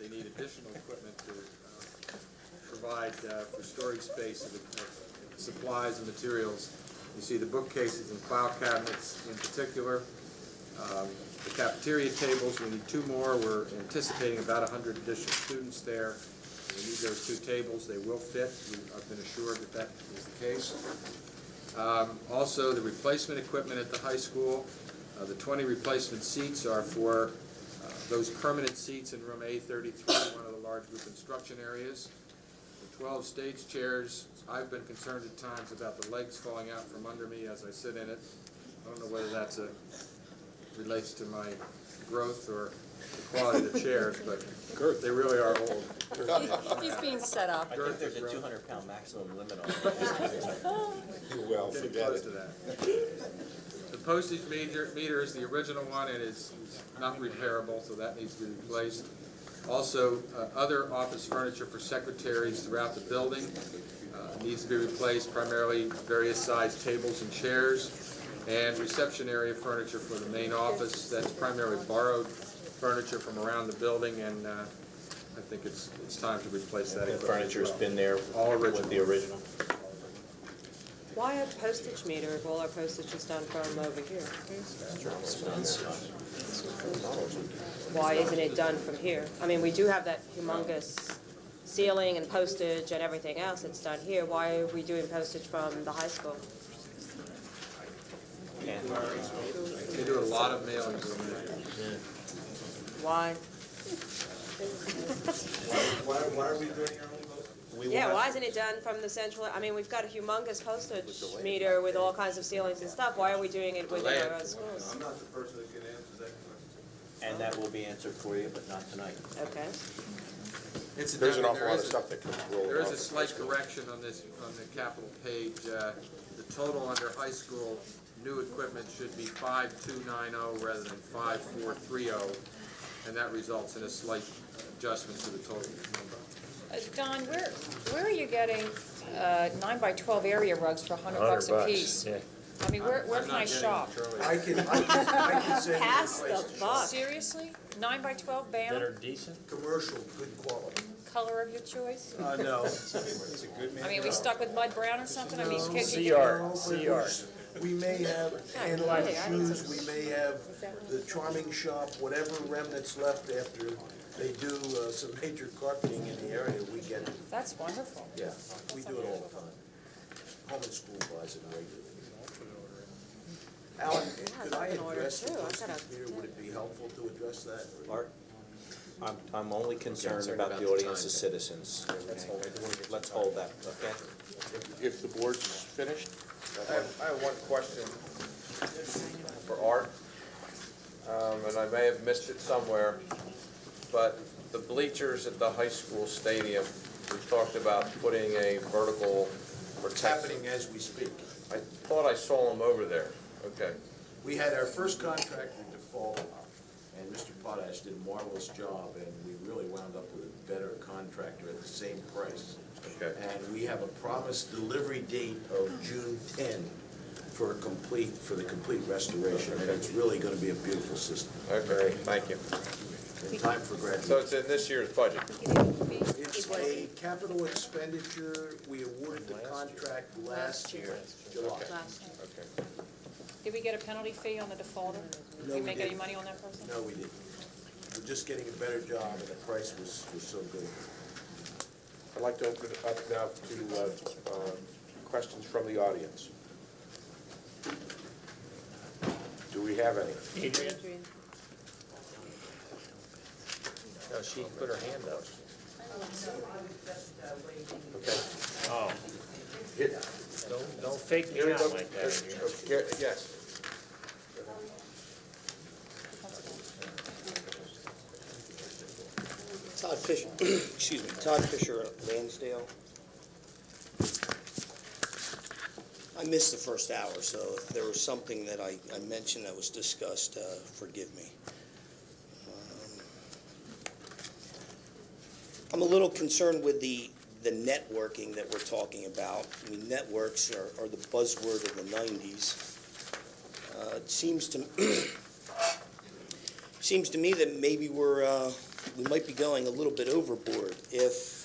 they need additional equipment to provide for storage space of supplies and materials. You see the bookcases and file cabinets in particular. The cafeteria tables, we need 2 more. We're anticipating about 100 additional students there. We need those 2 tables. They will fit. I've been assured that that is the case. Also, the replacement equipment at the high school. The 20 replacement seats are for those permanent seats in room A33, one of the large group instruction areas. The 12 stage chairs, I've been concerned at times about the legs falling out from under me as I sit in it. I don't know whether that's relates to my growth or the quality of the chairs, but they really are old. He's being set up. I think there's a 200-pound maximum limit on it. Well, Getting forget close it. to that. The postage meter is the original one and is not repairable, so that needs to be replaced. Also, other office furniture for secretaries throughout the building needs to be replaced, primarily various size tables and chairs, and reception area furniture for the main office. That's primarily borrowed furniture from around the building, and I think it's time to replace that equipment. Furniture's been there All with original. the original. Why a postage meter if all our postage is done from over here? Why isn't it done from here? I mean, we do have that humongous ceiling and postage and everything else that's done here. Why are we doing postage from the high school? They do a lot of mailings over there. Why? Why are we doing our own vote? Yeah, why isn't it done from the central, I mean, we've got a humongous postage meter with all kinds of ceilings and stuff. Why are we doing it within our own schools? I'm not the person that can answer that question. And that will be answered for you, but not tonight. Okay. There's an awful lot of stuff that can roll There is off. a slight correction on this, on the capital page. The total under high school new equipment should be 5290 rather than 5430, and that results in a slight adjustment to the total number. Don, where are you getting 9x12 area rugs for $100 a piece? Yeah. I mean, where can I shop? I can say. Pass the buck. Seriously? 9x12 That are banner? decent? Commercial, good quality. Color of your choice? No. I mean, we stuck with mud brown or something? I mean, can you CR. We may have kidding. analog I need shoes, we may have the charming shop, whatever remnants left after they do some major carpeting in the area, we get it. That's wonderful. Yeah, we do it all the time. Home and school buys it regularly. Alan, could I address the postage meter? Would it be helpful to address that? Art, I'm only concerned about the audience as citizens. Let's hold that, okay? If the board's finished? I have one question for Art, and I may have missed it somewhere, but the bleachers at the high school stadium, we talked about putting a vertical It's happening as we speak. I thought I saw them over there. Okay. We had our first contractor default, and Mr. Potash did a marvelous job, and we really wound up with a better contractor at the same price. Okay. And we have a promised delivery date of June 10 for the complete restoration, and it's really gonna be a beautiful system. Okay, thank you. In time for graduation. So it's in this year's budget? It's a capital expenditure. We awarded the contract last year, July. Okay. Did we get a penalty fee on the defaulter? Did No, we we make any didn't. money on that person? No, we didn't. We're just getting a better job, and the price was so good. I'd like to open it up now to questions from the audience. Do we have any? Adrian? No, she put her hand up. Okay. Oh. Don't fake me out like that. Yes. Fisher, excuse me, Todd Fisher, Lansdale. I missed the first hour, so if there was something that I mentioned that was discussed, forgive me. I'm a little concerned with the networking that we're talking about. I mean, networks are the buzzword of the 90s. It seems to me that maybe we might be going a little bit overboard. If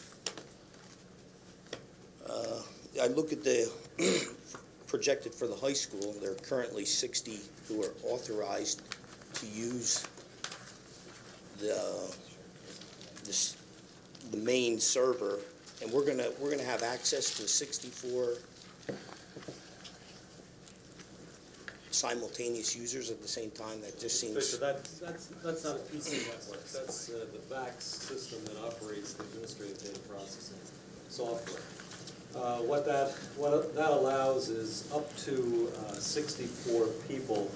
I look at the projected for the high school, there are currently 60 who are authorized to use the main server, and we're gonna have access to 64 simultaneous users at the same time. That just seems. Fisher, that's not a PC network. That's the VAX system that operates the administrative data processing software. What that allows is up to 64 people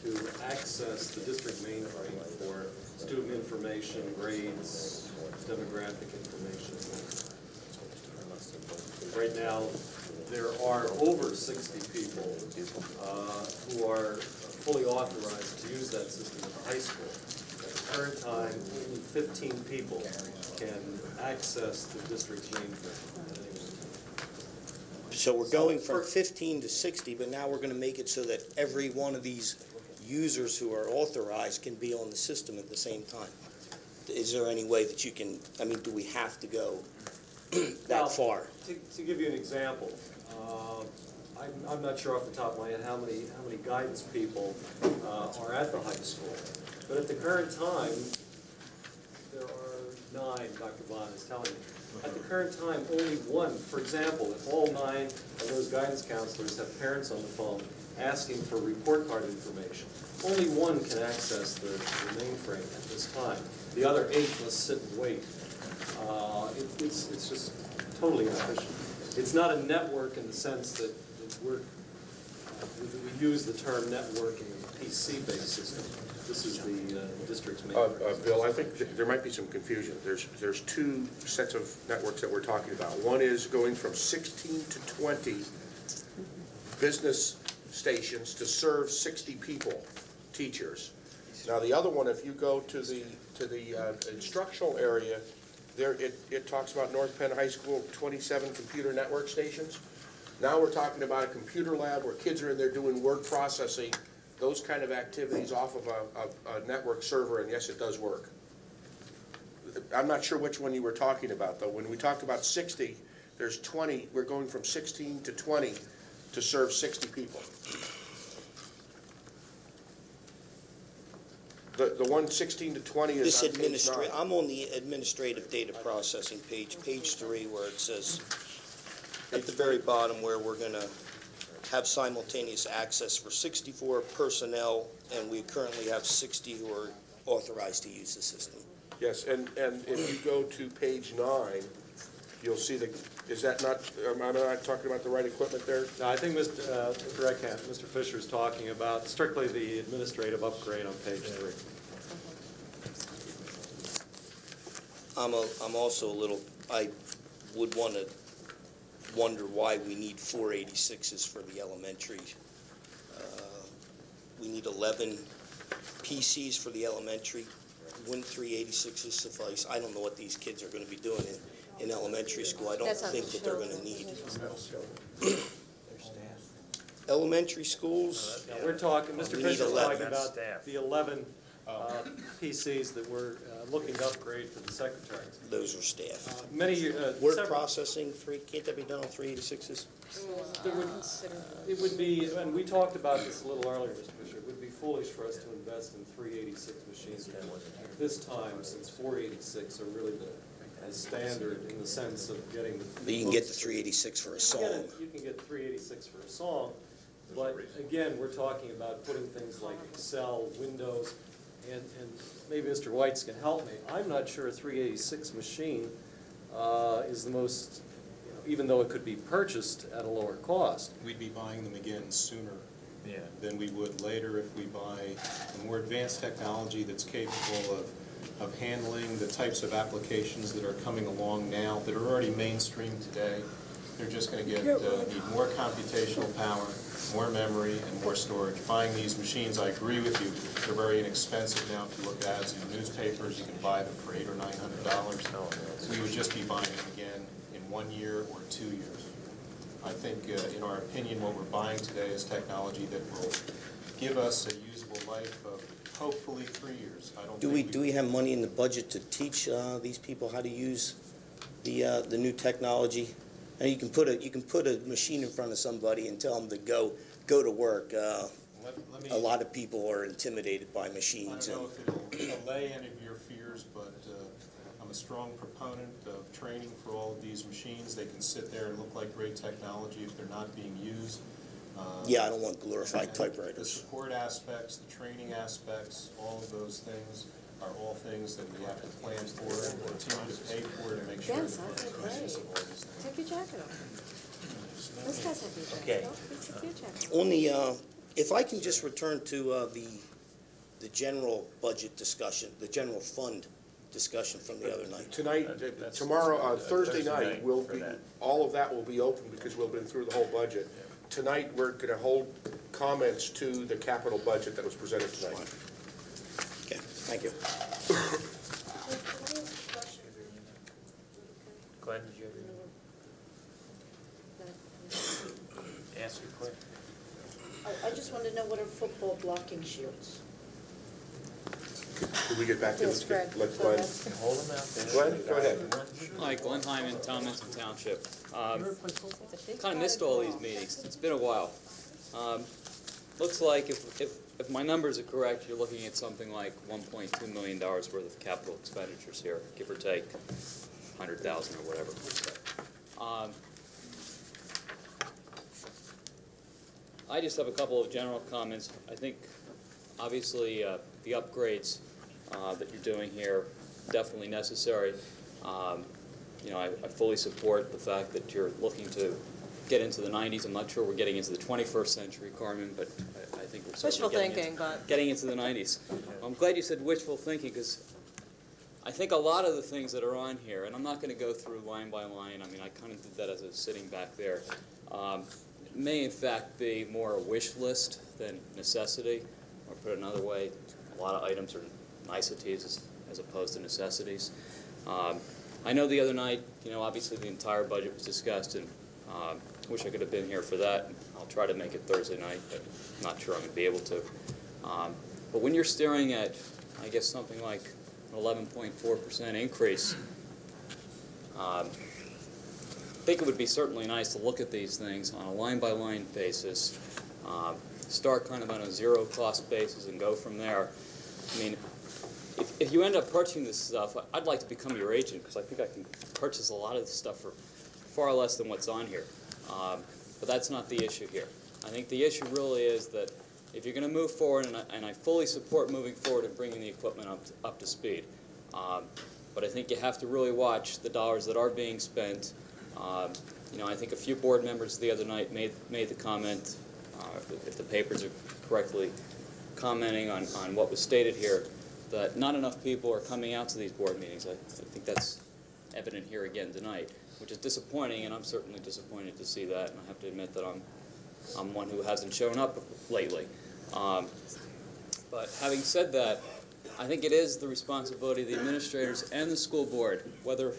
to access the district mainframe for student information, grades, demographic information. Right now, there are over 60 people who are fully authorized to use that system at the high school. At the current time, only 15 people can access the district's mainframe. So we're going from 15 to 60, but now we're going to make it so that every one of these users who are authorized can be on the system at the same time. Is there any way that you can, I mean, do we have to go that far? To give you an example, I'm not sure off the top of my head how many guidance people are at the high school, but at the current time, there are 9, Dr. Vaughn is telling me. At the current time, only one, for example, if all 9 of those guidance counselors have parents on the phone asking for report card information, only one can access the mainframe at this time. The other 8 must sit and wait. It's just totally inefficient. It's not a network in the sense that we use the term networking as a PC-based system. This is the district's mainframe. Bill, I think there might be some confusion. There's 2 sets of networks that we're talking about. One is going from 16 to 20 business stations to serve 60 people, teachers. Now, the other one, if you go to the instructional area, there it talks about North Penn High School, 27 computer network stations. Now we're talking about a computer lab where kids are in there doing word processing, those kind of activities off of a network server, and yes, it does work. I'm not sure which one you were talking about, though. When we talked about 60, there's 20. We're going from 16 to 20 to serve 60 people. The one 16 to 20 is on page 9. I'm on the administrative data processing page 3, where it says at the very bottom where we're going to have simultaneous access for 64 personnel, and we currently have 60 who are authorized to use the system. Yes, and if you go to page 9, you'll see is that not, am I not talking about the right equipment there? No, I think Mr. Fisher is talking about strictly the administrative upgrade on page 3. I'm also a little, I would wonder why we need 486s for the elementary. We need 11 PCs for the elementary. Wouldn't 386s suffice? I don't know what these kids are going to be doing in elementary school. I don't think that they're going to need. Elementary schools? Now, we're talking, Mr. Fisher's talking about staff. the 11 PCs that we're looking to upgrade for the secretaries. Those are staff. Word processing, can't that be done on 386s? It would be, and we talked about this a little earlier, Mr. Fisher, it would be foolish for us to invest in 386 machines at this time, since 486 are really as standard in the sense of getting. But you can get the 386 for a song. You can get 386 for a song, but again, we're talking about putting things like Excel, Windows, and maybe Mr. Whites can help me. I'm not sure a 386 machine is the most, even though it could be purchased at a lower cost. We'd be buying them again sooner than we would later if we buy a more advanced technology that's capable of of handling the types of applications that are coming along now that are already mainstream today. They're just going to need more computational power, more memory, and more storage. Buying these machines, I agree with you, they're very inexpensive now. If you look at ads in the newspapers, you can buy them for $800 or $900. So we would just be buying them again in 1 year or 2 years. I think, in our opinion, what we're buying today is technology that will give us a usable life of hopefully 3 years. I don't Do think we have money in the budget to teach these people how to use the new technology? And you can put a machine in front of somebody and tell them to go to work. A lot of people are intimidated by machines. I don't know if it'll allay any of your fears, but I'm a strong proponent of training for all of these machines. They can sit there and look like great technology if they're not being used. Yeah, I don't want glorified The typewriters. support aspects, the training aspects, all of those things are all things that we have to plan for and continue to pay for to make sure that we're use of all these things. Take your jacket off. Those guys have your jacket off. Take your jacket off. On the, if I can just return to the general budget discussion, the general fund discussion from the other night. Tonight, tomorrow, Thursday night, all of that will be open because we'll have been through the whole budget. Tonight, we're going to hold comments to the capital budget that was presented tonight. Okay, thank you. Glenn, did you ask your question? I just want to know what are football blocking shields? Could we get back to Yes, Fred. let Glenn? Hold them out there. Glenn, go ahead. Hi, Glenn Hyman, Thompson Township. Kind of missed all these meetings. It's been a while. Looks like if my numbers are correct, you're looking at something like $1.2 million worth of capital expenditures here, give or take 100,000 or whatever. I just have a couple of general comments. I think, obviously, the upgrades that you're doing here definitely necessary. You know, I fully support the fact that you're looking to get into the 90s. I'm not sure we're getting into the 21st century, Carmen, but I think we're Wishful certainly thinking, getting into the 90s. I'm glad you said wishful thinking, because I think a lot of the things that are on here, and I'm not going to go through line by line, I mean, I kind of did that as I was sitting back there, may in fact be more a wish list than necessity, or put another way, a lot of items are niceties as opposed to necessities. I know the other night, you know, obviously the entire budget was discussed, and wish I could have been here for that. I'll try to make it Thursday night, but I'm not sure I'm going to be able to. But when you're staring at, I guess, something like an 11.4% increase, I think it would be certainly nice to look at these things on a line-by-line basis, start kind of on a zero-cost basis and go from there. I mean, if you end up purchasing this stuff, I'd like to become your agent, because I think I can purchase a lot of this stuff for far less than what's on here. But that's not the issue here. I think the issue really is that if you're going to move forward, and I fully support moving forward and bringing the equipment up to speed, but I think you have to really watch the dollars that are being spent. You know, I think a few board members the other night made the comment, if the papers are correctly commenting on what was stated here, that not enough people are coming out to these board meetings. I think that's evident here again tonight, which is disappointing, and I'm certainly disappointed to see that, and I have to admit that I'm one who hasn't shown up lately. But having said that, I think it is the responsibility of the administrators and the school board, whether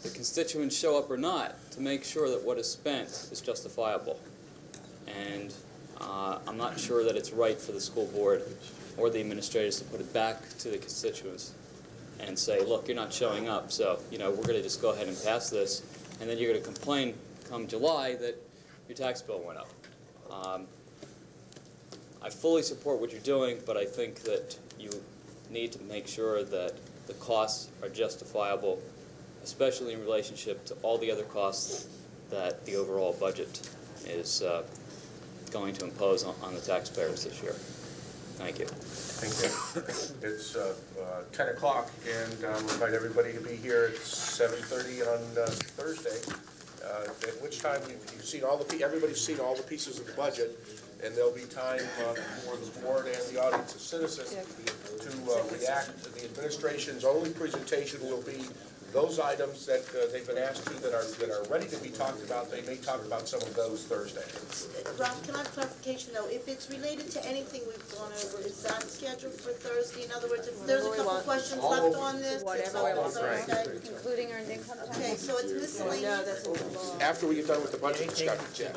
the constituents show up or not, to make sure that what is spent is justifiable. And I'm not sure that it's right for the school board or the administrators to put it back to the constituents and say, look, you're not showing up, so you know, we're going to just go ahead and pass this, and then you're going to complain come July that your tax bill went up. I fully support what you're doing, but I think that you need to make sure that the costs are justifiable, especially in relationship to all the other costs that the overall budget is going to impose on the taxpayers this year. Thank you. Thank you. It's 10 o'clock, and I invite everybody to be here at 7:30 on Thursday, at which time you've seen everybody's seen all the pieces of the budget. and there'll be time for the board and the audience of citizens to react. The administration's only presentation will be those items that they've been asked to that are ready to be talked about. They may talk about some of those Thursday. Ralph, can I have clarification though? If it's related to anything we've gone over, is that scheduled for Thursday? In other words, if there's a couple questions left on this, it's all Thursday? Including earned income tax? Okay, so it's miscellaneous? After we get done with the budget discussion, yes.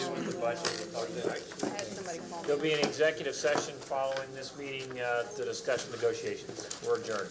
There'll be an executive session following this meeting to discuss negotiations. We're adjourned.